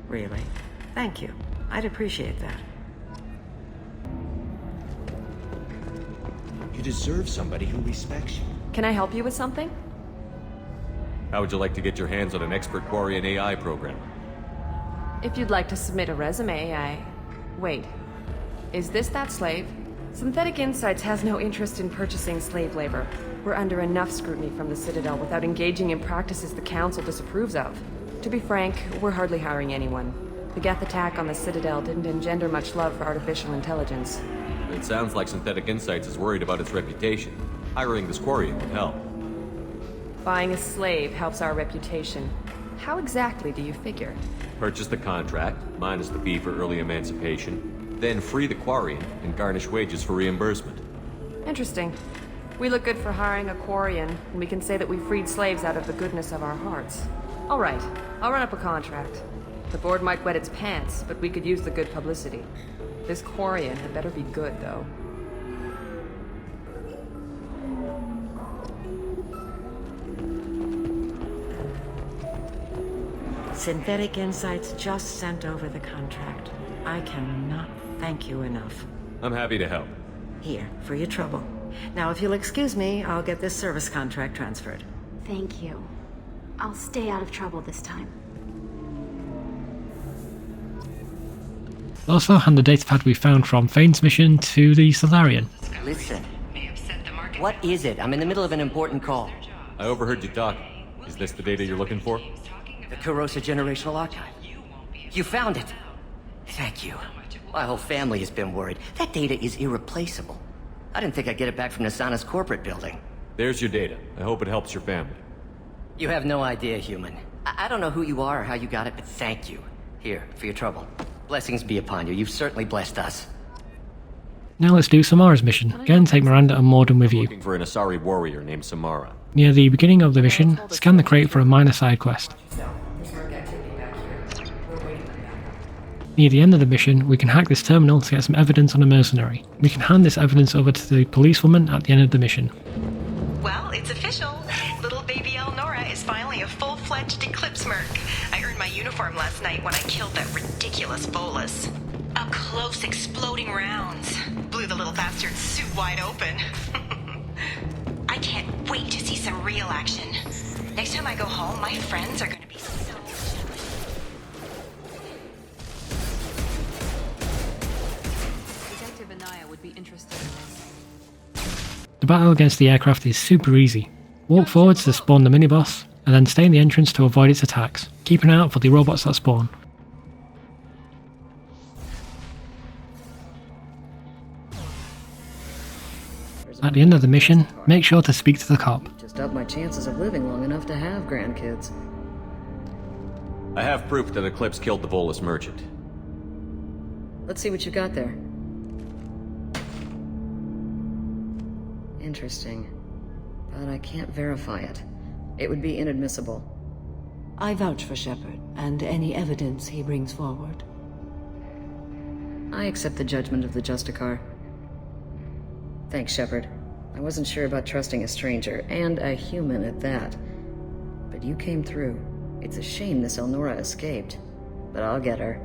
[SPEAKER 17] Really? Thank you. I'd appreciate that.
[SPEAKER 3] You deserve somebody who respects you.
[SPEAKER 9] Can I help you with something?
[SPEAKER 3] How would you like to get your hands on an expert Quarian AI program?
[SPEAKER 9] If you'd like to submit a resume, Wait. Is this that slave? Synthetic Insights has no interest in purchasing slave labor. We're under enough scrutiny from the Citadel without engaging in practices the Council disapproves of. To be frank, we're hardly hiring anyone. The Geth attack on the Citadel didn't engender much love for artificial intelligence.
[SPEAKER 3] It sounds like Synthetic Insights is worried about its reputation. Hiring this Quarian would help.
[SPEAKER 9] Buying a slave helps our reputation. How exactly do you figure?
[SPEAKER 3] Purchase the contract, minus the fee for early emancipation, then free the Quarian and garnish wages for reimbursement.
[SPEAKER 9] Interesting. We look good for hiring a Quarian, and we can say that we freed slaves out of the goodness of our hearts. All right, I'll run up a contract. The board might wet its pants, but we could use the good publicity. This Quarian had better be good, though.
[SPEAKER 17] Synthetic Insights just sent over the contract. I cannot thank you enough.
[SPEAKER 3] I'm happy to help.
[SPEAKER 17] Here, for your trouble. Now, if you'll excuse me, I'll get this service contract transferred.
[SPEAKER 6] Thank you. I'll stay out of trouble this time.
[SPEAKER 1] Also hand the datapad we found from Thane's mission to the Solarian.
[SPEAKER 16] Listen. What is it? I'm in the middle of an important call.
[SPEAKER 3] I overheard you talking. Is this the data you're looking for?
[SPEAKER 16] The Kurosa Generational Archive. You found it. Thank you. My whole family has been worried. That data is irreplaceable. I didn't think I'd get it back from Nasana's corporate building.
[SPEAKER 3] There's your data. I hope it helps your family.
[SPEAKER 16] You have no idea, human. I don't know who you are or how you got it, but thank you. Here, for your trouble. Blessings be upon you. You've certainly blessed us.
[SPEAKER 1] Now let's do Samara's mission. Again, take Miranda and Mordin with you.
[SPEAKER 3] Looking for an Asari warrior named Samara.
[SPEAKER 1] Near the beginning of the mission, scan the crate for a minor side quest. Near the end of the mission, we can hack this terminal to get some evidence on a mercenary. We can hand this evidence over to the policewoman at the end of the mission.
[SPEAKER 7] Well, it's official. Little baby Elnora is finally a full-fledged Eclipse merc. I earned my uniform last night when I killed that ridiculous bolus. Up close, exploding rounds. Blew the little bastard's suit wide open. I can't wait to see some real action. Next time I go home, my friends are going to be so jealous.
[SPEAKER 13] Detective Anaya would be interested in this.
[SPEAKER 1] The battle against the aircraft is super easy. Walk forwards to spawn the mini-boss, and then stay in the entrance to avoid its attacks. Keep an eye out for the robots that spawn. At the end of the mission, make sure to speak to the cop.
[SPEAKER 15] Just up my chances of living long enough to have grandkids.
[SPEAKER 3] I have proof that Eclipse killed the Volus merchant.
[SPEAKER 15] Let's see what you got there. Interesting. But I can't verify it. It would be inadmissible.
[SPEAKER 8] I vouch for Shepard, and any evidence he brings forward.
[SPEAKER 15] I accept the judgment of the Justicar. Thanks, Shepard. I wasn't sure about trusting a stranger, and a human at that. But you came through. It's a shame this Elnora escaped. But I'll get her.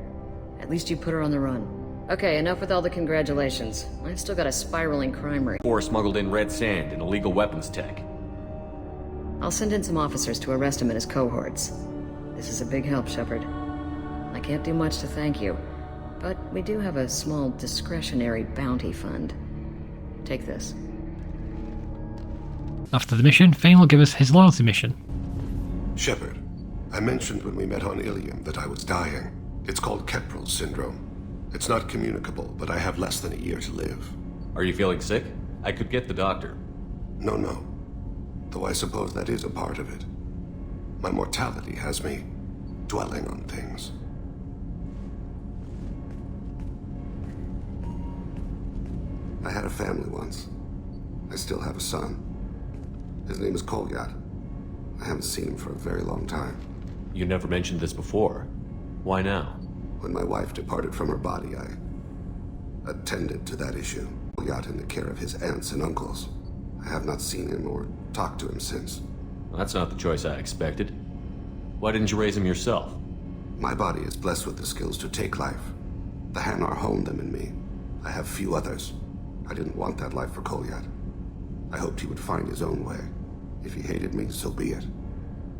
[SPEAKER 15] At least you put her on the run. Okay, enough with all the congratulations. I've still got a spiraling crime ring.
[SPEAKER 3] Or smuggled in red sand and illegal weapons tech.
[SPEAKER 15] I'll send in some officers to arrest him and his cohorts. This is a big help, Shepard. I can't do much to thank you, but we do have a small discretionary bounty fund. Take this.
[SPEAKER 1] After the mission, Thane will give us his loyalty mission.
[SPEAKER 11] Shepard, I mentioned when we met on Illium that I was dying. It's called Kepral's syndrome. It's not communicable, but I have less than a year to live.
[SPEAKER 3] Are you feeling sick? I could get the doctor.
[SPEAKER 11] No. Though I suppose that is a part of it. My mortality has me dwelling on things. I had a family once. I still have a son. His name is Kolyat. I haven't seen him for a very long time.
[SPEAKER 3] You never mentioned this before. Why now?
[SPEAKER 11] When my wife departed from her body, I attended to that issue. Kolyat in the care of his aunts and uncles. I have not seen him or talked to him since.
[SPEAKER 3] Well, that's not the choice I expected. Why didn't you raise him yourself?
[SPEAKER 11] My body is blessed with the skills to take life. The Hanar honed them in me. I have few others. I didn't want that life for Kolyat. I hoped he would find his own way. If he hated me, so be it.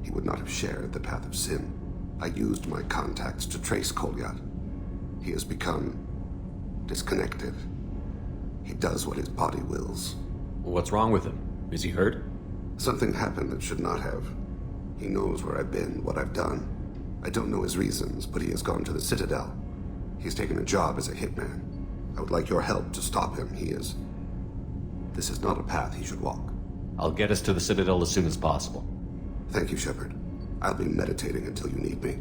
[SPEAKER 11] He would not have shared the path of sin. I used my contacts to trace Kolyat. He has become disconnected. He does what his body wills.
[SPEAKER 3] What's wrong with him? Is he hurt?
[SPEAKER 11] Something happened that should not have. He knows where I've been, what I've done. I don't know his reasons, but he has gone to the Citadel. He's taken a job as a hitman. I would like your help to stop him. This is not a path he should walk.
[SPEAKER 3] I'll get us to the Citadel as soon as possible.
[SPEAKER 11] Thank you, Shepard. I'll be meditating until you need me.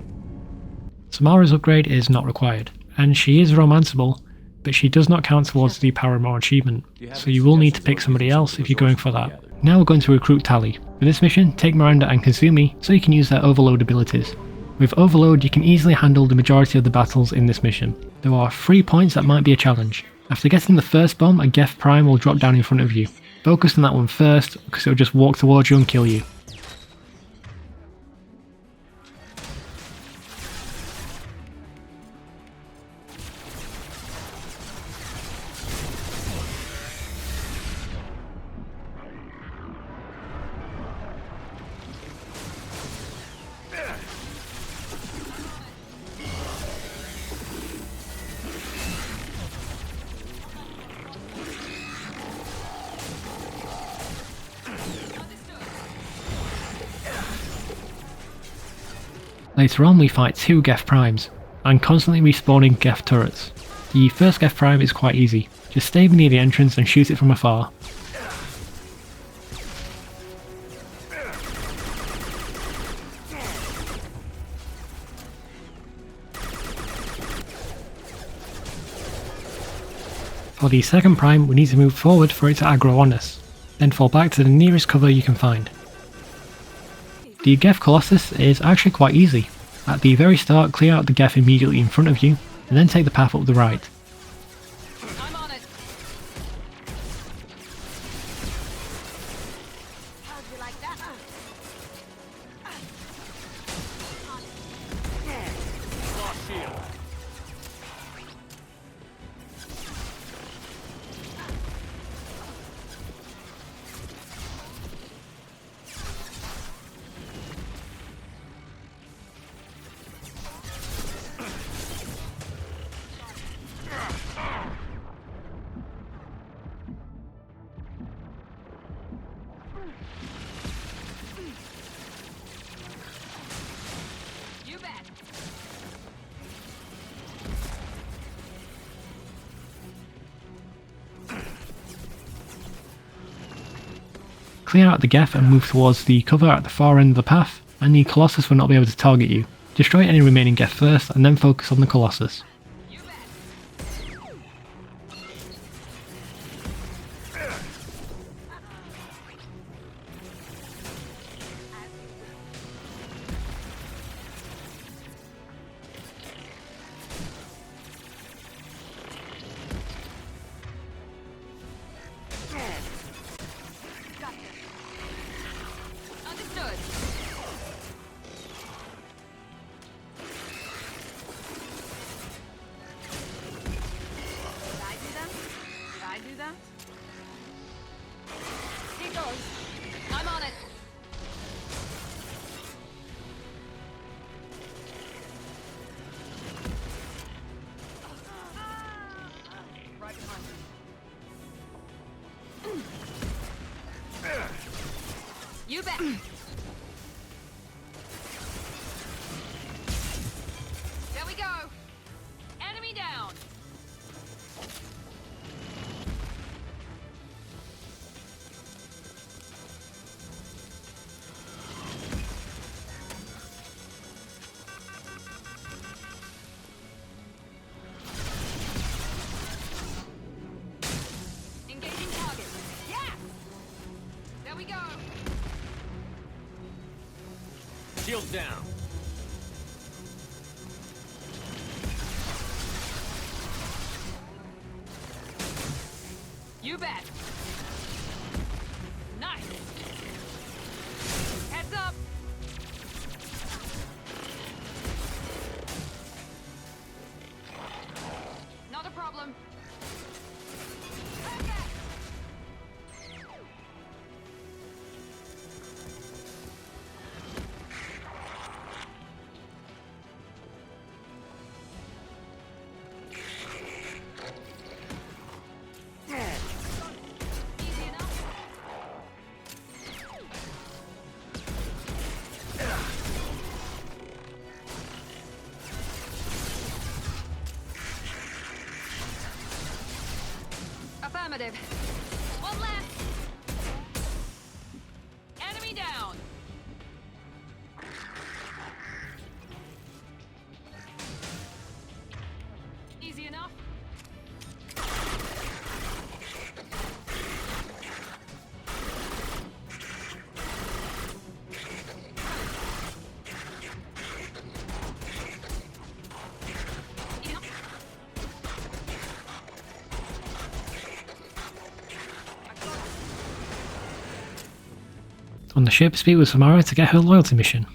[SPEAKER 1] Samara's upgrade is not required, and she is romanceable, but she does not count towards the Paramore achievement, so you will need to pick somebody else if you're going for that. Now we're going to recruit Tali. For this mission, take Miranda and Kasumi so you can use their Overload abilities. With Overload, you can easily handle the majority of the battles in this mission. There are 3 points that might be a challenge. After getting the first bomb, a Geth Prime will drop down in front of you. Focus on that one first, because it will just walk towards you and kill you. Later on we fight 2 Geth Primes, and constantly respawning Geth turrets. The first Geth Prime is quite easy, just stay near the entrance and shoot it from afar. For the second Prime we need to move forward for it to aggro on us, then fall back to the nearest cover you can find. The Geth Colossus is actually quite easy. At the very start, clear out the Geth immediately in front of you, and then take the path up the right.
[SPEAKER 2] I'm on it. How'd you like that?
[SPEAKER 22] Lost shield.
[SPEAKER 2] You bet.
[SPEAKER 1] Clear out the Geth and move towards the cover at the far end of the path, and the Colossus will not be able to target you. Destroy any remaining Geth first, and then focus on the Colossus.
[SPEAKER 2] Understood. Did I do them? Did I do them? Here goes. I'm on it. Right behind you. You bet. There we go. Enemy down. Engaging target. Yeah. There we go.
[SPEAKER 3] Shield down.
[SPEAKER 2] You bet. Nice. Heads up. Not a problem. Perfect. Easy enough. Affirmative. One left. Enemy down. Easy enough.
[SPEAKER 1] On the ship, speak with Samara to get her loyalty mission.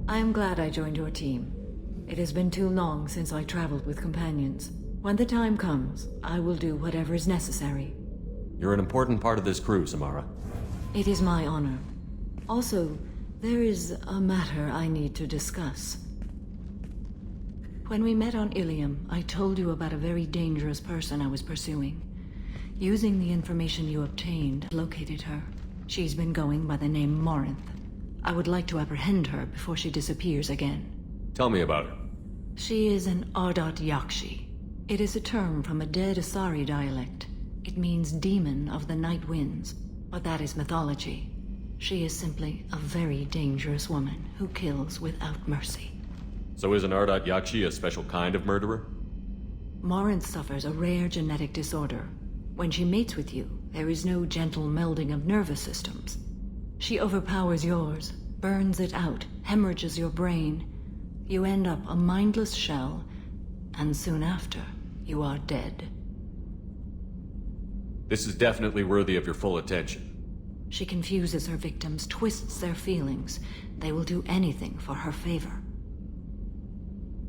[SPEAKER 8] I am glad I joined your team. It has been too long since I traveled with companions. When the time comes, I will do whatever is necessary.
[SPEAKER 3] You're an important part of this crew, Samara.
[SPEAKER 8] It is my honor. Also, there is a matter I need to discuss. When we met on Illium, I told you about a very dangerous person I was pursuing. Using the information you obtained, I located her. She's been going by the name Morinth. I would like to apprehend her before she disappears again.
[SPEAKER 3] Tell me about her.
[SPEAKER 8] She is an Ardat Yakshi. It is a term from a dead Asari dialect. It means demon of the night winds, but that is mythology. She is simply a very dangerous woman who kills without mercy.
[SPEAKER 3] So is an Ardat Yakshi a special kind of murderer?
[SPEAKER 8] Morinth suffers a rare genetic disorder. When she mates with you, there is no gentle melding of nervous systems. She overpowers yours, burns it out, hemorrhages your brain. You end up a mindless shell, and soon after, you are dead.
[SPEAKER 3] This is definitely worthy of your full attention.
[SPEAKER 8] She confuses her victims, twists their feelings. They will do anything for her favor.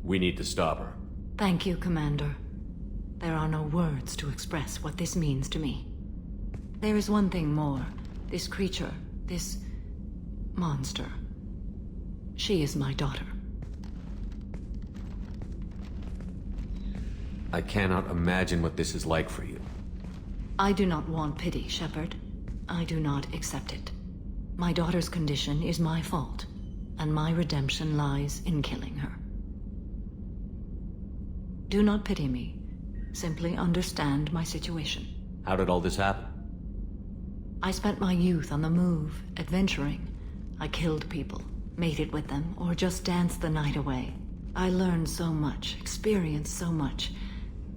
[SPEAKER 3] We need to stop her.
[SPEAKER 8] Thank you, Commander. There are no words to express what this means to me. There is one thing more. This creature, this monster. She is my daughter.
[SPEAKER 3] I cannot imagine what this is like for you.
[SPEAKER 8] I do not want pity, Shepard. I do not accept it. My daughter's condition is my fault, and my redemption lies in killing her. Do not pity me. Simply understand my situation.
[SPEAKER 3] How did all this happen?
[SPEAKER 8] I spent my youth on the move, adventuring. I killed people, mated with them, or just danced the night away. I learned so much, experienced so much,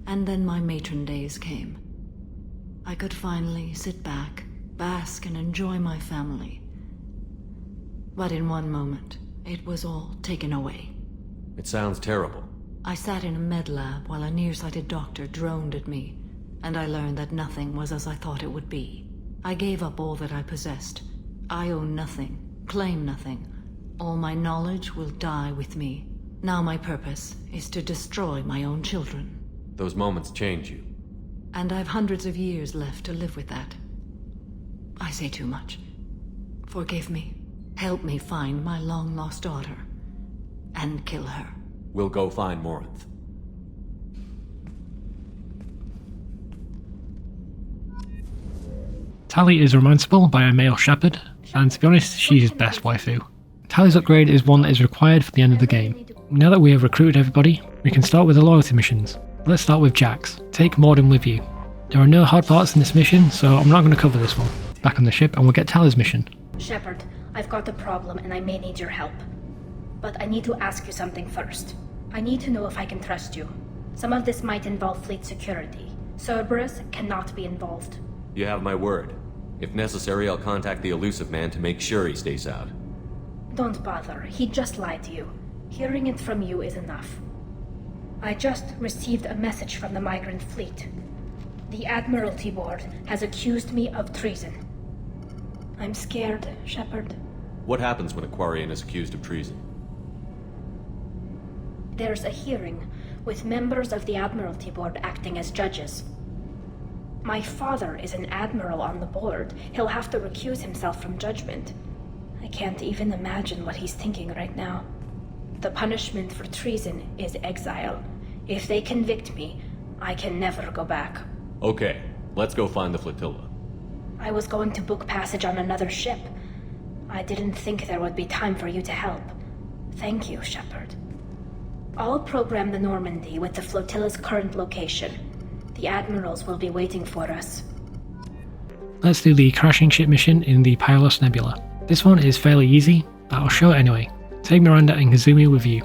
[SPEAKER 8] and then my matron days came. I could finally sit back, bask and enjoy my family. But in one moment, it was all taken away.
[SPEAKER 3] It sounds terrible.
[SPEAKER 8] I sat in a med lab while a nearsighted doctor droned at me, and I learned that nothing was as I thought it would be. I gave up all that I possessed. I own nothing, claim nothing. All my knowledge will die with me. Now my purpose is to destroy my own children.
[SPEAKER 3] Those moments change you.
[SPEAKER 8] And I've hundreds of years left to live with that. I say too much. Forgive me. Help me find my long-lost daughter. And kill her.
[SPEAKER 3] We'll go find Morinth.
[SPEAKER 1] Tali is romanceable by a male shepherd. and to be honest, she's his best waifu. Tali's upgrade is one that is required for the end of the game. Now that we have recruited everybody, we can start with the loyalty missions. Let's start with Jax. Take Mordin with you. There are no hard parts in this mission, so I'm not going to cover this one. Back on the ship and we'll get Tali's mission.
[SPEAKER 10] Shepard, I've got a problem and I may need your help. But I need to ask you something first. I need to know if I can trust you. Some of this might involve fleet security. Cerberus cannot be involved.
[SPEAKER 3] You have my word. If necessary, I'll contact the elusive man to make sure he stays out.
[SPEAKER 10] Don't bother. He just lied to you. Hearing it from you is enough. I just received a message from the migrant fleet. The Admiralty Board has accused me of treason. I'm scared, Shepard.
[SPEAKER 3] What happens when a Quarian is accused of treason?
[SPEAKER 10] There's a hearing, with members of the Admiralty Board acting as judges. My father is an admiral on the board. He'll have to recuse himself from judgment. I can't even imagine what he's thinking right now. The punishment for treason is exile. If they convict me, I can never go back.
[SPEAKER 3] Okay, let's go find the flotilla.
[SPEAKER 10] I was going to book passage on another ship. I didn't think there would be time for you to help. Thank you, Shepard. I'll program the Normandy with the flotilla's current location. The admirals will be waiting for us.
[SPEAKER 1] Let's do the crashing ship mission in the Pylos Nebula. This one is fairly easy, but I'll show it anyway. Take Miranda and Kasumi with you.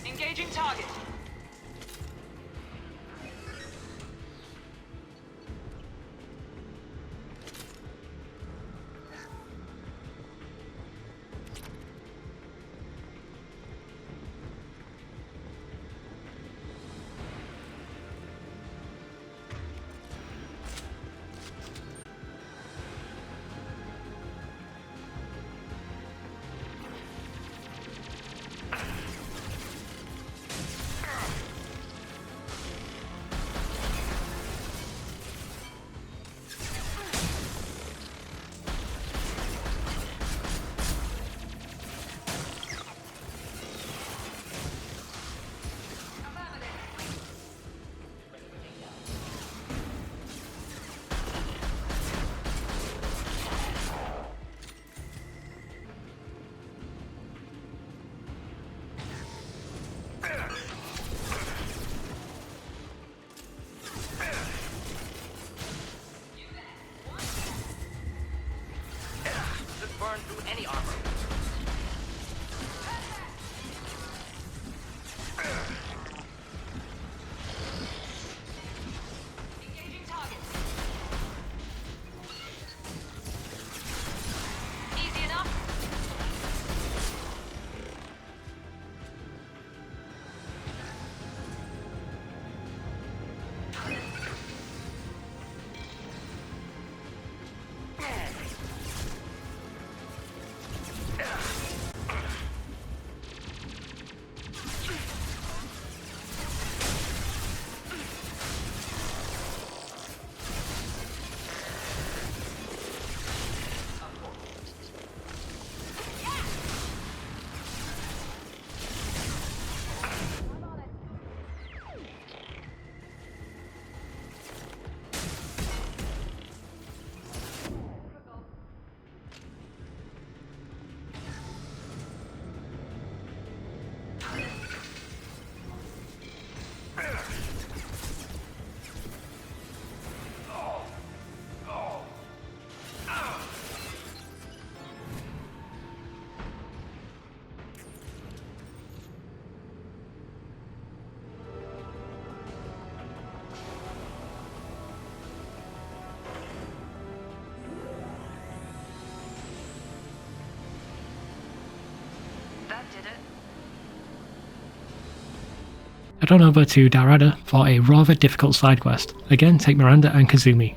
[SPEAKER 2] Engaging target.
[SPEAKER 1] Head on over to Darada for a rather difficult side quest. Again, take Miranda and Kasumi.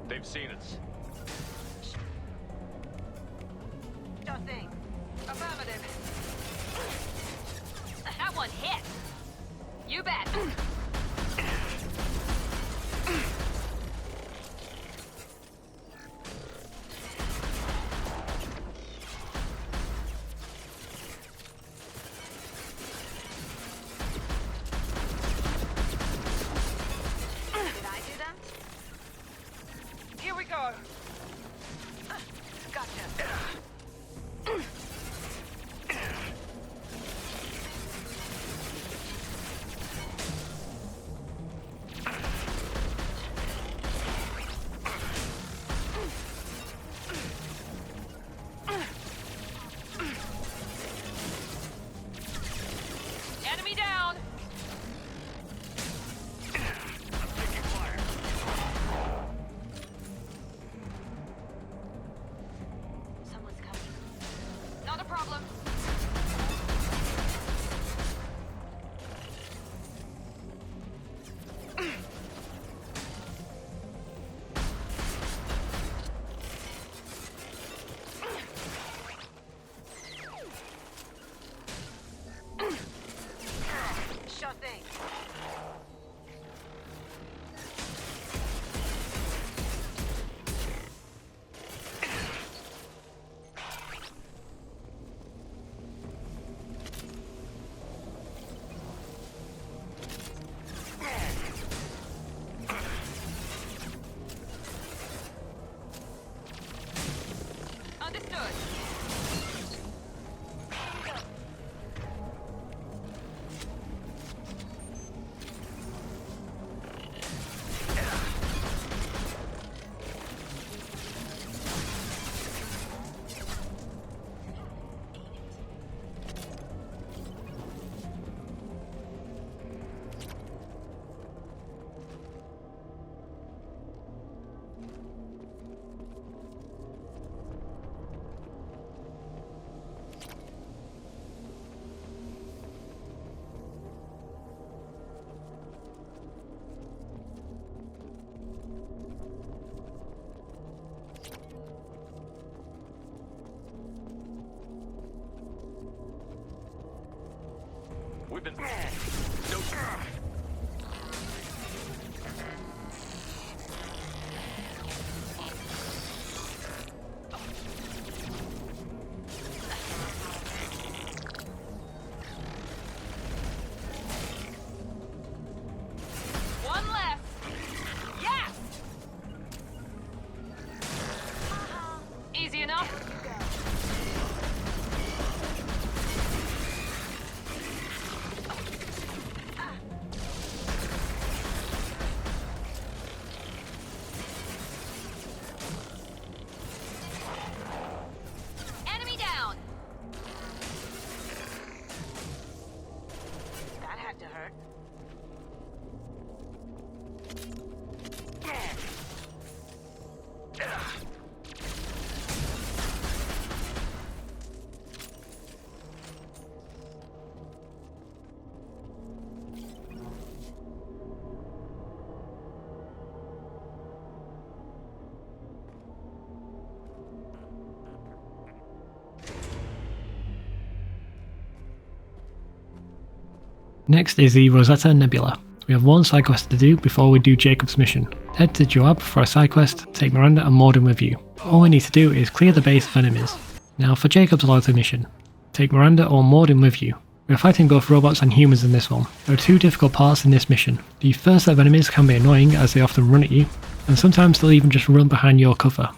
[SPEAKER 14] They've seen us.
[SPEAKER 2] Nothing. Affirmative. That one hit. You bet. Did I do that? Here we go. Gotcha. Enemy down. Someone's coming. Not a problem. Sure thing. Understood.
[SPEAKER 14] We've been...
[SPEAKER 2] One left. Yes. Easy enough. Enemy down. That had to hurt.
[SPEAKER 1] Next is the Rosetta Nebula. We have one side quest to do before we do Jacob's mission. Head to Joab for a side quest, take Miranda and Mordin with you. All we need to do is clear the base of enemies. Now for Jacob's Loyalty mission, take Miranda or Mordin with you. We are fighting both robots and humans in this one. There are two difficult parts in this mission. The first set of enemies can be annoying as they often run at you, and sometimes they'll even just run behind your cover.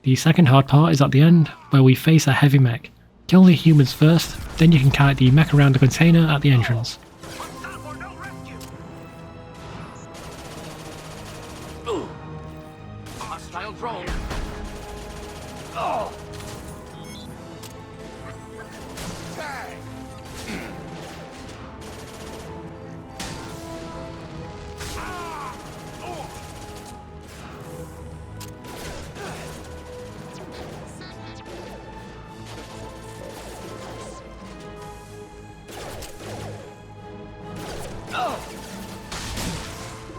[SPEAKER 1] The second hard part is at the end, where we face a heavy mech. Kill the humans first, then you can kite the mech around the container at the entrance.
[SPEAKER 16] Hostile drone.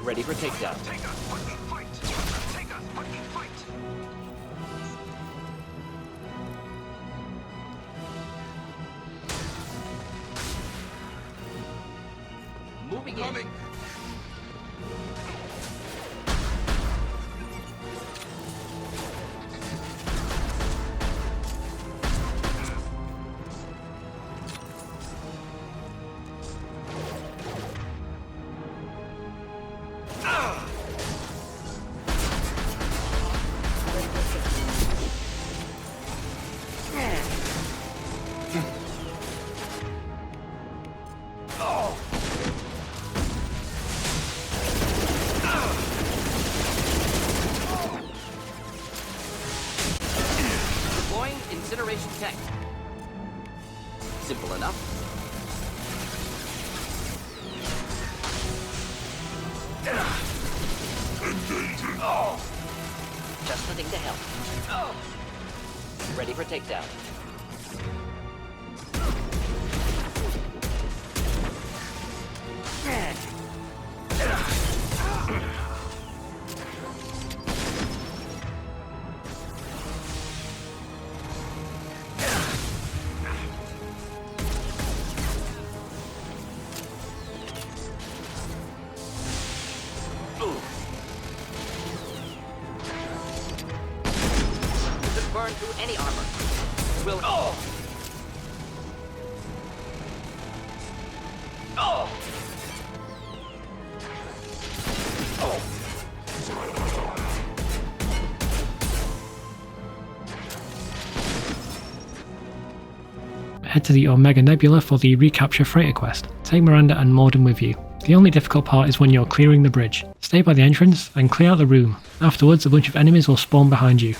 [SPEAKER 16] Ready for takedown. Take us, fucking fight! Take us, fucking fight! Moving in. Incineration tech. Simple enough. Just the thing to help. Ready for takedown. Burn through any armor. Will.
[SPEAKER 1] Head to the Omega Nebula for the recapture freighter quest. Take Miranda and Mordin with you. The only difficult part is when you're clearing the bridge. Stay by the entrance and clear out the room. Afterwards, a bunch of enemies will spawn behind you.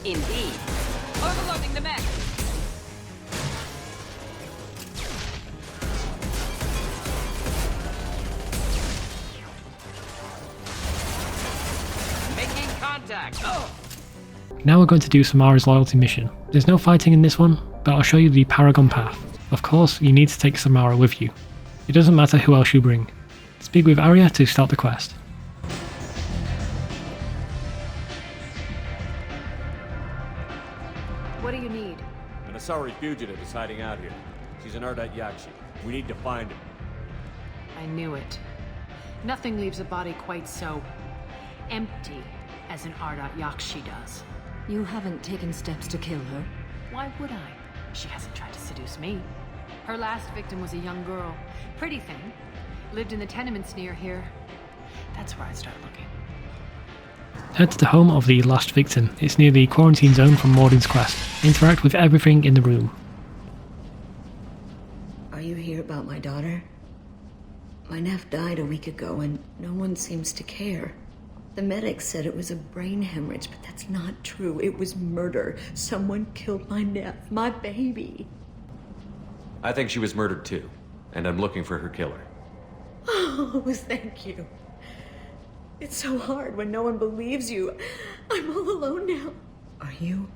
[SPEAKER 5] Indeed. Overloading the mech. Making contact.
[SPEAKER 1] Now we're going to do Samara's loyalty mission. There's no fighting in this one, but I'll show you the Paragon path. Of course, you need to take Samara with you. It doesn't matter who else you bring. Speak with Arya to start the quest.
[SPEAKER 13] What do you need?
[SPEAKER 14] An Asari fugitive is hiding out here. She's an Ardat Yakshi. We need to find her.
[SPEAKER 15] I knew it. Nothing leaves a body quite so empty as an Ardat Yakshi does.
[SPEAKER 8] You haven't taken steps to kill her?
[SPEAKER 15] Why would I? She hasn't tried to seduce me. Her last victim was a young girl. Pretty thing. Lived in the tenements near here. That's where I started looking.
[SPEAKER 1] Head to the home of the last victim. It's near the quarantine zone from Mordin's quest. Interact with everything in the room.
[SPEAKER 18] Are you here about my daughter? My nephew died a week ago and no one seems to care. The medic said it was a brain hemorrhage, but that's not true. It was murder. Someone killed my nephew, my baby.
[SPEAKER 3] I think she was murdered too, and I'm looking for her killer.
[SPEAKER 18] Oh, thank you. It's so hard when no one believes you. I'm all alone now. Are you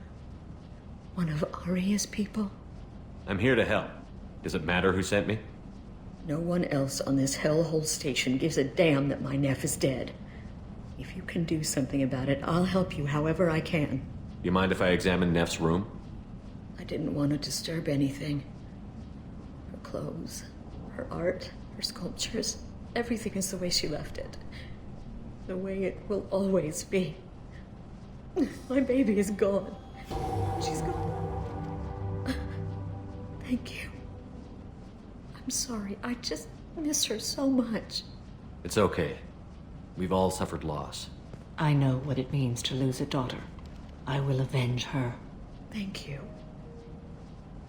[SPEAKER 18] one of Aria's people?
[SPEAKER 3] I'm here to help. Does it matter who sent me?
[SPEAKER 18] No one else on this hellhole station gives a damn that my nephew is dead. If you can do something about it, I'll help you however I can.
[SPEAKER 3] You mind if I examine Neff's room?
[SPEAKER 18] I didn't want to disturb anything. Her clothes, her art, her sculptures, everything is the way she left it. The way it will always be. My baby is gone. She's gone. Thank you. I'm sorry, I just miss her so much.
[SPEAKER 3] It's okay. We've all suffered loss.
[SPEAKER 18] I know what it means to lose a daughter. I will avenge her. Thank you.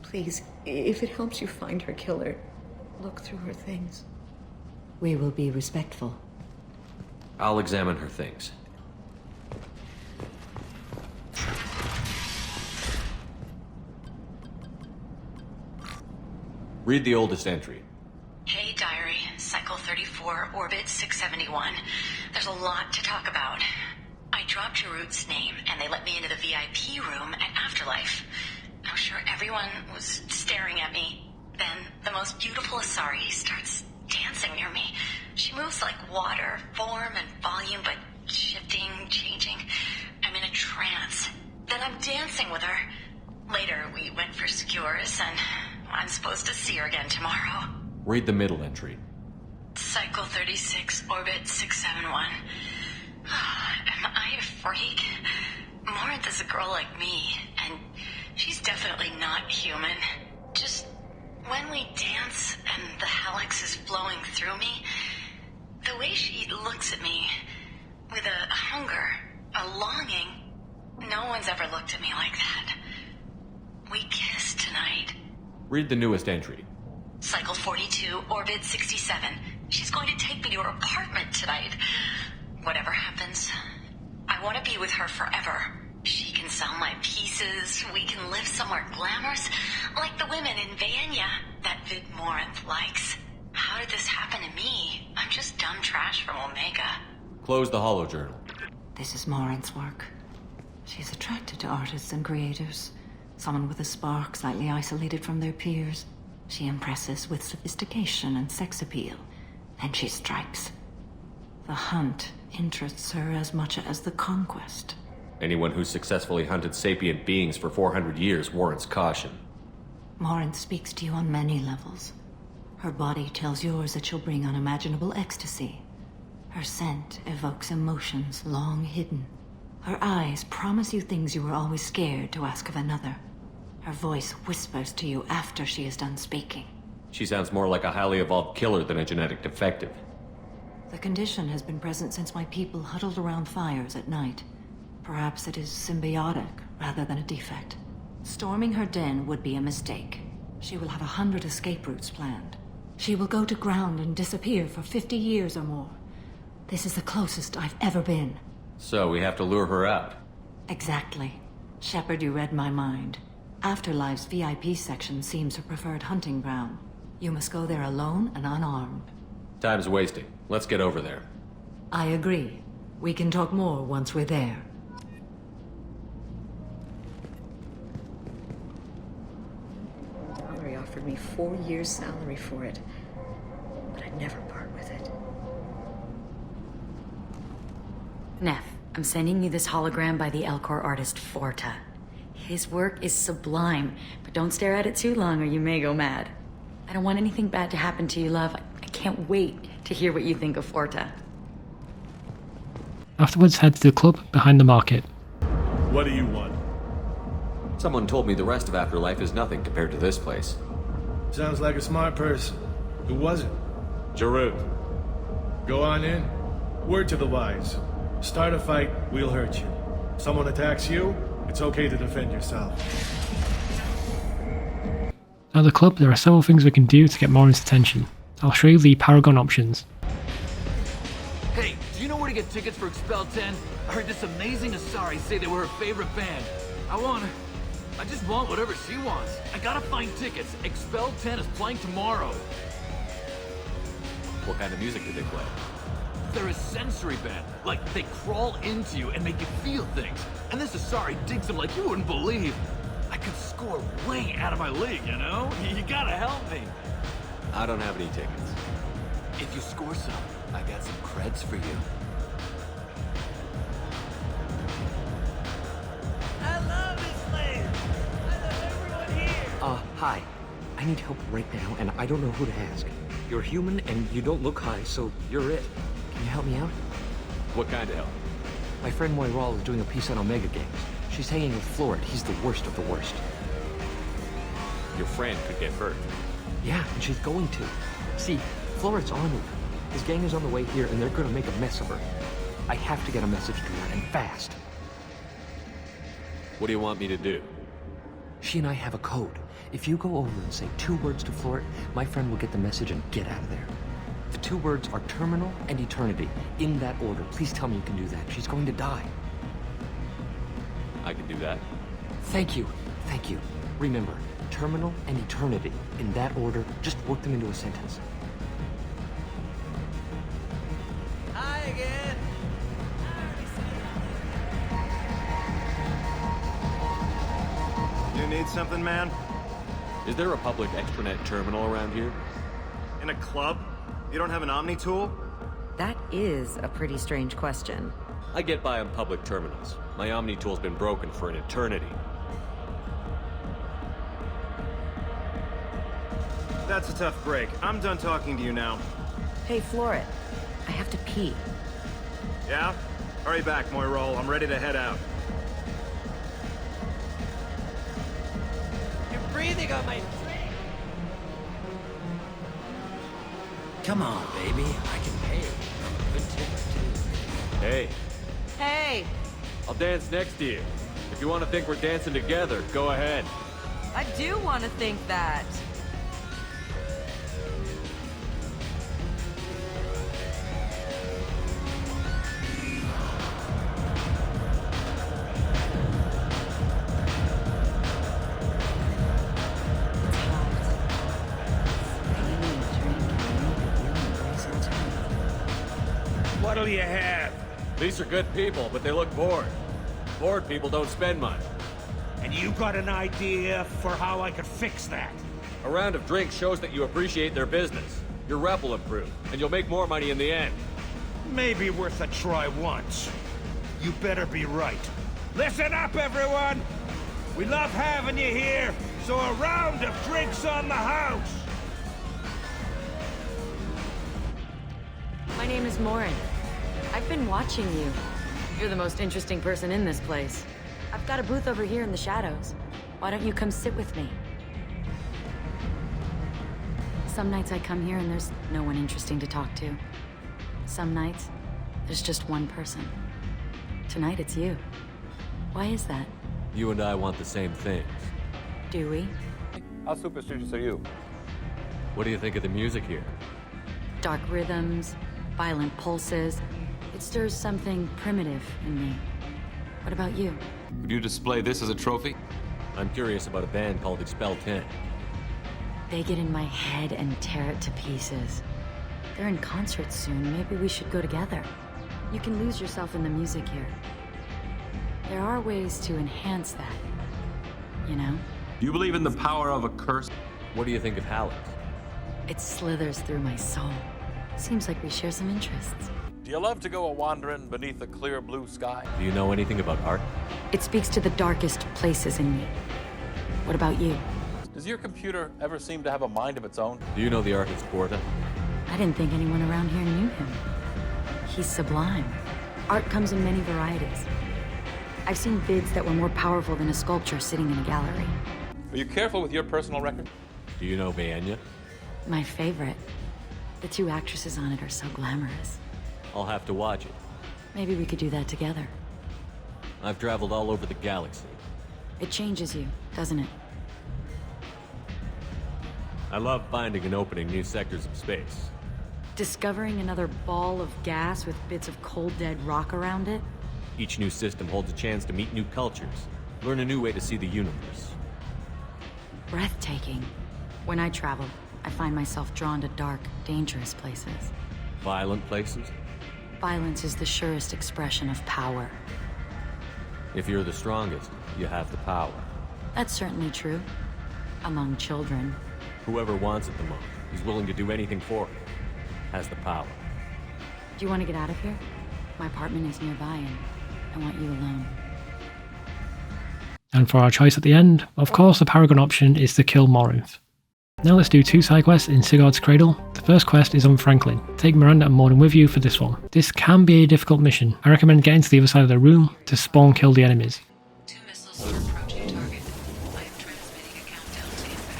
[SPEAKER 18] Please, if it helps you find her killer, look through her things. We will be respectful.
[SPEAKER 3] I'll examine her things. Read the oldest entry.
[SPEAKER 7] Hey, Diary. Cycle 34, Orbit 671. There's a lot to talk about. I dropped Jarut's name, and they let me into the VIP room at Afterlife. I'm sure everyone was staring at me. Then, the most beautiful Asari starts dancing near me. She moves like water, form and volume, but shifting, changing. I'm in a trance. Then I'm dancing with her. Later, we went for skewers, and I'm supposed to see her again tomorrow.
[SPEAKER 3] Read the middle entry.
[SPEAKER 7] Cycle 36, Orbit 671. Am I a freak? Morinth's a girl like me, and she's definitely not human. Just when we dance and the helix is flowing through me, the way she looks at me with a hunger, a longing, no one's ever looked at me like that. We kissed tonight.
[SPEAKER 3] Read the newest entry.
[SPEAKER 7] Cycle 42, Orbit 67. She's going to take me to her apartment tonight. Whatever happens, I want to be with her forever. She can sell my pieces, we can live somewhere glamorous, like the women in Vanya that Vid Morinth likes. How did this happen to me? I'm just dumb trash from Omega.
[SPEAKER 3] Close the holojournal.
[SPEAKER 13] This is Morinth's work. She's attracted to artists and creators. Someone with a spark, slightly isolated from their peers. She impresses with sophistication and sex appeal. Then she strikes. The hunt interests her as much as the conquest.
[SPEAKER 3] Anyone who's successfully hunted sapient beings for 400 years warrants caution.
[SPEAKER 13] Morinth speaks to you on many levels. Her body tells yours that she'll bring unimaginable ecstasy. Her scent evokes emotions long hidden. Her eyes promise you things you were always scared to ask of another. Her voice whispers to you after she is done speaking.
[SPEAKER 3] She sounds more like a highly evolved killer than a genetic defective.
[SPEAKER 13] The condition has been present since my people huddled around fires at night. Perhaps it is symbiotic rather than a defect. Storming her den would be a mistake. She will have 100 escape routes planned. She will go to ground and disappear for 50 years or more. This is the closest I've ever been.
[SPEAKER 3] So we have to lure her out.
[SPEAKER 13] Exactly. Shepard, you read my mind. Afterlife's VIP section seems her preferred hunting ground. You must go there alone and unarmed.
[SPEAKER 3] Time's wasting. Let's get over there.
[SPEAKER 13] I agree. We can talk more once we're there.
[SPEAKER 18] Valerie offered me 4 years' salary for it, but I'd never part with it.
[SPEAKER 20] Neff, I'm sending you this hologram by the Elcor artist Forta. His work is sublime, but don't stare at it too long or you may go mad. I don't want anything bad to happen to you, love. I can't wait to hear what you think of Forta.
[SPEAKER 1] Afterwards, head to the club behind the market.
[SPEAKER 22] What do you want?
[SPEAKER 3] Someone told me the rest of Afterlife is nothing compared to this place.
[SPEAKER 23] Sounds like a smart person. Who was it?
[SPEAKER 22] Jarut.
[SPEAKER 23] Go on in. Word to the wise. Start a fight, we'll hurt you. Someone attacks you, it's okay to defend yourself.
[SPEAKER 1] At the club, there are several things we can do to get Morinth's attention. I'll show you the Paragon options.
[SPEAKER 3] Hey, do you know where to get
[SPEAKER 4] get tickets for Expel 10? I heard this amazing Asari say they were her favorite band. I just want whatever she wants. I gotta find tickets. Expel 10 is playing tomorrow.
[SPEAKER 3] What kind of music did they play?
[SPEAKER 4] They're a sensory band. Like, they crawl into you and make you feel things. And this Asari digs them like you wouldn't believe. I could score way out of my league, you know? You gotta help me.
[SPEAKER 3] I don't have any tickets.
[SPEAKER 4] If you score some, I got some creds for you.
[SPEAKER 2] I love this place! I love everyone here!
[SPEAKER 12] Hi. I need help right now, and I don't know who to ask. You're human, and you don't look high, so you're it. Can you help me out?
[SPEAKER 3] What kind of help?
[SPEAKER 12] My friend Moira is doing a piece on Omega Gangs. She's hanging with Florid. He's the worst of the worst.
[SPEAKER 3] Your friend could get hurt.
[SPEAKER 12] Yeah, and she's going to. See, Florid's on her. His gang is on the way here, and they're gonna make a mess of her. I have to get a message to her, and fast.
[SPEAKER 3] What do you want me to do?
[SPEAKER 12] She and I have a code. If you go over and say 2 words to Florid, my friend will get the message and get out of there. The 2 words are terminal and eternity, in that order. Please tell me you can do that. She's going to die.
[SPEAKER 3] I can do that.
[SPEAKER 12] Thank you. Thank you. Remember, terminal and eternity, in that order. Just work them into a sentence.
[SPEAKER 2] Hi again!
[SPEAKER 19] You need something, man?
[SPEAKER 3] Is there a public extranet terminal around here?
[SPEAKER 19] In a club? You don't have an Omni tool?
[SPEAKER 24] That is a pretty strange question.
[SPEAKER 3] I get by on public terminals. My Omni tool's been broken for an eternity.
[SPEAKER 19] That's a tough break. I'm done talking to you now.
[SPEAKER 24] Hey, Florid. I have to pee.
[SPEAKER 19] Yeah? Hurry back, Moira. I'm ready to head out.
[SPEAKER 2] You're breathing on my...
[SPEAKER 4] Come on, baby. I can pay. I'm a good tipper, too.
[SPEAKER 3] Hey,
[SPEAKER 5] Hey!
[SPEAKER 3] I'll dance next to you. If you want to think we're dancing together, go ahead.
[SPEAKER 5] I do want to think that.
[SPEAKER 25] What'll you have?
[SPEAKER 3] These are good people, but they look bored. Bored people don't spend much.
[SPEAKER 25] And you got an idea for how I could fix that?
[SPEAKER 3] A round of drinks shows that you appreciate their business. Your rep will improve, and you'll make more money in the end.
[SPEAKER 25] Maybe worth a try once. You better be right. Listen up, everyone! We love having you here, so a round of drinks on the house!
[SPEAKER 20] My name is Morin. I've been watching you. You're the most interesting person in this place. I've got a booth over here in the shadows. Why don't you come sit with me? Some nights I come here and there's no one interesting to talk to. Some nights, there's just one person. Tonight it's you. Why is that?
[SPEAKER 3] You and I want the same things.
[SPEAKER 20] Do we?
[SPEAKER 26] How superstitious are you?
[SPEAKER 3] What do you think of the music here?
[SPEAKER 20] Dark rhythms, violent pulses. It stirs something primitive in me. What about you?
[SPEAKER 3] Would you display this as a trophy? I'm curious about a band called Expel 10.
[SPEAKER 20] They get in my head and tear it to pieces. They're in concert soon. Maybe we should go together. You can lose yourself in the music here. There are ways to enhance that, you know?
[SPEAKER 26] Do you believe in the power of a curse?
[SPEAKER 3] What do you think of Hallex?
[SPEAKER 20] It slithers through my soul. Seems like we share some interests.
[SPEAKER 26] Do you love to go a-wandering beneath a clear blue sky?
[SPEAKER 3] Do you know anything about art?
[SPEAKER 20] It speaks to the darkest places in me. What about you?
[SPEAKER 26] Does your computer ever seem to have a mind of its own?
[SPEAKER 3] Do you know the artist Porta?
[SPEAKER 20] I didn't think anyone around here knew him. He's sublime. Art comes in many varieties. I've seen bids that were more powerful than a sculpture sitting in a gallery.
[SPEAKER 26] Are you careful with your personal record?
[SPEAKER 3] Do you know Baenya?
[SPEAKER 20] My favorite. The 2 actresses on it are so glamorous.
[SPEAKER 3] I'll have to watch it.
[SPEAKER 20] Maybe we could do that together.
[SPEAKER 3] I've traveled all over the galaxy.
[SPEAKER 20] It changes you, doesn't it?
[SPEAKER 3] I love finding and opening new sectors of space.
[SPEAKER 20] Discovering another ball of gas with bits of cold dead rock around it?
[SPEAKER 3] Each new system holds a chance to meet new cultures, learn a new way to see the universe.
[SPEAKER 20] Breathtaking. When I travel, I find myself drawn to dark, dangerous places.
[SPEAKER 3] Violent places?
[SPEAKER 20] Violence is the surest expression of power.
[SPEAKER 3] If you're the strongest, you have the power.
[SPEAKER 20] That's certainly true. Among children.
[SPEAKER 3] Whoever wants it the most, is willing to do anything for it, has the power.
[SPEAKER 20] Do you want to get out of here? My apartment is nearby and I want you alone.
[SPEAKER 1] And for our choice at the end, of course the Paragon option is to kill Morinth. Now let's do 2 side quests in Sigurd's Cradle. The first quest is on Franklin. Take Miranda and Mordin with you for this one. This can be a difficult mission. I recommend getting to the other side of the room to spawn kill the enemies.
[SPEAKER 8] 2 missiles are approaching target. I am transmitting a countdown to impact.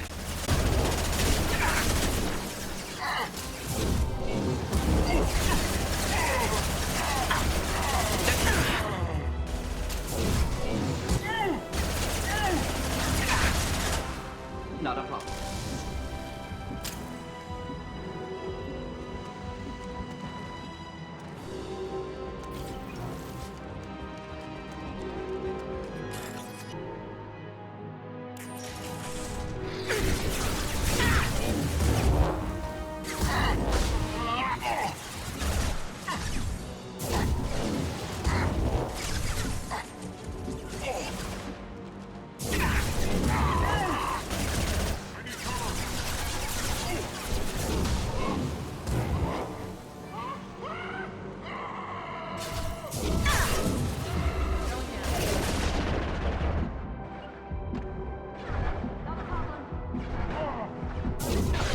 [SPEAKER 16] Not a problem.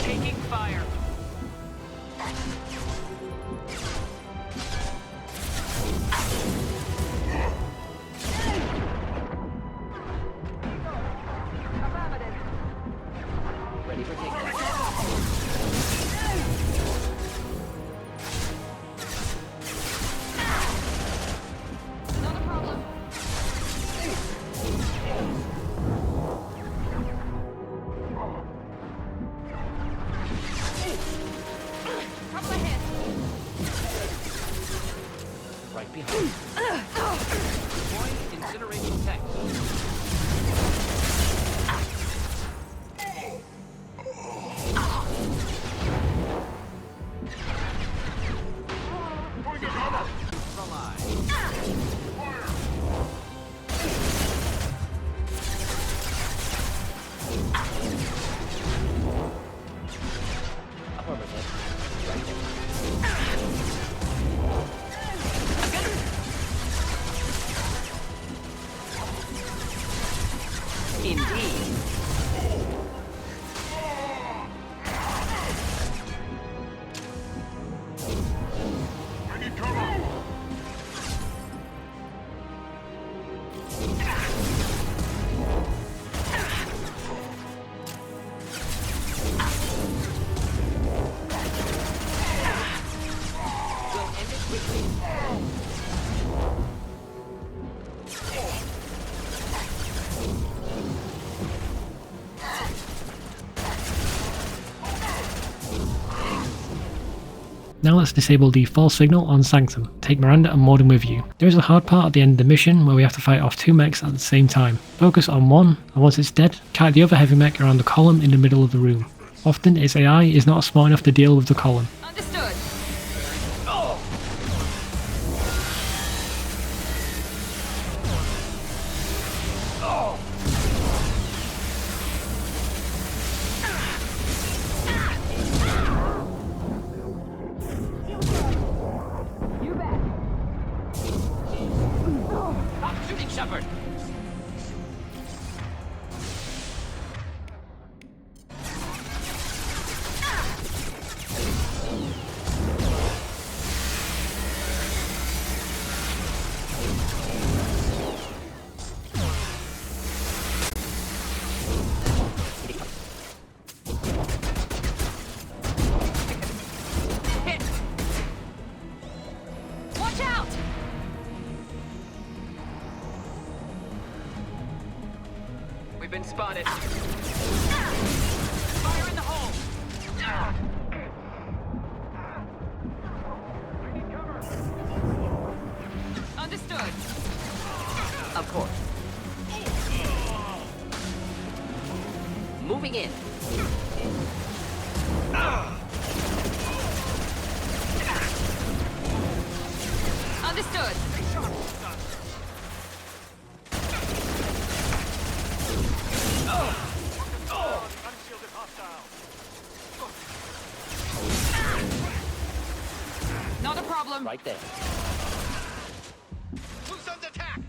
[SPEAKER 2] Taking fire.
[SPEAKER 16] Ready for takeoff.
[SPEAKER 2] Not a problem. Trouble ahead.
[SPEAKER 16] Right behind.
[SPEAKER 2] Deploying incineration tech.
[SPEAKER 16] Indeed.
[SPEAKER 2] We'll end it quickly.
[SPEAKER 1] Now let's disable the false signal on Sanctum. Take Miranda and Mordin with you. There is a hard part at the end of the mission where we have to fight off 2 mechs at the same time. Focus on one, and once it's dead, kite the other heavy mech around the column in the middle of the room. Often its AI is not smart enough to deal with the column.
[SPEAKER 2] Understood. You bet. Stop shooting, Shepard. Hit. Watch out! We've been spotted. Fire in the hole.
[SPEAKER 6] course. Moving in.
[SPEAKER 2] Understood. Not a problem.
[SPEAKER 6] Right there.
[SPEAKER 25] Who's under attack?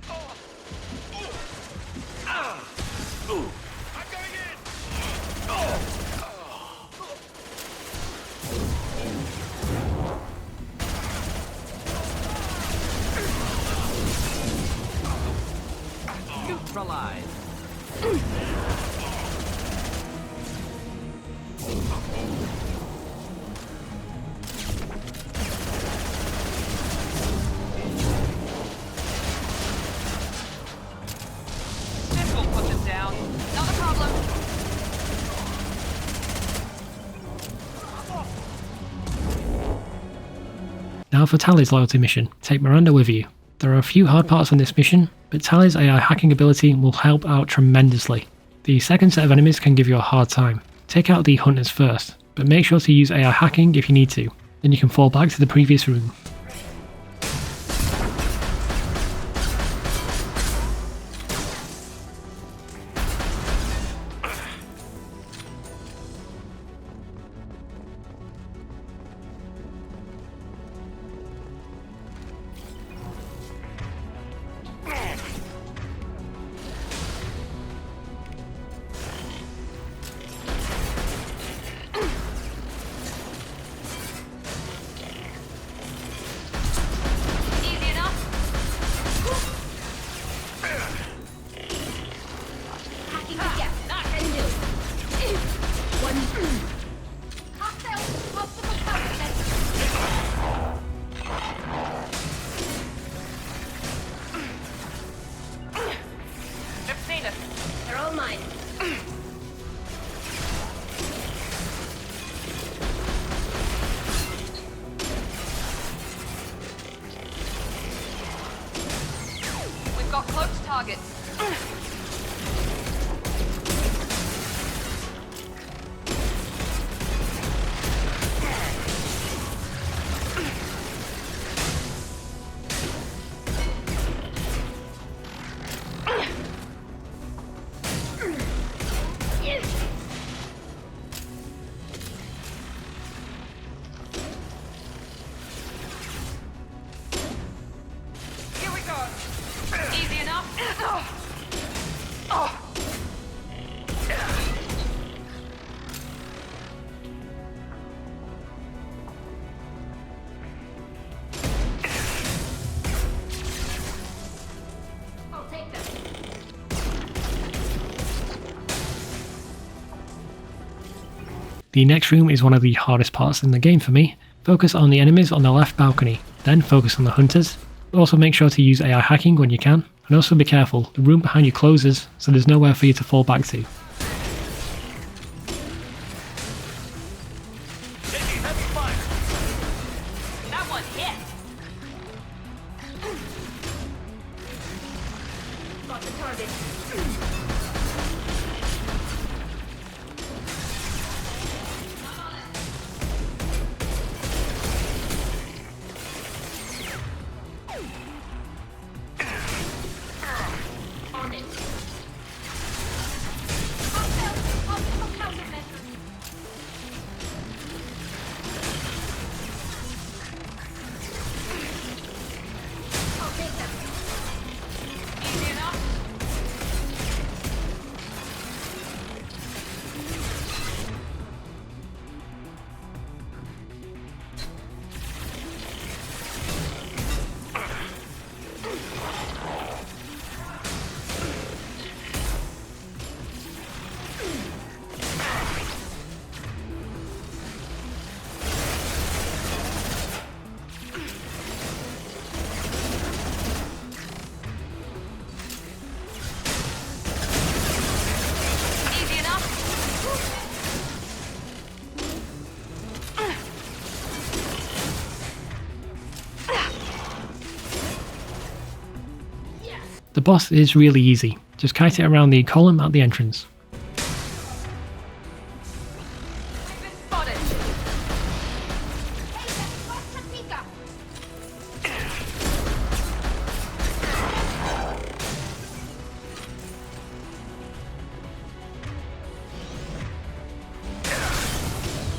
[SPEAKER 25] I'm going in!
[SPEAKER 6] Neutralized.
[SPEAKER 2] This will put them down. Not a problem.
[SPEAKER 1] Now for Tali's loyalty mission, take Miranda with you. There are a few hard parts on this mission, but Tali's AI hacking ability will help out tremendously. The second set of enemies can give you a hard time. Take out the hunters first, but make sure to use AI hacking if you need to, then you can fall back to the previous room.
[SPEAKER 2] Easy enough. Hacking the gap. Not and new. One. Hostile possible countermeasures. They've seen us. They're all mine. We've got close targets. Here we go. Easy enough. I'll take them.
[SPEAKER 1] The next room is one of the hardest parts in the game for me. Focus on the enemies on the left balcony, then focus on the hunters. Also make sure to use AI hacking when you can, and also be careful, the room behind you closes, so there's nowhere for you to fall back to.
[SPEAKER 2] That one hit. Got the target. On it.
[SPEAKER 1] boss is really easy, just kite it around the column at the entrance.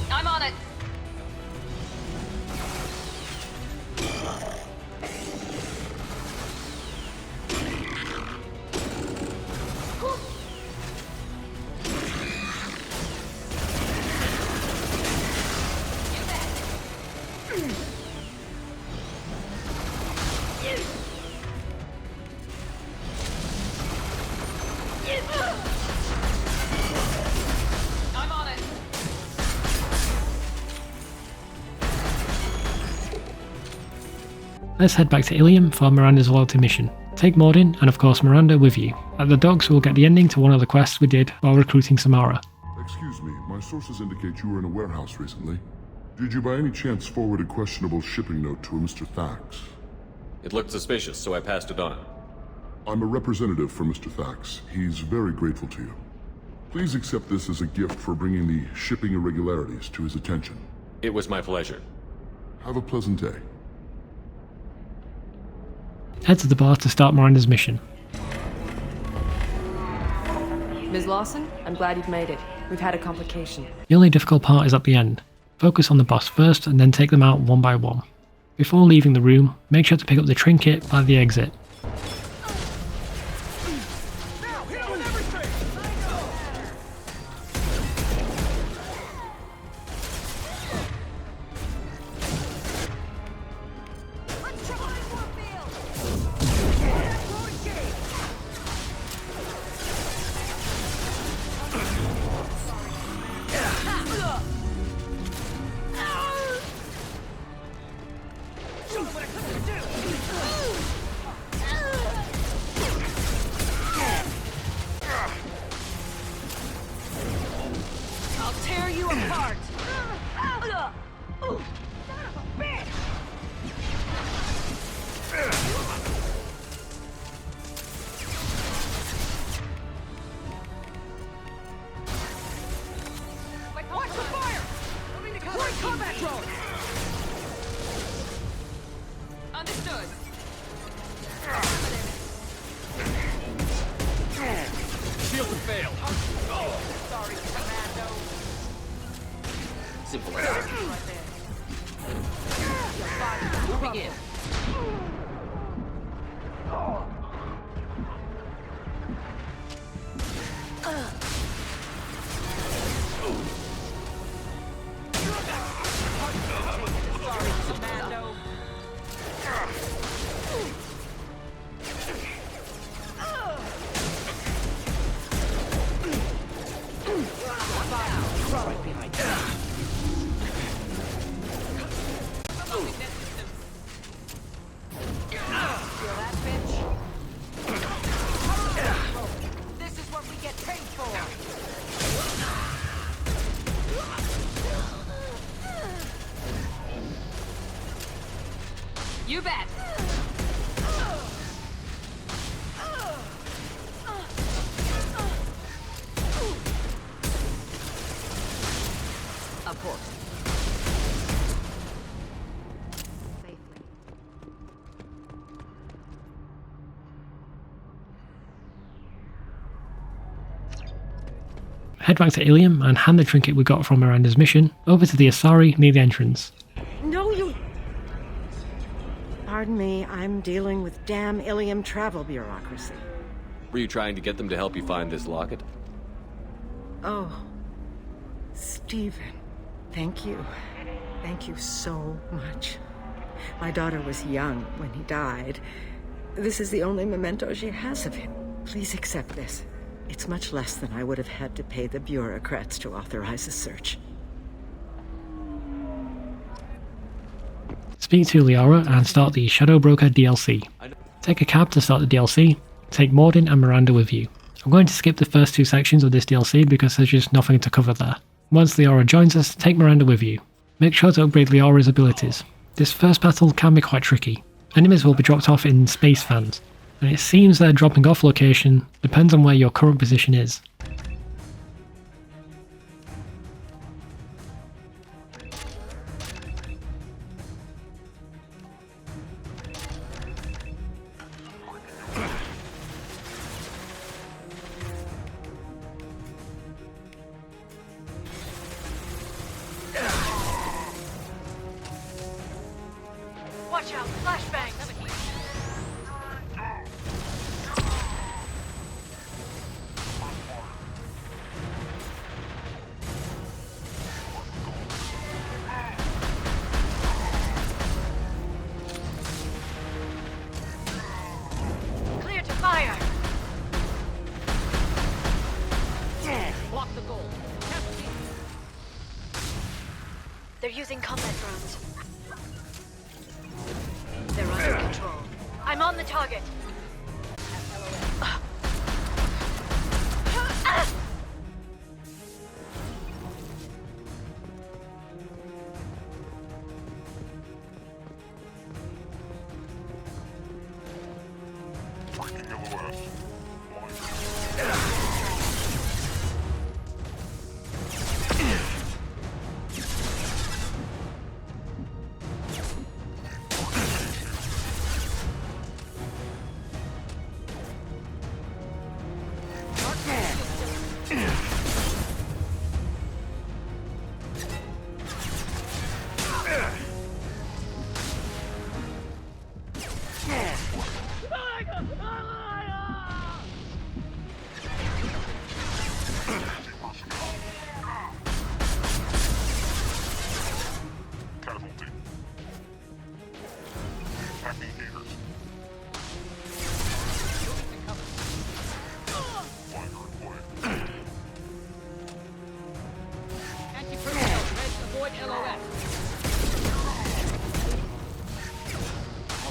[SPEAKER 5] I'm on it. I'm on it.
[SPEAKER 1] Let's head back to Illium for Miranda's loyalty mission. Take Mordin and of course Miranda with you. At the docks we'll get the ending to one of the quests we did while recruiting Samara.
[SPEAKER 9] Excuse me, my sources indicate you were in a warehouse recently. Did you by any chance forward a questionable shipping note to a Mr. Thax?
[SPEAKER 3] It looked suspicious, so I passed it on.
[SPEAKER 9] I'm a representative for Mr. Thax. He's very grateful to you. Please accept this as a gift for bringing the shipping irregularities to his attention.
[SPEAKER 3] It was my pleasure.
[SPEAKER 9] Have a pleasant day.
[SPEAKER 1] Head to the bar to start Miranda's mission.
[SPEAKER 10] Ms. Lawson, I'm glad you've made it. We've had a complication.
[SPEAKER 1] The only difficult part is at the end. Focus on the boss first and then take them out one by one. Before leaving the room, make sure to pick up the trinket by the exit.
[SPEAKER 2] I'll tear you apart. Son of a bitch! Watch the fire! Deploy combat drone! Understood.
[SPEAKER 4] Shield to fail.
[SPEAKER 2] Sorry, Commando.
[SPEAKER 16] Simple as.
[SPEAKER 2] Moving in. Sorry, Commando.
[SPEAKER 16] Right behind you.
[SPEAKER 2] Feel that, bitch? This is what we get paid for. You bet. Of course.
[SPEAKER 1] Head back to Illium and hand the trinket we got from Miranda's mission over to the Asari near the entrance.
[SPEAKER 11] No, you... Pardon me, I'm dealing with damn Illium travel bureaucracy.
[SPEAKER 3] Were you trying to get them to help you find this locket?
[SPEAKER 11] Oh, Stephen, thank you. Thank you so much. My daughter was young when he died. This is the only memento she has of him. Please accept this. It's much less than I would have had to pay the bureaucrats to authorize a search.
[SPEAKER 1] Speak to Liara and start the Shadow Broker DLC. Take a cab to start the DLC. Take Mordin and Miranda with you. I'm going to skip the first two sections of this DLC because there's just nothing to cover there. Once Liara joins us, take Miranda with you. Make sure to upgrade Liara's abilities. This first battle can be quite tricky. Enemies will be dropped off in space fans. and it seems their dropping off location depends on where your current position is.
[SPEAKER 2] Watch out, flashbangs! Clear to fire! Block the goal. They're using combat drones. They're under control. I'm on the target.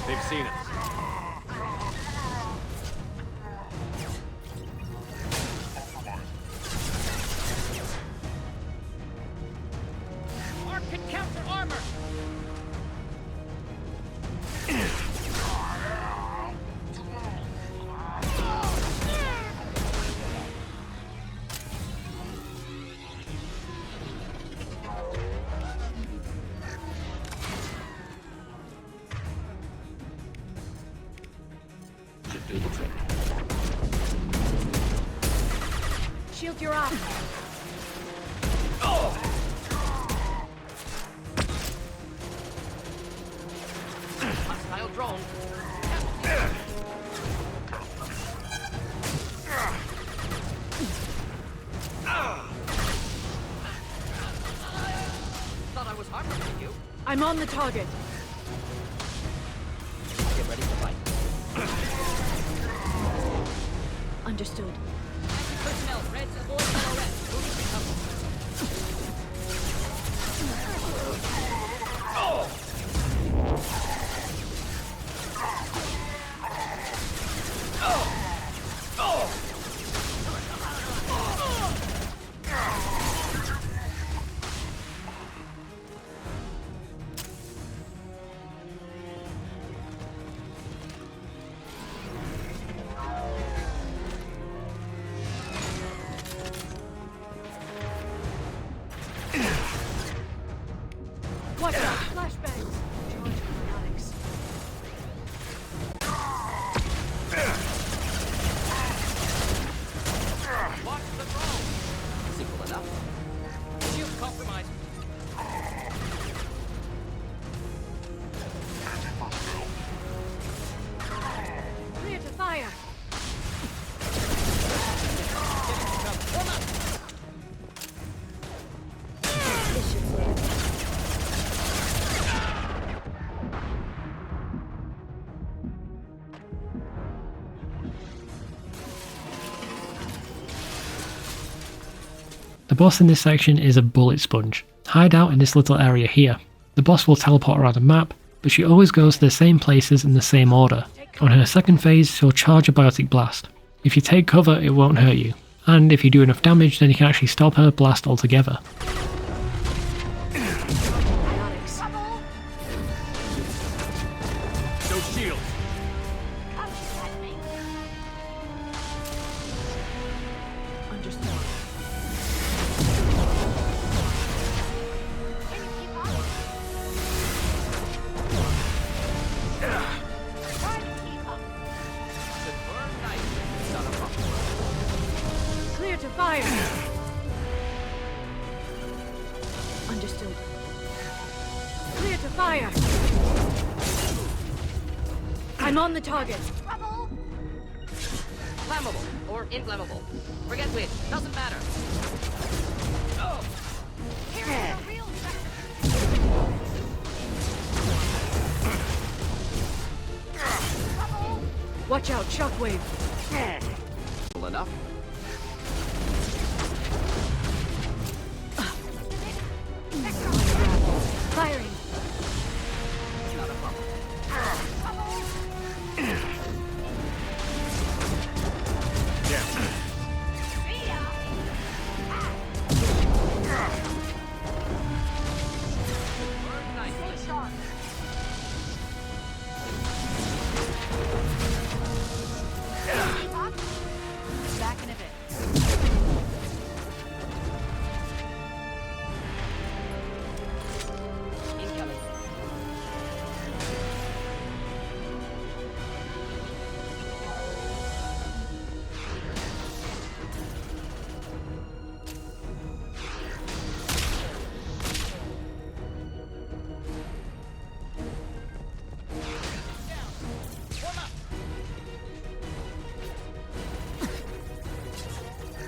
[SPEAKER 3] They've seen us.
[SPEAKER 2] Arc can counter armor! Shield your eye. Hostile drone. Thought I was harming you. I'm on the target.
[SPEAKER 6] Get ready to fight.
[SPEAKER 2] Understood.
[SPEAKER 6] Personnel, Reds aboard LOS. Moving to cover.
[SPEAKER 2] Watch out, flashbangs. Charge Alex.
[SPEAKER 6] Watch the drone. Simple enough. Shield compromised.
[SPEAKER 2] Clear to fire. This should work.
[SPEAKER 1] The boss in this section is a bullet sponge. Hide out in this little area here. The boss will teleport around the map, but she always goes to the same places in the same order. On her second phase, she'll charge a biotic blast. If you take cover, it won't hurt you, and if you do enough damage, then you can actually stop her blast altogether.
[SPEAKER 4] No shield.
[SPEAKER 8] Fire! I'm on the target.
[SPEAKER 6] Flammable or inflammable. Forget which. Doesn't matter. Oh. Here's the real
[SPEAKER 8] Watch out, shockwave.
[SPEAKER 6] Enough.
[SPEAKER 8] Firing.
[SPEAKER 6] Not a problem.
[SPEAKER 8] Back in a bit.
[SPEAKER 6] Incoming.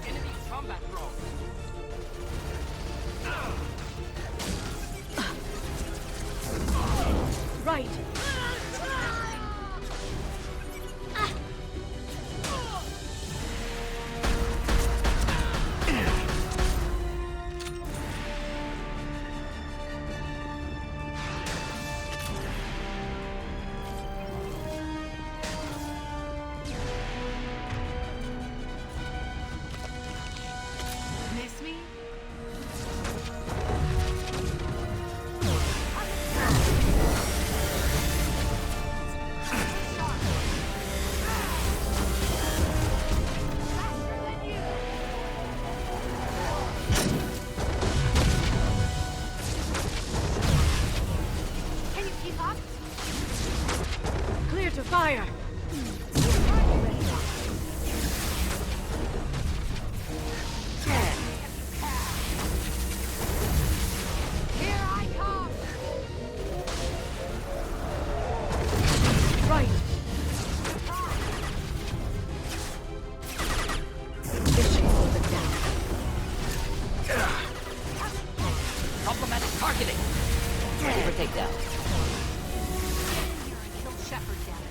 [SPEAKER 6] Enemy combat drone.
[SPEAKER 8] Right. Miss me?
[SPEAKER 2] Can you keep up?
[SPEAKER 8] Clear to fire.
[SPEAKER 2] Here I come!
[SPEAKER 8] Right. Fishing for the down.
[SPEAKER 6] Problematic targeting. Ready for takedown.
[SPEAKER 2] Kill Shepard down.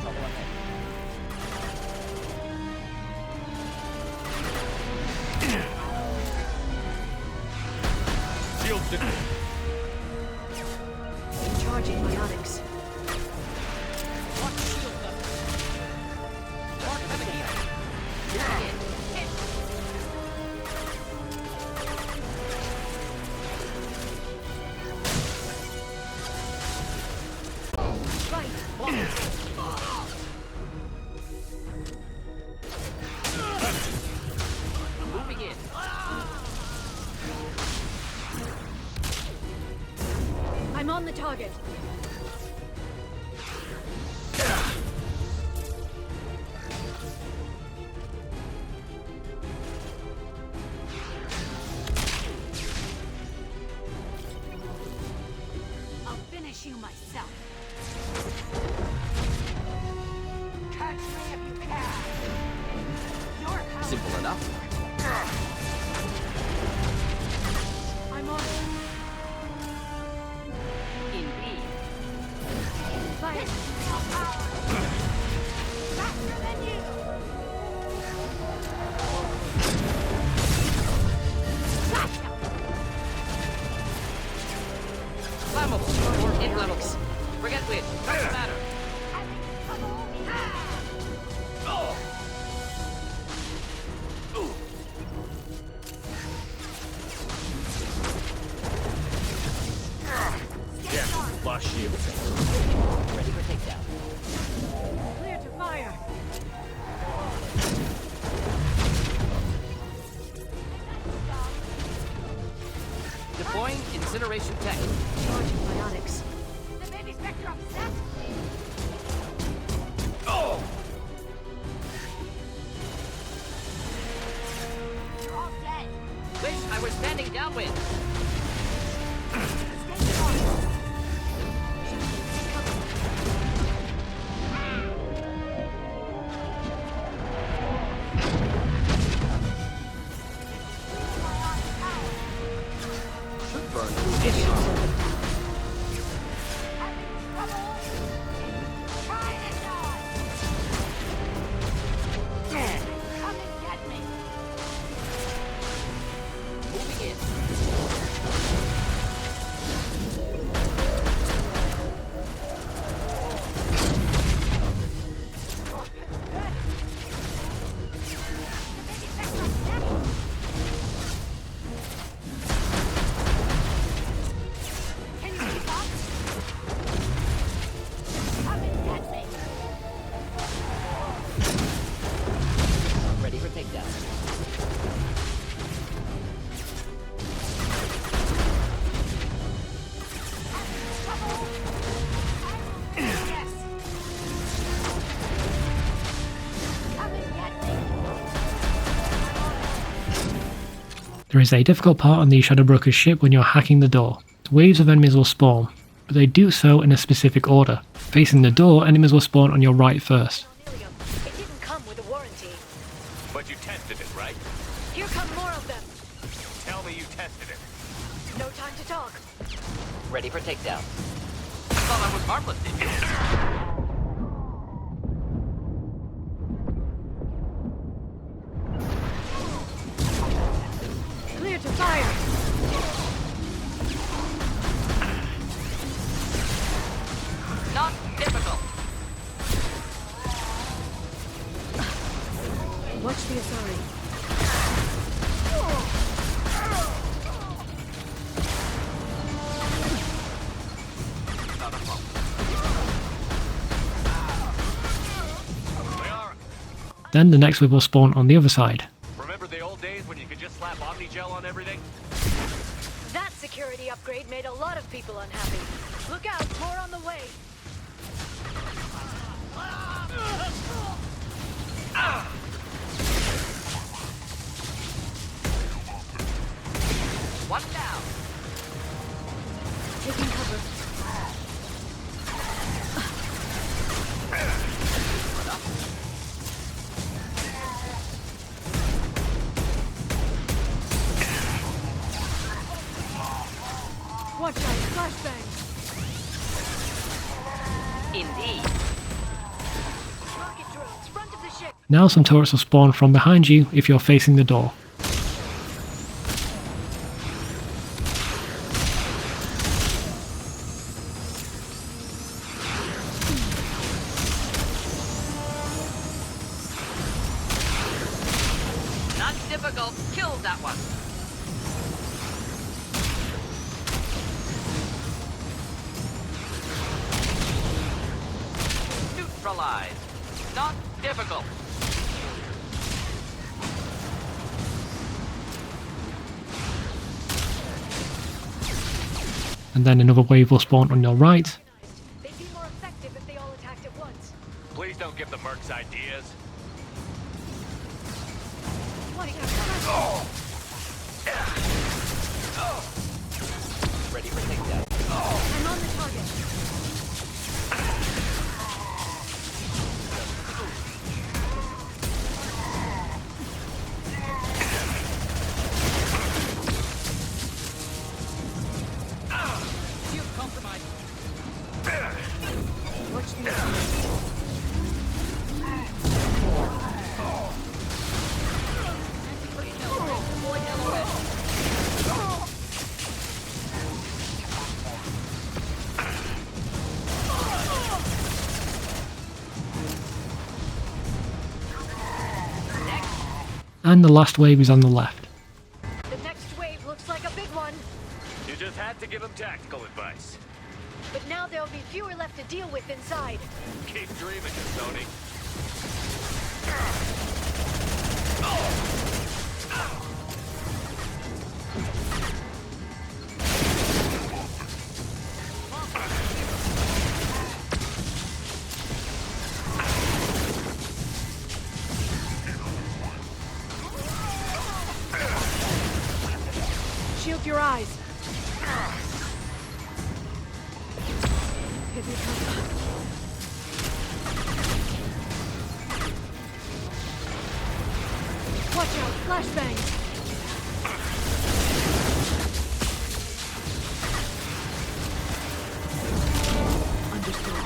[SPEAKER 6] Trouble ahead.
[SPEAKER 19] Shields deployed.
[SPEAKER 8] Charging biotics.
[SPEAKER 6] Watch shield them. Dark heavy here. Hit.
[SPEAKER 8] Right.
[SPEAKER 6] Moving in.
[SPEAKER 8] I'm on the target.
[SPEAKER 2] I'll finish you myself. Catch me if you can. Your power.
[SPEAKER 6] Simple enough.
[SPEAKER 8] I'm on it.
[SPEAKER 6] Indeed.
[SPEAKER 8] Fire.
[SPEAKER 2] Faster than you. Gotcha.
[SPEAKER 6] Flammable or inflammable. Forget which. Doesn't matter.
[SPEAKER 19] Yeah, lost shield.
[SPEAKER 6] Ready for takedown.
[SPEAKER 8] Clear to fire.
[SPEAKER 6] Deploying incineration tech.
[SPEAKER 8] Charging biotics.
[SPEAKER 2] The baby Spectre upset?
[SPEAKER 19] Oh!
[SPEAKER 2] You're all dead.
[SPEAKER 6] Wish I we're standing downwind.
[SPEAKER 1] There is a difficult part on the Shadow Broker's ship when you're hacking the door. Waves of enemies will spawn, but they do so in a specific order. Facing the door, enemies will spawn on your right first.
[SPEAKER 2] It didn't come with a warranty.
[SPEAKER 19] But you tested it, right?
[SPEAKER 2] Here come more of them.
[SPEAKER 19] Tell me you tested it.
[SPEAKER 2] No time to talk.
[SPEAKER 6] Ready for takedown. I thought I was harmless, didn't you?
[SPEAKER 2] Clear to fire.
[SPEAKER 6] Not difficult.
[SPEAKER 2] Watch the Asari.
[SPEAKER 1] Then the next wave will spawn on the other side.
[SPEAKER 19] Remember the old days when you could just slap Omnigel on everything?
[SPEAKER 2] That security upgrade made a lot of people unhappy. Look out, more on the way.
[SPEAKER 6] One down.
[SPEAKER 2] Taking cover. Watch out, flashbang.
[SPEAKER 6] Indeed.
[SPEAKER 2] Rocket drones, front of the ship.
[SPEAKER 1] Now some turrets will spawn from behind you if you're facing the door.
[SPEAKER 6] Not difficult. Kill that one. Neutralized. Not difficult.
[SPEAKER 1] And then another wave will spawn on your right.
[SPEAKER 2] They'd be more effective if they all attacked at once.
[SPEAKER 19] Please don't give the mercs ideas.
[SPEAKER 2] Watch out.
[SPEAKER 6] Ready for takedown.
[SPEAKER 2] I'm on the target.
[SPEAKER 6] Shield compromised.
[SPEAKER 2] Watch the Asari.
[SPEAKER 1] And the last wave is on the left.
[SPEAKER 2] The next wave looks like a big one.
[SPEAKER 19] You just had to give him tactical advice.
[SPEAKER 2] But now there'll be fewer left to deal with inside.
[SPEAKER 19] Keep dreaming, Kasumi.
[SPEAKER 2] Protect your eyes. Here they come. Watch out, flashbangs. Understood.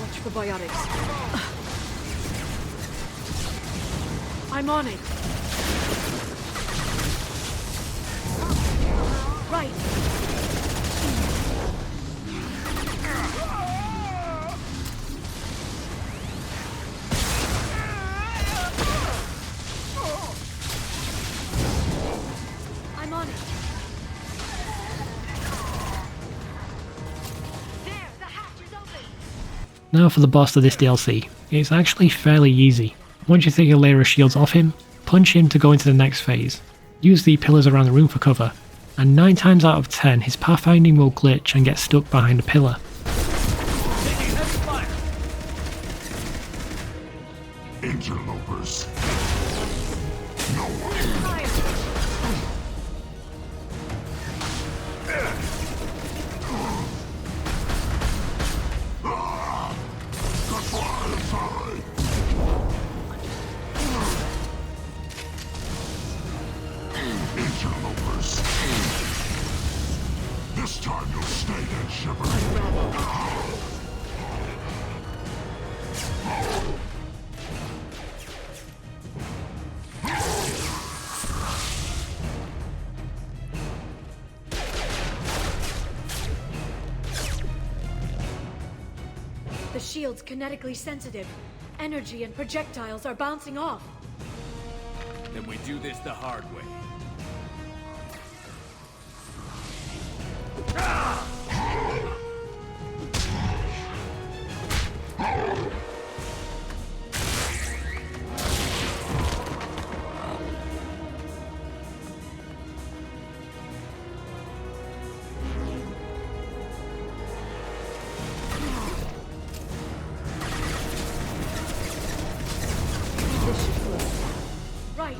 [SPEAKER 2] Watch for biotics. I'm on it. Right. I'm on it. There, the hatch is open.
[SPEAKER 1] Now for the boss of this DLC. It's actually fairly easy. Once you take a layer of shields off him, punch him to go into the next phase. Use the pillars around the room for cover, and 9 times out of 10 his pathfinding will glitch and get stuck behind a pillar.
[SPEAKER 9] Interlopers. No one. Interlopers. This time you'll stay dead, Shepard.
[SPEAKER 2] The shield's kinetically sensitive. Energy and projectiles are bouncing off.
[SPEAKER 4] Then we do this the hard way.
[SPEAKER 2] Right.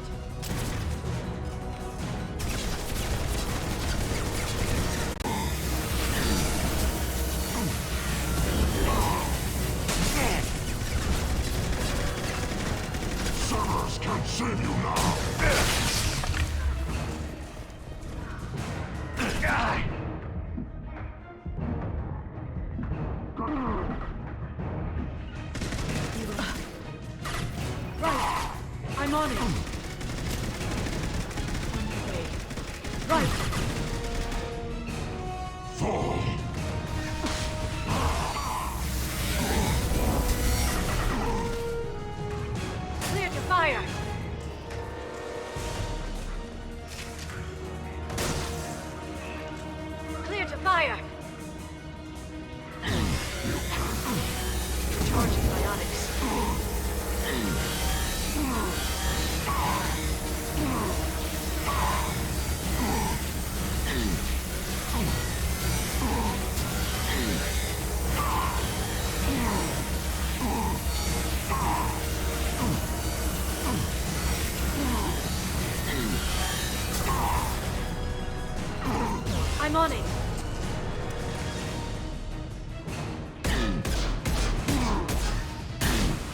[SPEAKER 9] Servers can't save you now.
[SPEAKER 2] Right. I'm on it. On my way. Right.
[SPEAKER 9] Fall.
[SPEAKER 2] Clear to fire. Clear to fire. Charging biotics. I'm on it.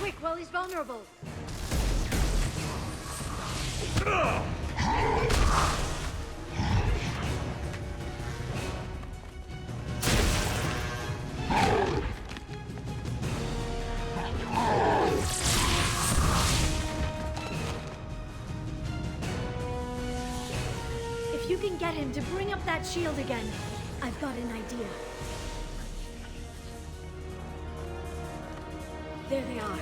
[SPEAKER 2] Quick, while he's vulnerable. If you can get him to bring up that shield again, I've got an idea. There they are.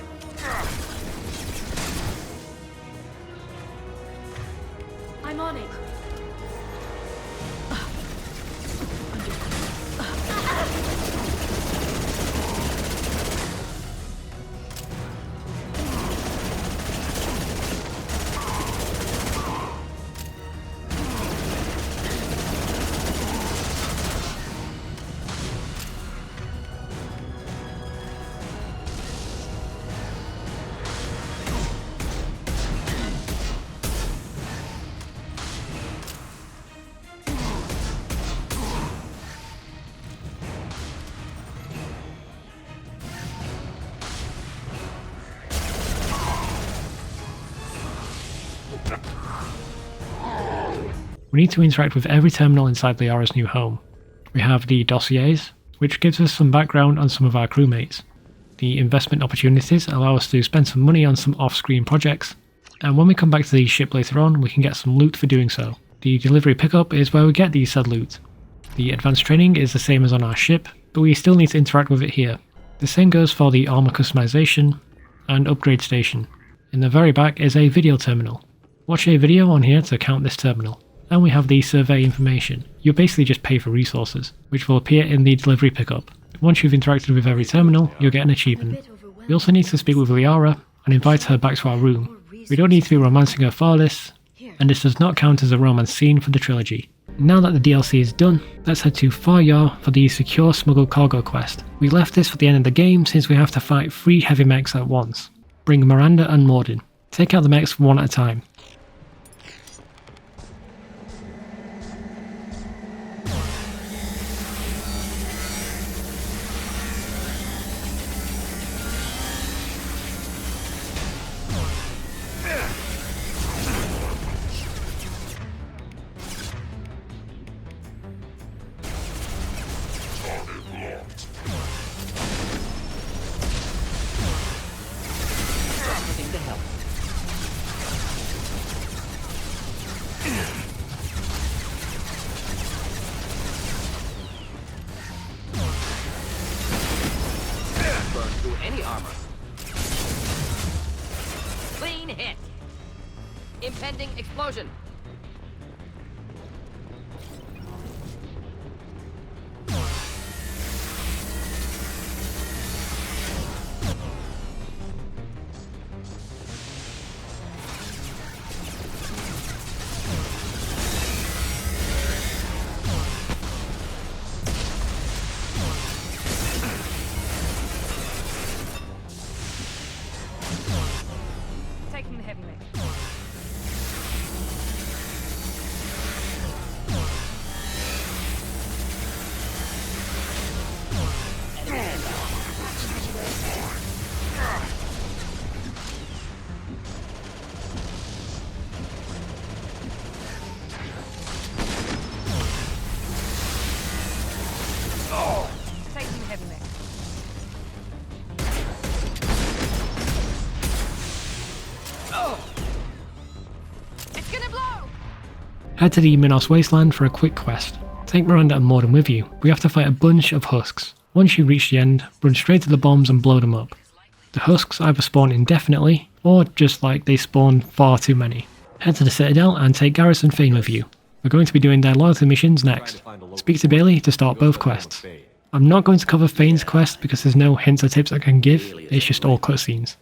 [SPEAKER 2] I'm on it.
[SPEAKER 1] We need to interact with every terminal inside Liara's new home. We have the dossiers, which gives us some background on some of our crewmates. The investment opportunities allow us to spend some money on some off-screen projects, and when we come back to the ship later on, we can get some loot for doing so. The delivery pickup is where we get the said loot. The advanced training is the same as on our ship, but we still need to interact with it here. The same goes for the armor customization and upgrade station. In the very back is a video terminal. Watch a video on here to count this terminal. And we have the survey information. You basically just pay for resources, which will appear in the delivery pickup. Once you've interacted with every terminal, you'll get an achievement. We also need to speak with Liara and invite her back to our room. We don't need to be romancing her for this, and this does not count as a romance scene for the trilogy. Now that the DLC is done, let's head to Far Yar for the Secure Smuggled Cargo quest. We left this for the end of the game since we have to fight 3 heavy mechs at once. Bring Miranda and Mordin. Take out the mechs one at a time.
[SPEAKER 6] Any armor. Clean hit. Impending explosion.
[SPEAKER 2] Taking the heavy mech. Taking the heavy mech. It's gonna blow!
[SPEAKER 1] Head to the Minos Wasteland for a quick quest. Take Miranda and Mordin with you. We have to fight a bunch of husks. Once you reach the end, run straight to the bombs and blow them up. The husks either spawn indefinitely, or just like they spawn far too many. Head to the Citadel and take Garrus and Thane with you. We're going to be doing their loyalty missions next. Speak to Bailey to start both quests. I'm not going to cover Thane's quest because there's no hints or tips I can give, it's just all cutscenes.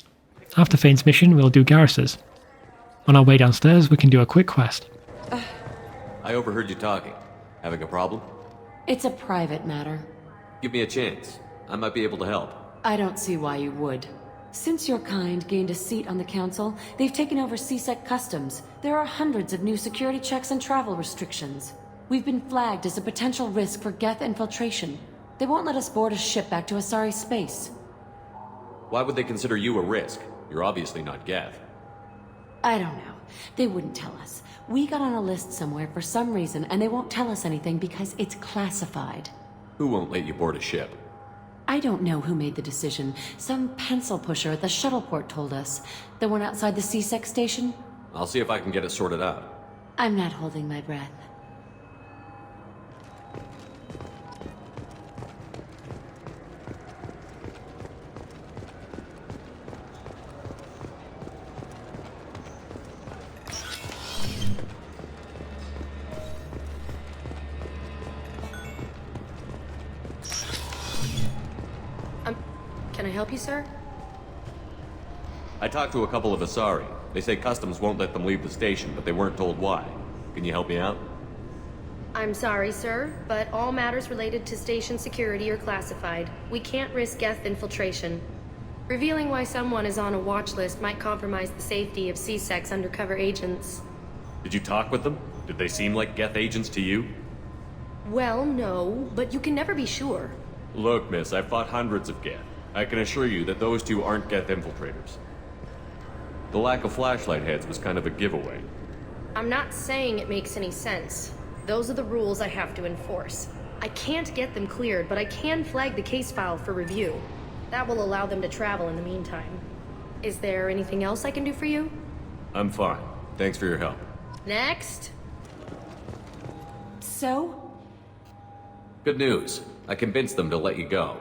[SPEAKER 1] After Thane's mission, we'll do Garrus's. On our way downstairs, we can do a quick quest.
[SPEAKER 3] I overheard you talking. Having a problem?
[SPEAKER 18] It's a private matter.
[SPEAKER 3] Give me a chance. I might be able to help.
[SPEAKER 18] I don't see why you would. Since your kind gained a seat on the council, they've taken over CSEC customs. There are hundreds of new security checks and travel restrictions. We've been flagged as a potential risk for Geth infiltration. They won't let us board a ship back to Asari space.
[SPEAKER 3] Why would they consider you a risk? You're obviously not Geth.
[SPEAKER 18] I don't know. They wouldn't tell us. We got on a list somewhere for some reason, and they won't tell us anything because it's classified.
[SPEAKER 3] Who won't let you board a ship?
[SPEAKER 18] I don't know who made the decision. Some pencil pusher at the shuttle port told us. The one outside the CSEC station?
[SPEAKER 3] I'll see if I can get it sorted out.
[SPEAKER 18] I'm not holding my breath.
[SPEAKER 10] Can I help you, sir?
[SPEAKER 3] I talked to a couple of Asari. They say customs won't let them leave the station, but they weren't told why. Can you help me out?
[SPEAKER 10] I'm sorry, sir, but all matters related to station security are classified. We can't risk Geth infiltration. Revealing why someone is on a watch list might compromise the safety of CSEC's undercover agents.
[SPEAKER 3] Did you talk with them? Did they seem like Geth agents to you?
[SPEAKER 10] Well, no, but you can never be sure.
[SPEAKER 3] Look, miss, I've fought hundreds of Geth. I can assure you that those two aren't Geth infiltrators. The lack of flashlight heads was kind of a giveaway.
[SPEAKER 10] I'm not saying it makes any sense. Those are the rules I have to enforce. I can't get them cleared, but I can flag the case file for review. That will allow them to travel in the meantime. Is there anything else I can do for you?
[SPEAKER 3] I'm fine. Thanks for your help.
[SPEAKER 10] Next.
[SPEAKER 20] So?
[SPEAKER 3] Good news. I convinced them to let you go.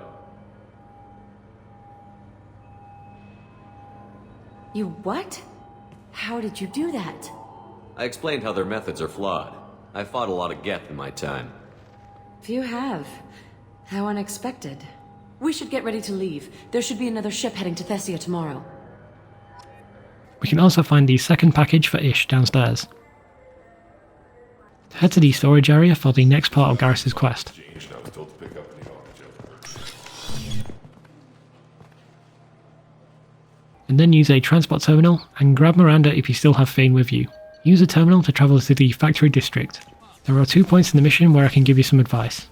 [SPEAKER 20] You what? How did you do that?
[SPEAKER 3] I explained how their methods are flawed. I fought a lot of Geth in my time.
[SPEAKER 20] Few have. How unexpected. We should get ready to leave. There should be another ship heading to Thessia tomorrow.
[SPEAKER 1] We can also find the second package for Ish downstairs. Head to the storage area for the next part of Garrus' quest. And then use a transport terminal and grab Miranda if you still have Thane with you. Use the terminal to travel to the factory district. There are 2 points in the mission where I can give you some advice.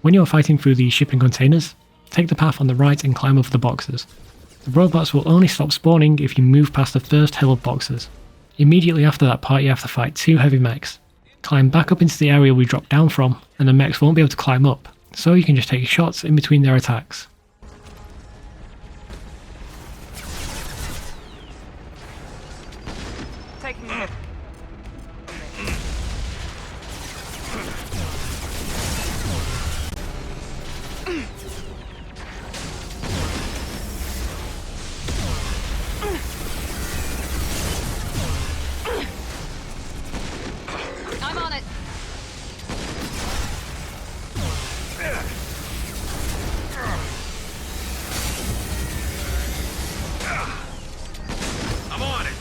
[SPEAKER 1] When you're fighting through the shipping containers, take the path on the right and climb over the boxes. The robots will only stop spawning if you move past the first hill of boxes. Immediately after that part you have to fight 2 heavy mechs. Climb back up into the area we dropped down from, and the mechs won't be able to climb up, so you can just take shots in between their attacks.
[SPEAKER 6] Taking a hit. I'm on it.
[SPEAKER 4] I'm on it.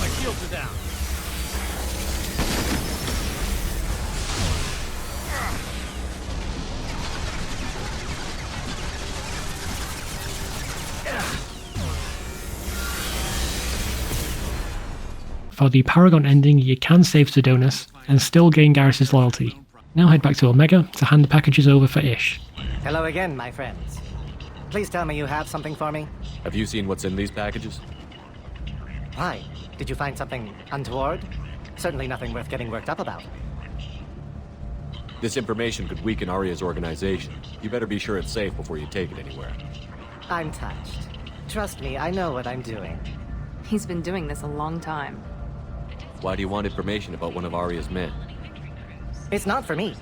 [SPEAKER 6] My shields are down.
[SPEAKER 1] For the Paragon ending, you can save Sidonus and still gain Garrus' loyalty. Now head back to Omega to hand the packages over for Ish.
[SPEAKER 7] Hello again, my friends. Please tell me you have something for me.
[SPEAKER 3] Have you seen what's in these packages?
[SPEAKER 7] Why? Did you find something untoward? Certainly nothing worth getting worked up about.
[SPEAKER 3] This information could weaken Aria's organization. You better be sure it's safe before you take it anywhere.
[SPEAKER 7] I'm touched. Trust me, I know what I'm doing.
[SPEAKER 13] He's been doing this a long time.
[SPEAKER 3] Why do you want information about one of Aria's men?
[SPEAKER 7] It's not for me.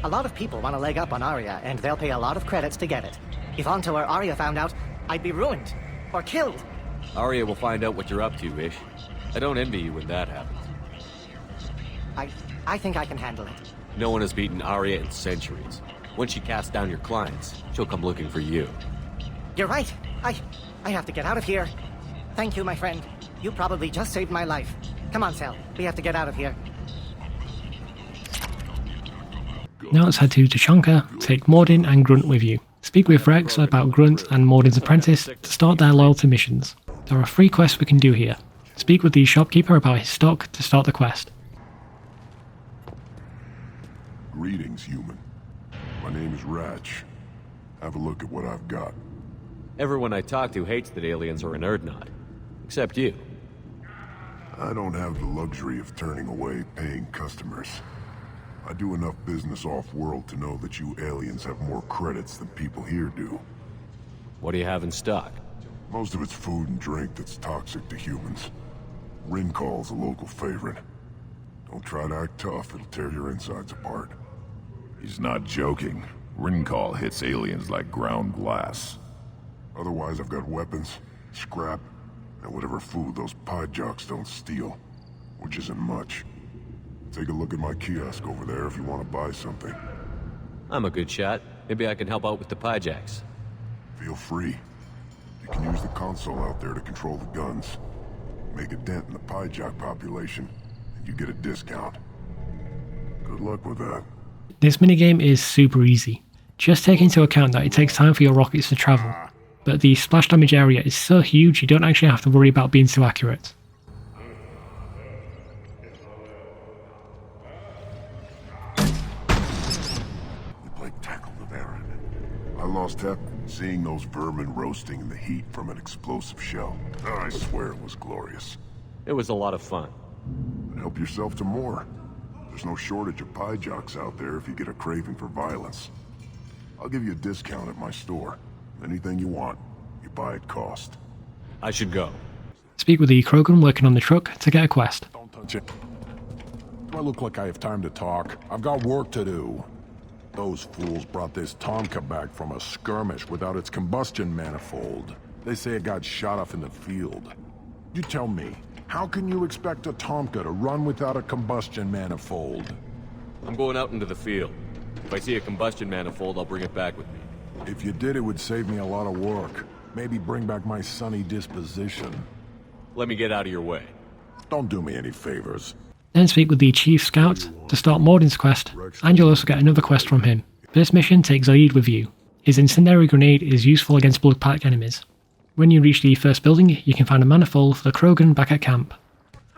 [SPEAKER 7] A lot of people want a leg up on Aria, and they'll pay a lot of credits to get it. If Anto or Aria found out, I'd be ruined. Or killed.
[SPEAKER 3] Aria will find out what you're up to, Ish. I don't envy you when that happens.
[SPEAKER 7] I think I can handle it.
[SPEAKER 3] No one has beaten Aria in centuries. When she casts down your clients, she'll come looking for you.
[SPEAKER 7] You're right. I have to get out of here. Thank you, my friend. You probably just saved my life. Come on, Sal. We have to get out of here.
[SPEAKER 1] Now let's head to Tuchanka, take Mordin and Grunt with you. Speak with Rex about Grunt and Mordin's apprentice to start their loyalty missions. There are 3 quests we can do here. Speak with the shopkeeper about his stock to start the quest.
[SPEAKER 9] Greetings, human. My name is Ratch. Have a look at what I've got.
[SPEAKER 3] Everyone I talk to hates that aliens are an Erdnot. Except you.
[SPEAKER 9] I don't have the luxury of turning away paying customers. I do enough business off-world to know that you aliens have more credits than people here do.
[SPEAKER 3] What do you have in stock?
[SPEAKER 9] Most of it's food and drink that's toxic to humans. Rincall's a local favorite. Don't try to act tough, it'll tear your insides apart.
[SPEAKER 14] He's not joking. Rincall hits aliens like ground glass.
[SPEAKER 9] Otherwise, I've got weapons, scrap, and whatever food those pie jocks don't steal. Which isn't much. Take a look at my kiosk over there if you want to buy something.
[SPEAKER 3] I'm a good shot. Maybe I can help out with the piejacks.
[SPEAKER 9] Feel free. You can use the console out there to control the guns. Make a dent in the piejack population, and you get a discount. Good luck with that.
[SPEAKER 1] This minigame is super easy. Just take into account that it takes time for your rockets to travel, but the splash damage area is so huge you don't actually have to worry about being too accurate.
[SPEAKER 9] I lost Hep seeing those vermin roasting in the heat from an explosive shell. I swear it was glorious.
[SPEAKER 3] It was a lot of fun.
[SPEAKER 9] Help yourself to more. There's no shortage of pie jocks out there if you get a craving for violence. I'll give you a discount at my store. Anything you want, you buy at cost.
[SPEAKER 3] I should go.
[SPEAKER 1] Speak with the Krogan working on the truck to get a quest.
[SPEAKER 9] Don't touch it. Do I look like I have time to talk? I've got work to do. Those fools brought this Tomka back from a skirmish without its combustion manifold. They say it got shot off in the field. You tell me, how can you expect a Tomka to run without a combustion manifold?
[SPEAKER 3] I'm going out into the field. If I see a combustion manifold, I'll bring it back with me.
[SPEAKER 9] If you did, it would save me a lot of work. Maybe bring back my sunny disposition.
[SPEAKER 3] Let me get out of your way.
[SPEAKER 9] Don't do me any favors.
[SPEAKER 1] Then speak with the Chief Scout to start Mordin's quest, and you'll also get another quest from him. This mission takes Zaeed with you. His incendiary grenade is useful against blood pack enemies. When you reach the first building, you can find a manifold for the Krogan back at camp.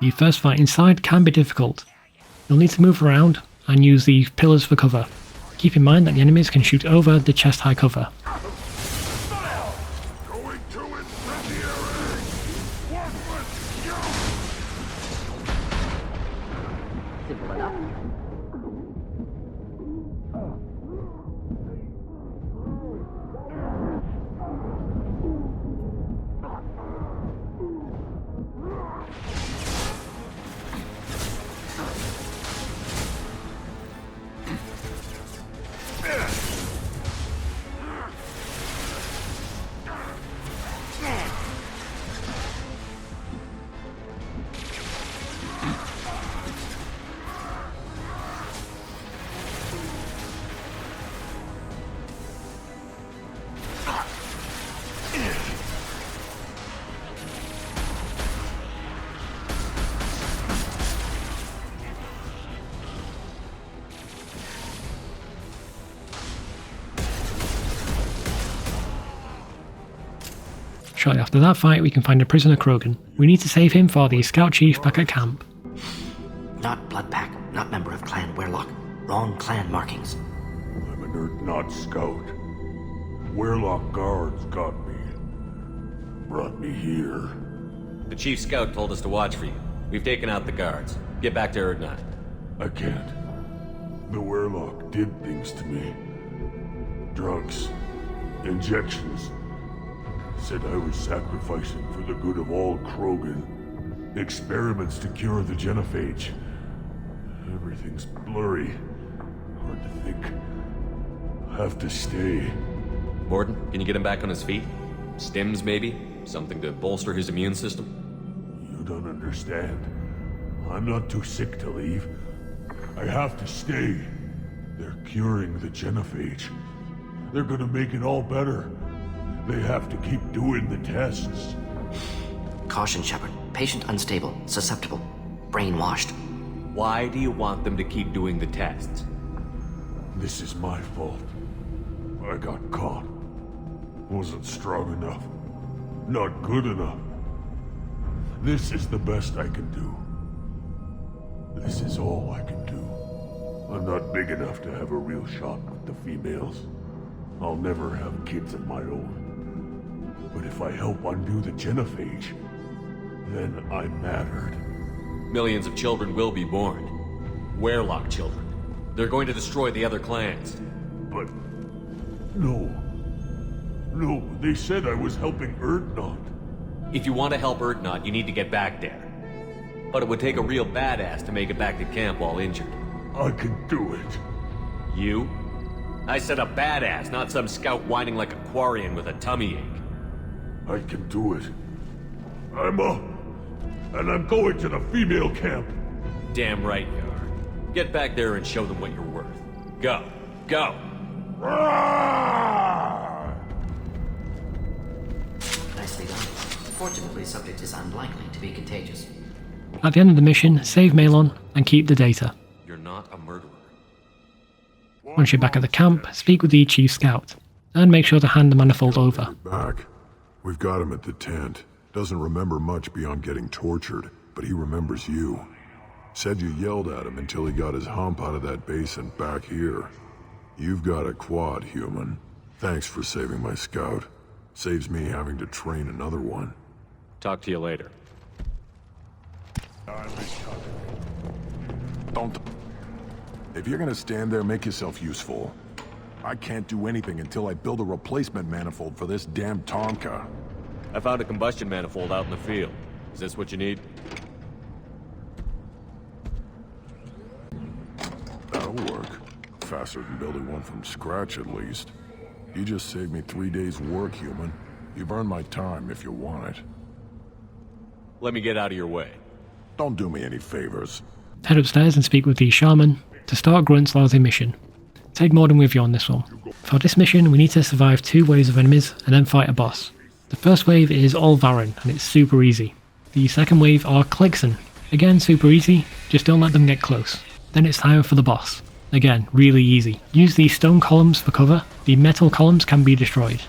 [SPEAKER 1] The first fight inside can be difficult. You'll need to move around and use the pillars for cover. Keep in mind that the enemies can shoot over the chest-high cover. Shortly after that fight, we can find a prisoner Krogan. We need to save him for the Scout Chief back at camp.
[SPEAKER 16] Not blood pack, not member of Clan Weirlock. Wrong clan markings.
[SPEAKER 9] I'm an Earth-Not Scout. Weirlock guards got me. Brought me here.
[SPEAKER 3] The Chief Scout told us to watch for you. We've taken out the guards. Get back to Erdnot.
[SPEAKER 9] I can't. The Weirlock did things to me. Drugs. Injections. Said I was sacrificing for the good of all Krogan. Experiments to cure the genophage. Everything's blurry. Hard to think. Have to stay.
[SPEAKER 3] Mordin, can you get him back on his feet? Stims, maybe? Something to bolster his immune system?
[SPEAKER 9] You don't understand. I'm not too sick to leave. I have to stay. They're curing the genophage. They're gonna make it all better. They have to keep doing the tests.
[SPEAKER 16] Caution, Shepard. Patient unstable, susceptible, brainwashed.
[SPEAKER 3] Why do you want them to keep doing the tests?
[SPEAKER 9] This is my fault. I got caught. Wasn't strong enough. Not good enough. This is the best I can do. This is all I can do. I'm not big enough to have a real shot with the females. I'll never have kids of my own. But if I help undo the genophage, then I'm mattered.
[SPEAKER 3] Millions of children will be born. Weirlock children. They're going to destroy the other clans.
[SPEAKER 9] But... No. No, they said I was helping Erdnot.
[SPEAKER 3] If you want to help Erdnot, you need to get back there. But it would take a real badass to make it back to camp all injured.
[SPEAKER 9] I can do it.
[SPEAKER 3] You? I said a badass, not some scout whining like a Quarian with a tummy ache.
[SPEAKER 9] I can do it. I'm up. And I'm going to the female camp.
[SPEAKER 3] Damn right you are. Get back there and show them what you're worth. Go. Go!
[SPEAKER 16] Nicely done. Fortunately, subject is unlikely to be contagious.
[SPEAKER 1] At the end of the mission, save Malon and keep the data.
[SPEAKER 3] You're not a murderer.
[SPEAKER 1] Once you're back at the camp, speak with the Chief Scout, and make sure to hand the manifold over.
[SPEAKER 9] Back. We've got him at the tent. Doesn't remember much beyond getting tortured, but he remembers you. Said you yelled at him until he got his hump out of that basin back here. You've got a quad, human. Thanks for saving my scout. Saves me having to train another one.
[SPEAKER 3] Talk to you later.
[SPEAKER 14] Don't... If you're gonna stand there, make yourself useful. I can't do anything until I build a replacement manifold for this damn Tonka.
[SPEAKER 3] I found a combustion manifold out in the field. Is this what you need?
[SPEAKER 9] That'll work. Faster than building one from scratch, at least. You just saved me 3 days' work, human. You've earned my time if you want it.
[SPEAKER 3] Let me get out of your way.
[SPEAKER 9] Don't do me any favors.
[SPEAKER 1] Head upstairs and speak with the Shaman to start Grunt's lousy mission. Take Mordin with you on this one. For this mission, we need to survive 2 waves of enemies and then fight a boss. The first wave is all Varren, and it's super easy. The second wave are Clixon. Again, super easy, just don't let them get close. Then it's time for the boss. Again, really easy. Use the stone columns for cover. The metal columns can be destroyed.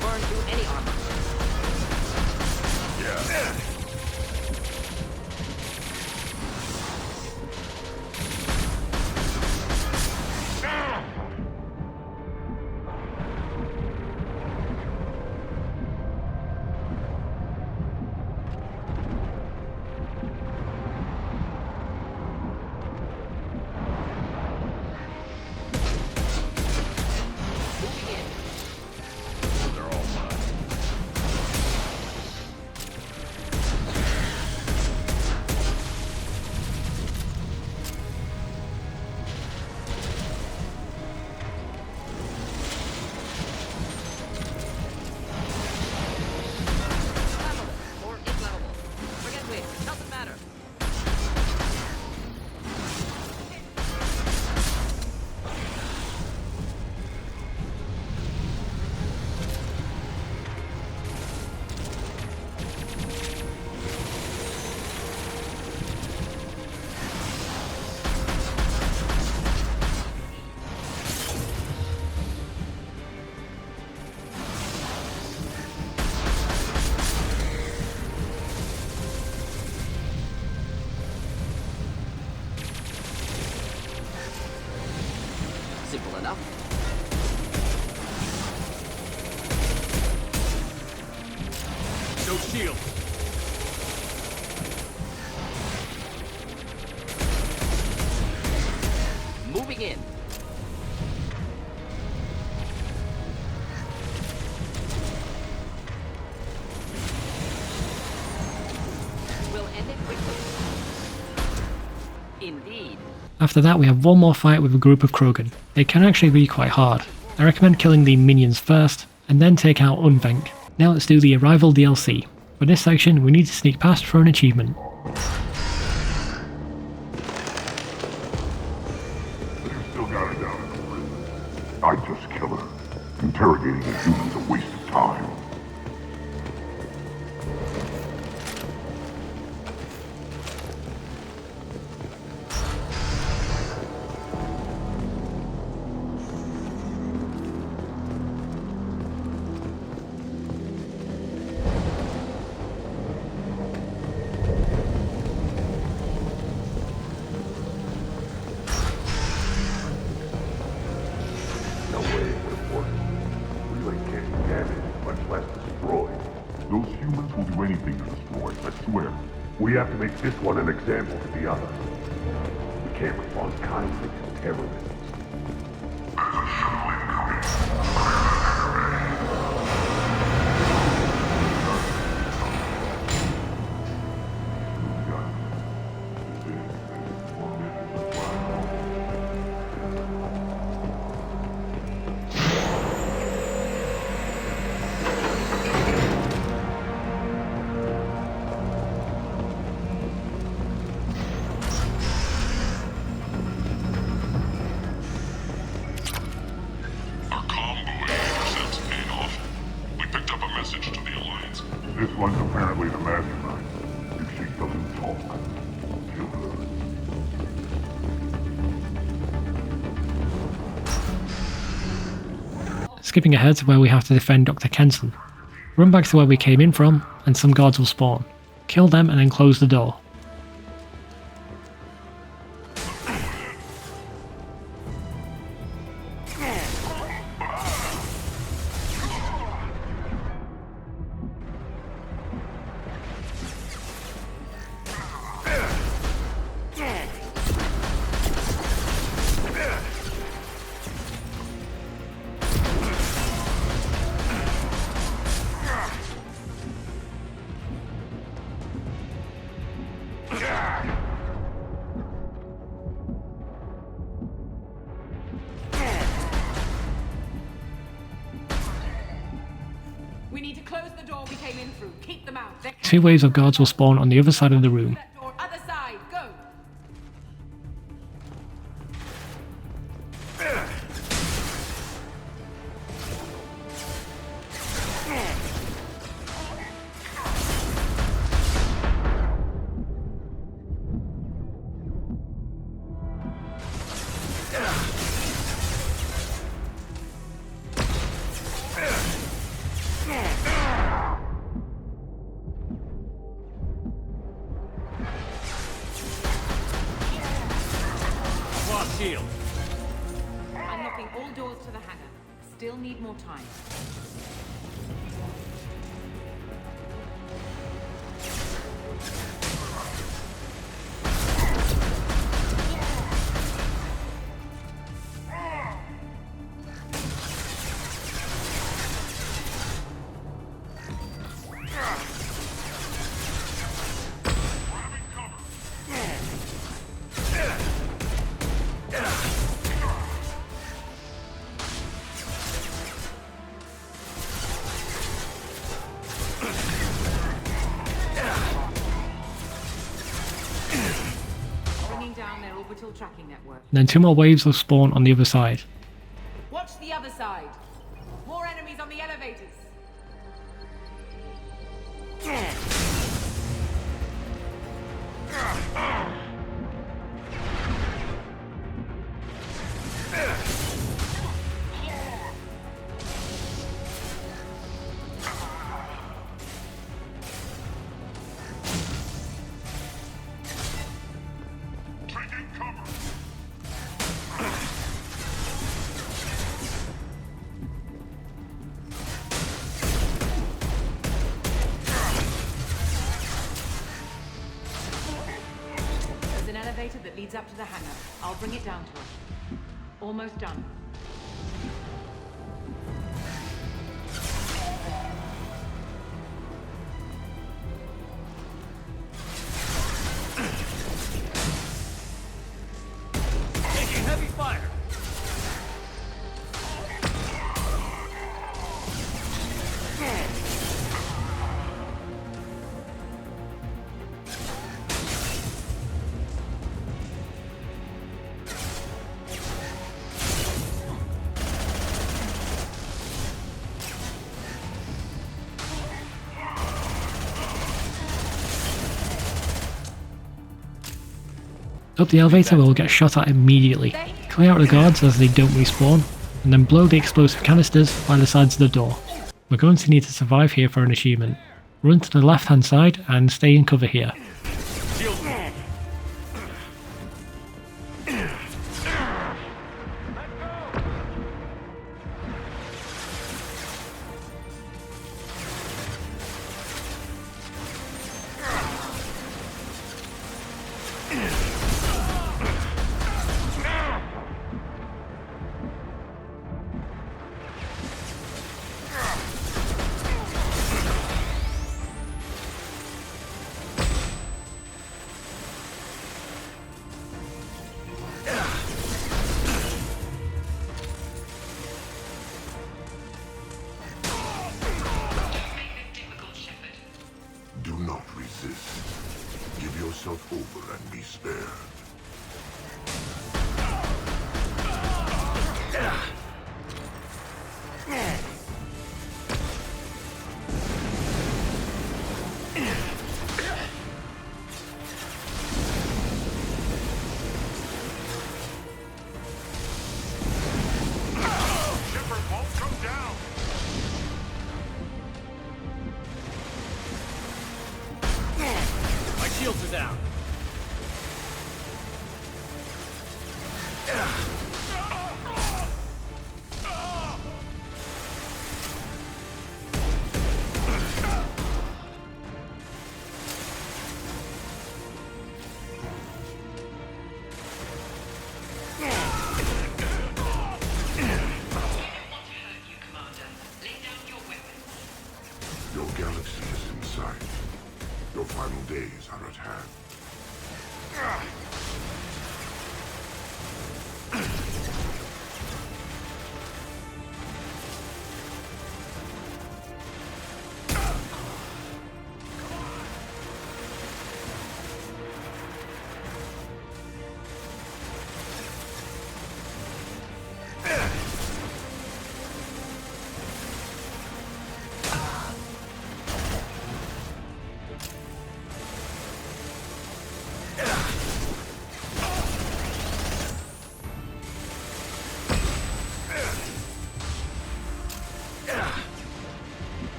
[SPEAKER 6] Burn through any armor. Simple enough.
[SPEAKER 4] No shield.
[SPEAKER 6] Moving in. We'll end it quickly. Indeed.
[SPEAKER 1] After that, we have one more fight with a group of Krogan. They can actually be quite hard. I recommend killing the minions first, and then take out Unvenk. Now let's do the Arrival DLC. For this section, we need to sneak past for an achievement.
[SPEAKER 9] Still got her down in the prison. I'd just kill her. Interrogating a human's a waste of time. We have to make this one an example to the others. We can't respond kindly to terrorists.
[SPEAKER 1] skipping ahead to where we have to defend Dr. Kenson. Run back to where we came in from, and some guards will spawn. Kill them and then close the door.
[SPEAKER 6] We need to close the door we came in through. Keep them out. They're
[SPEAKER 1] 2 waves of guards will spawn on the other side of the room.
[SPEAKER 6] door. Other side. Go.
[SPEAKER 4] Shield.
[SPEAKER 6] Unlocking all doors to the hangar. Still need more time. Down their orbital tracking network.
[SPEAKER 1] And then 2 more waves will spawn on the other side.
[SPEAKER 6] Watch the other side. More enemies on the elevators. There's an elevator that leads up to the hangar. I'll bring it down to her. Almost done.
[SPEAKER 4] Taking heavy fire.
[SPEAKER 1] Up the elevator will get shot at immediately. Clear out the guards as they don't respawn, and then blow the explosive canisters by the sides of the door. We're going to need to survive here for an achievement. Run to the left hand side and stay in cover here.
[SPEAKER 9] yourself over and be spared.
[SPEAKER 12] Shepard won't come down!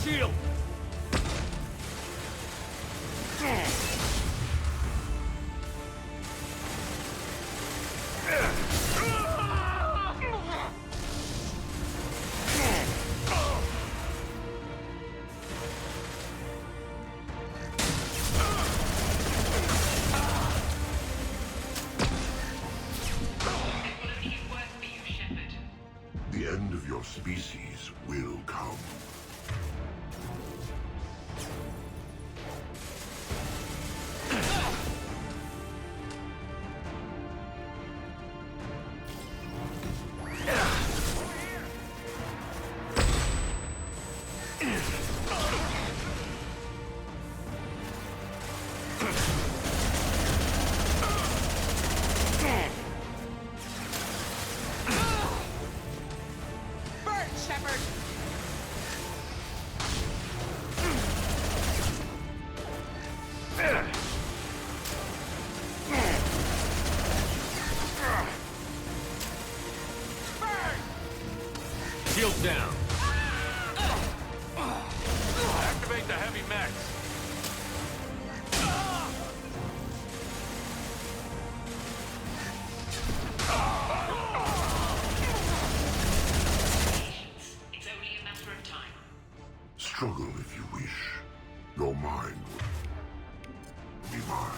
[SPEAKER 25] Shield!
[SPEAKER 9] The end of your species will come.
[SPEAKER 25] Shield down. Activate the heavy mechs.
[SPEAKER 6] It's only a matter of time.
[SPEAKER 9] Struggle if you wish. Your mind will be mine.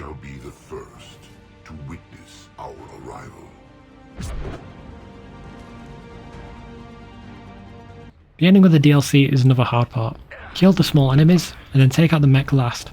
[SPEAKER 9] shall be the first to witness our arrival.
[SPEAKER 1] The ending of the DLC is another hard part. Kill the small enemies, and then take out the mech last.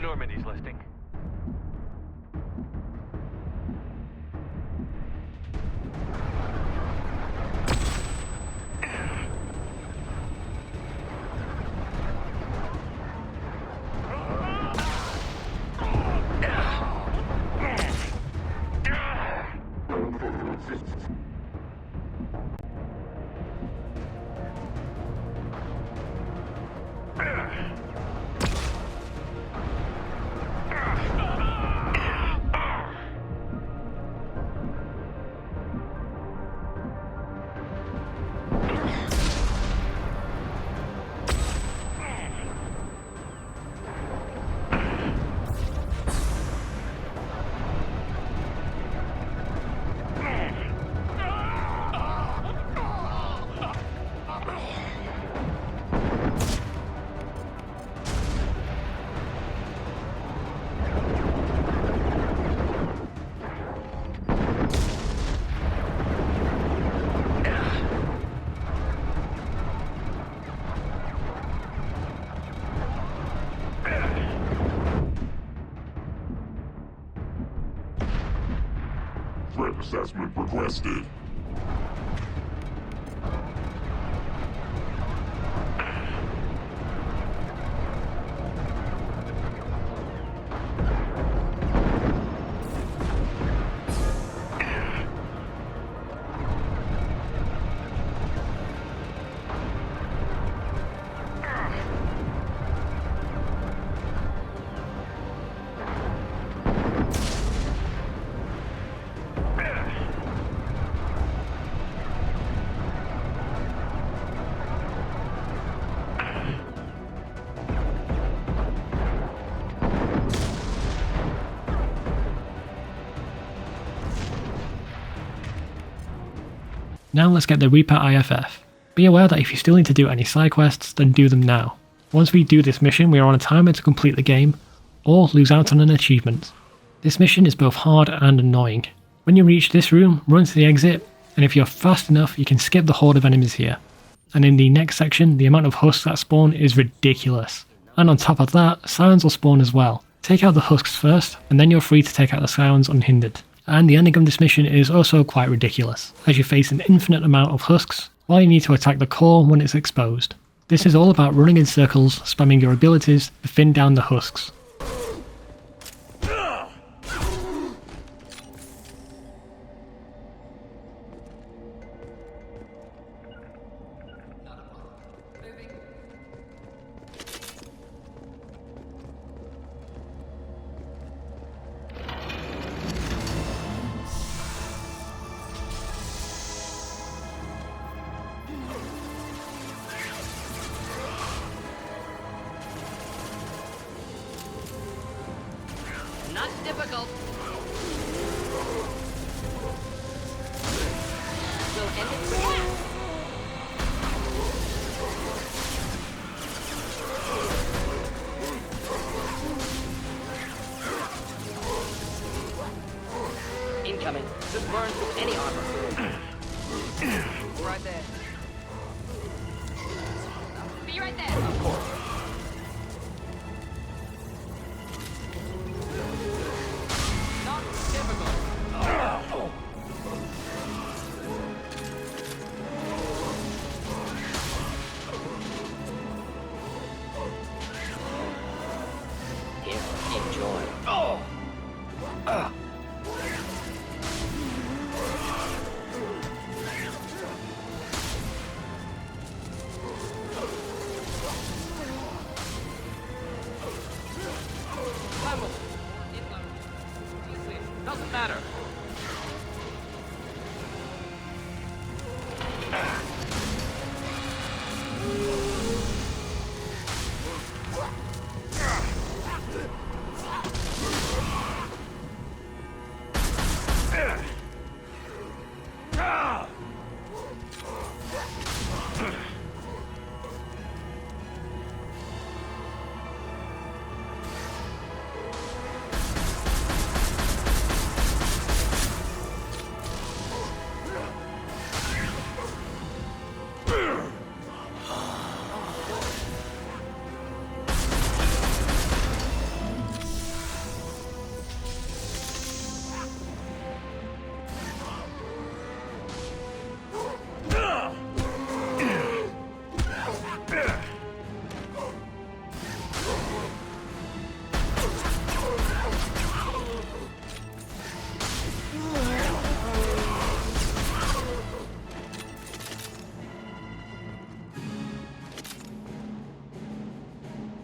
[SPEAKER 12] Normandy's listing.
[SPEAKER 9] Assessment requested.
[SPEAKER 1] Now let's get the Reaper IFF. Be aware that if you still need to do any side quests, then do them now. Once we do this mission, we are on a timer to complete the game, or lose out on an achievement. This mission is both hard and annoying. When you reach this room, run to the exit, and if you're fast enough, you can skip the horde of enemies here. And in the next section, the amount of husks that spawn is ridiculous. And on top of that, Scions will spawn as well. Take out the husks first, and then you're free to take out the Scions unhindered. And the ending of this mission is also quite ridiculous, as you face an infinite amount of husks, while you need to attack the core when it's exposed. This is all about running in circles, spamming your abilities to thin down the husks.
[SPEAKER 6] Not difficult. We'll end it quickly.
[SPEAKER 16] Incoming. Just burn through any armor.
[SPEAKER 6] Right there. Be right there. Of course. Not difficult.
[SPEAKER 16] Here, enjoy.
[SPEAKER 6] Doesn't matter.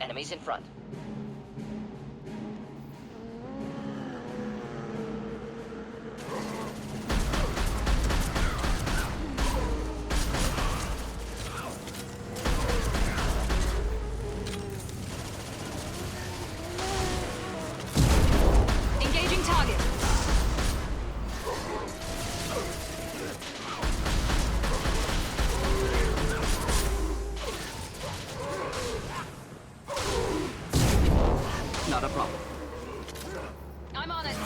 [SPEAKER 16] Enemies in front.
[SPEAKER 6] Engaging target.
[SPEAKER 16] Not a problem.
[SPEAKER 6] I'm on it.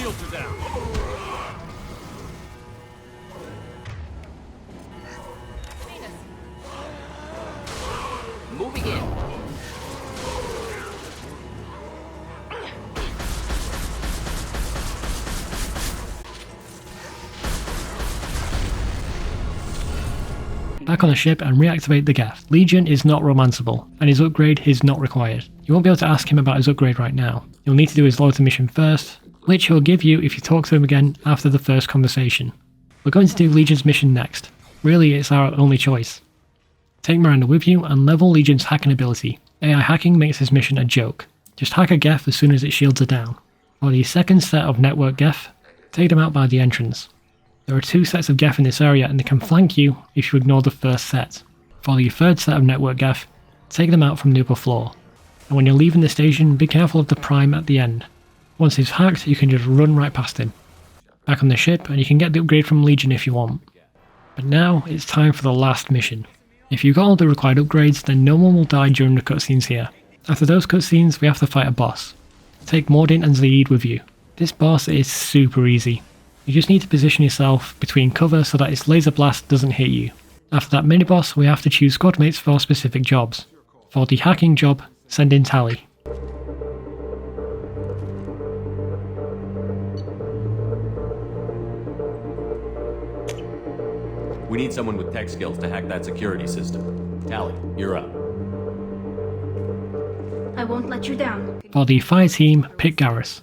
[SPEAKER 4] shields are down.
[SPEAKER 6] Moving in.
[SPEAKER 1] Back on the ship and reactivate the Geth. Legion is not romanceable, and his upgrade is not required. You won't be able to ask him about his upgrade right now. You'll need to do his loyalty mission first, which he'll give you if you talk to him again after the first conversation. We're going to do Legion's mission next. Really, it's our only choice. Take Miranda with you and level Legion's hacking ability. AI hacking makes this mission a joke. Just hack a Geth as soon as its shields are down. For the second set of network Geth, take them out by the entrance. There are 2 sets of Geth in this area and they can flank you if you ignore the first set. For the third set of network Geth, take them out from the upper floor. And when you're leaving the station, be careful of the prime at the end. Once he's hacked, you can just run right past him. Back on the ship, and you can get the upgrade from Legion if you want. But now, it's time for the last mission. If you got all the required upgrades, then no one will die during the cutscenes here. After those cutscenes, we have to fight a boss. Take Mordin and Zaeed with you. This boss is super easy. You just need to position yourself between cover so that its laser blast doesn't hit you. After that mini-boss, we have to choose squad mates for specific jobs. For the hacking job, send in Tali.
[SPEAKER 3] We need someone with tech skills to hack that security system. Tali, you're up.
[SPEAKER 15] I won't let you down.
[SPEAKER 1] For the fire team, pick Garrus.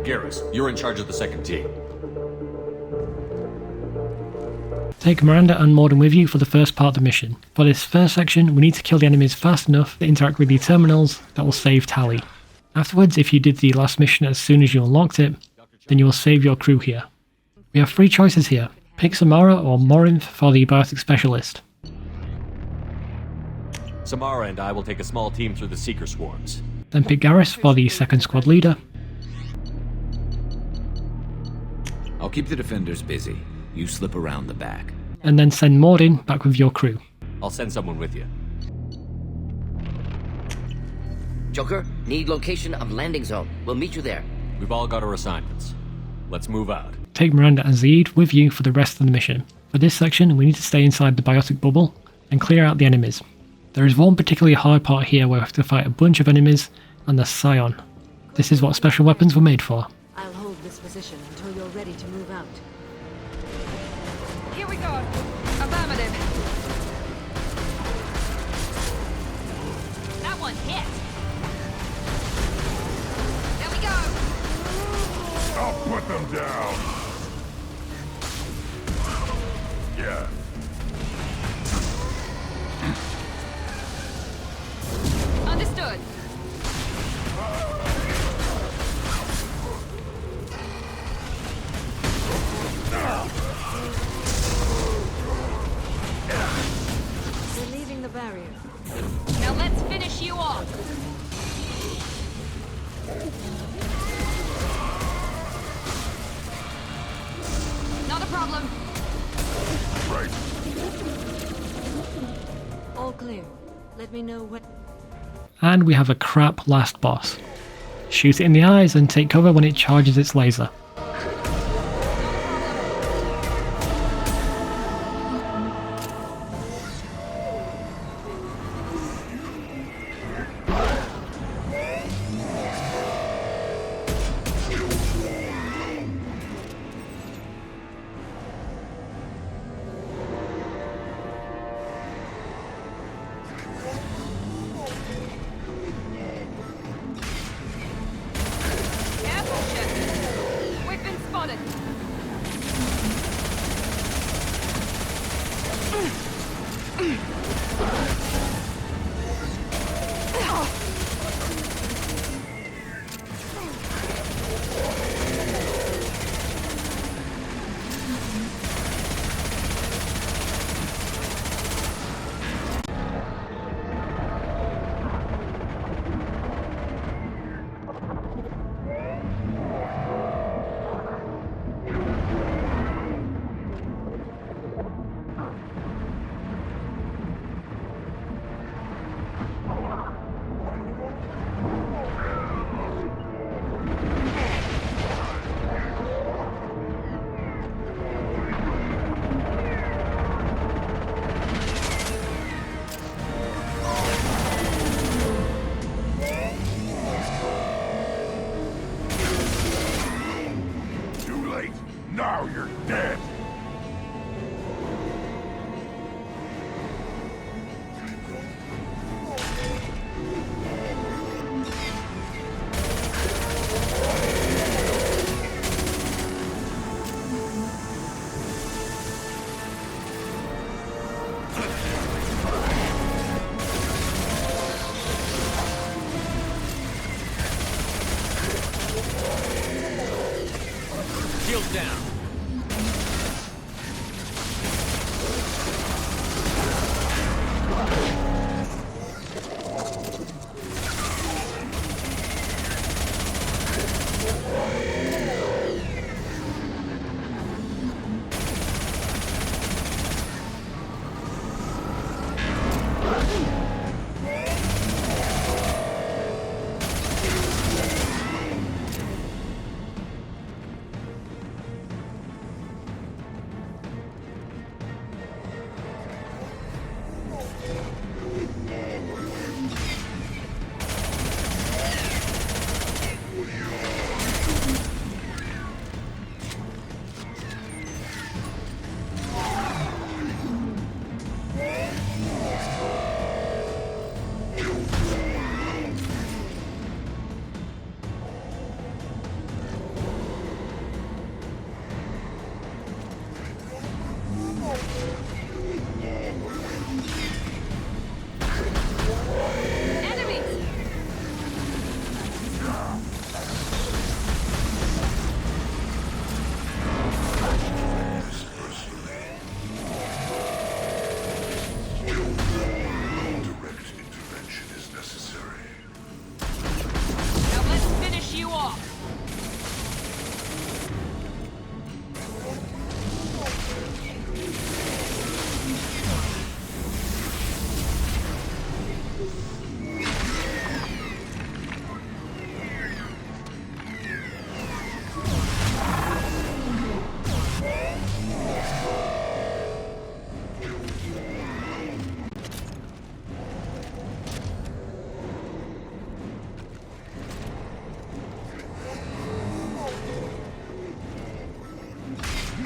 [SPEAKER 3] Garrus, you're in charge of the second team.
[SPEAKER 1] Take Miranda and Mordin with you for the first part of the mission. For this first section, we need to kill the enemies fast enough to interact with the terminals that will save Tali. Afterwards, if you did the last mission as soon as you unlocked it, then you will save your crew here. We have 3 choices here. Pick Samara or Morinth for the biotic specialist.
[SPEAKER 3] Samara and I will take a small team through the Seeker swarms.
[SPEAKER 1] Then pick Garrus for the second squad leader.
[SPEAKER 17] I'll keep the defenders busy. You slip around the back.
[SPEAKER 1] And then send Mordin back with your crew.
[SPEAKER 3] I'll send someone with you.
[SPEAKER 6] Joker, need location of landing zone. We'll meet you there.
[SPEAKER 3] We've all got our assignments. Let's move out.
[SPEAKER 1] Take Miranda and Zaeed with you for the rest of the mission. For this section, we need to stay inside the biotic bubble and clear out the enemies. There is one particularly hard part here where we have to fight a bunch of enemies and the Scion. This is what special weapons were made for.
[SPEAKER 18] I'll hold this position until you're ready to move out.
[SPEAKER 2] Here we go. Affirmative.
[SPEAKER 6] That one hit.
[SPEAKER 2] There we go.
[SPEAKER 9] I'll put them down. Yeah.
[SPEAKER 2] Understood.
[SPEAKER 18] We're leaving the barrier.
[SPEAKER 2] Now let's finish you off. Not a problem.
[SPEAKER 9] Right.
[SPEAKER 18] All clear. Let me know what...
[SPEAKER 1] And we have a crap last boss. Shoot it in the eyes and take cover when it charges its laser.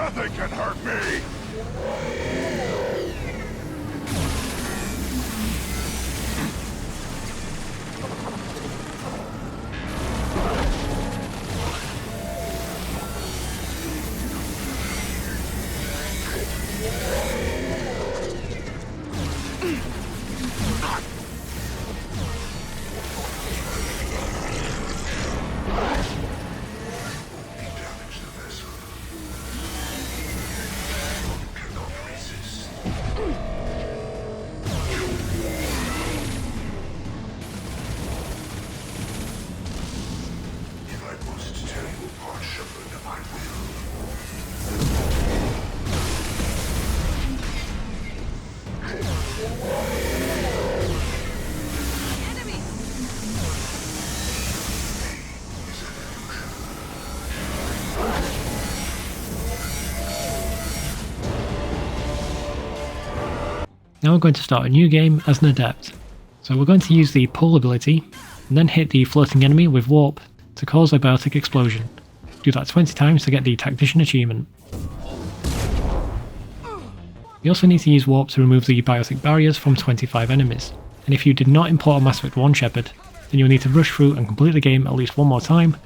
[SPEAKER 9] Nothing can hurt me!
[SPEAKER 1] Now we're going to start a new game as an adept. So we're going to use the pull ability, and then hit the floating enemy with warp to cause a biotic explosion. Do that 20 times to get the tactician achievement. You also need to use warp to remove the biotic barriers from 25 enemies, and if you did not import a Mass Effect 1 Shepard, then you'll need to rush through and complete the game at least one more time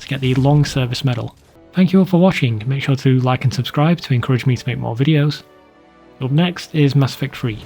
[SPEAKER 1] to get the long service medal. Thank you all for watching, make sure to like and subscribe to encourage me to make more videos. Up next is Mass Effect 3.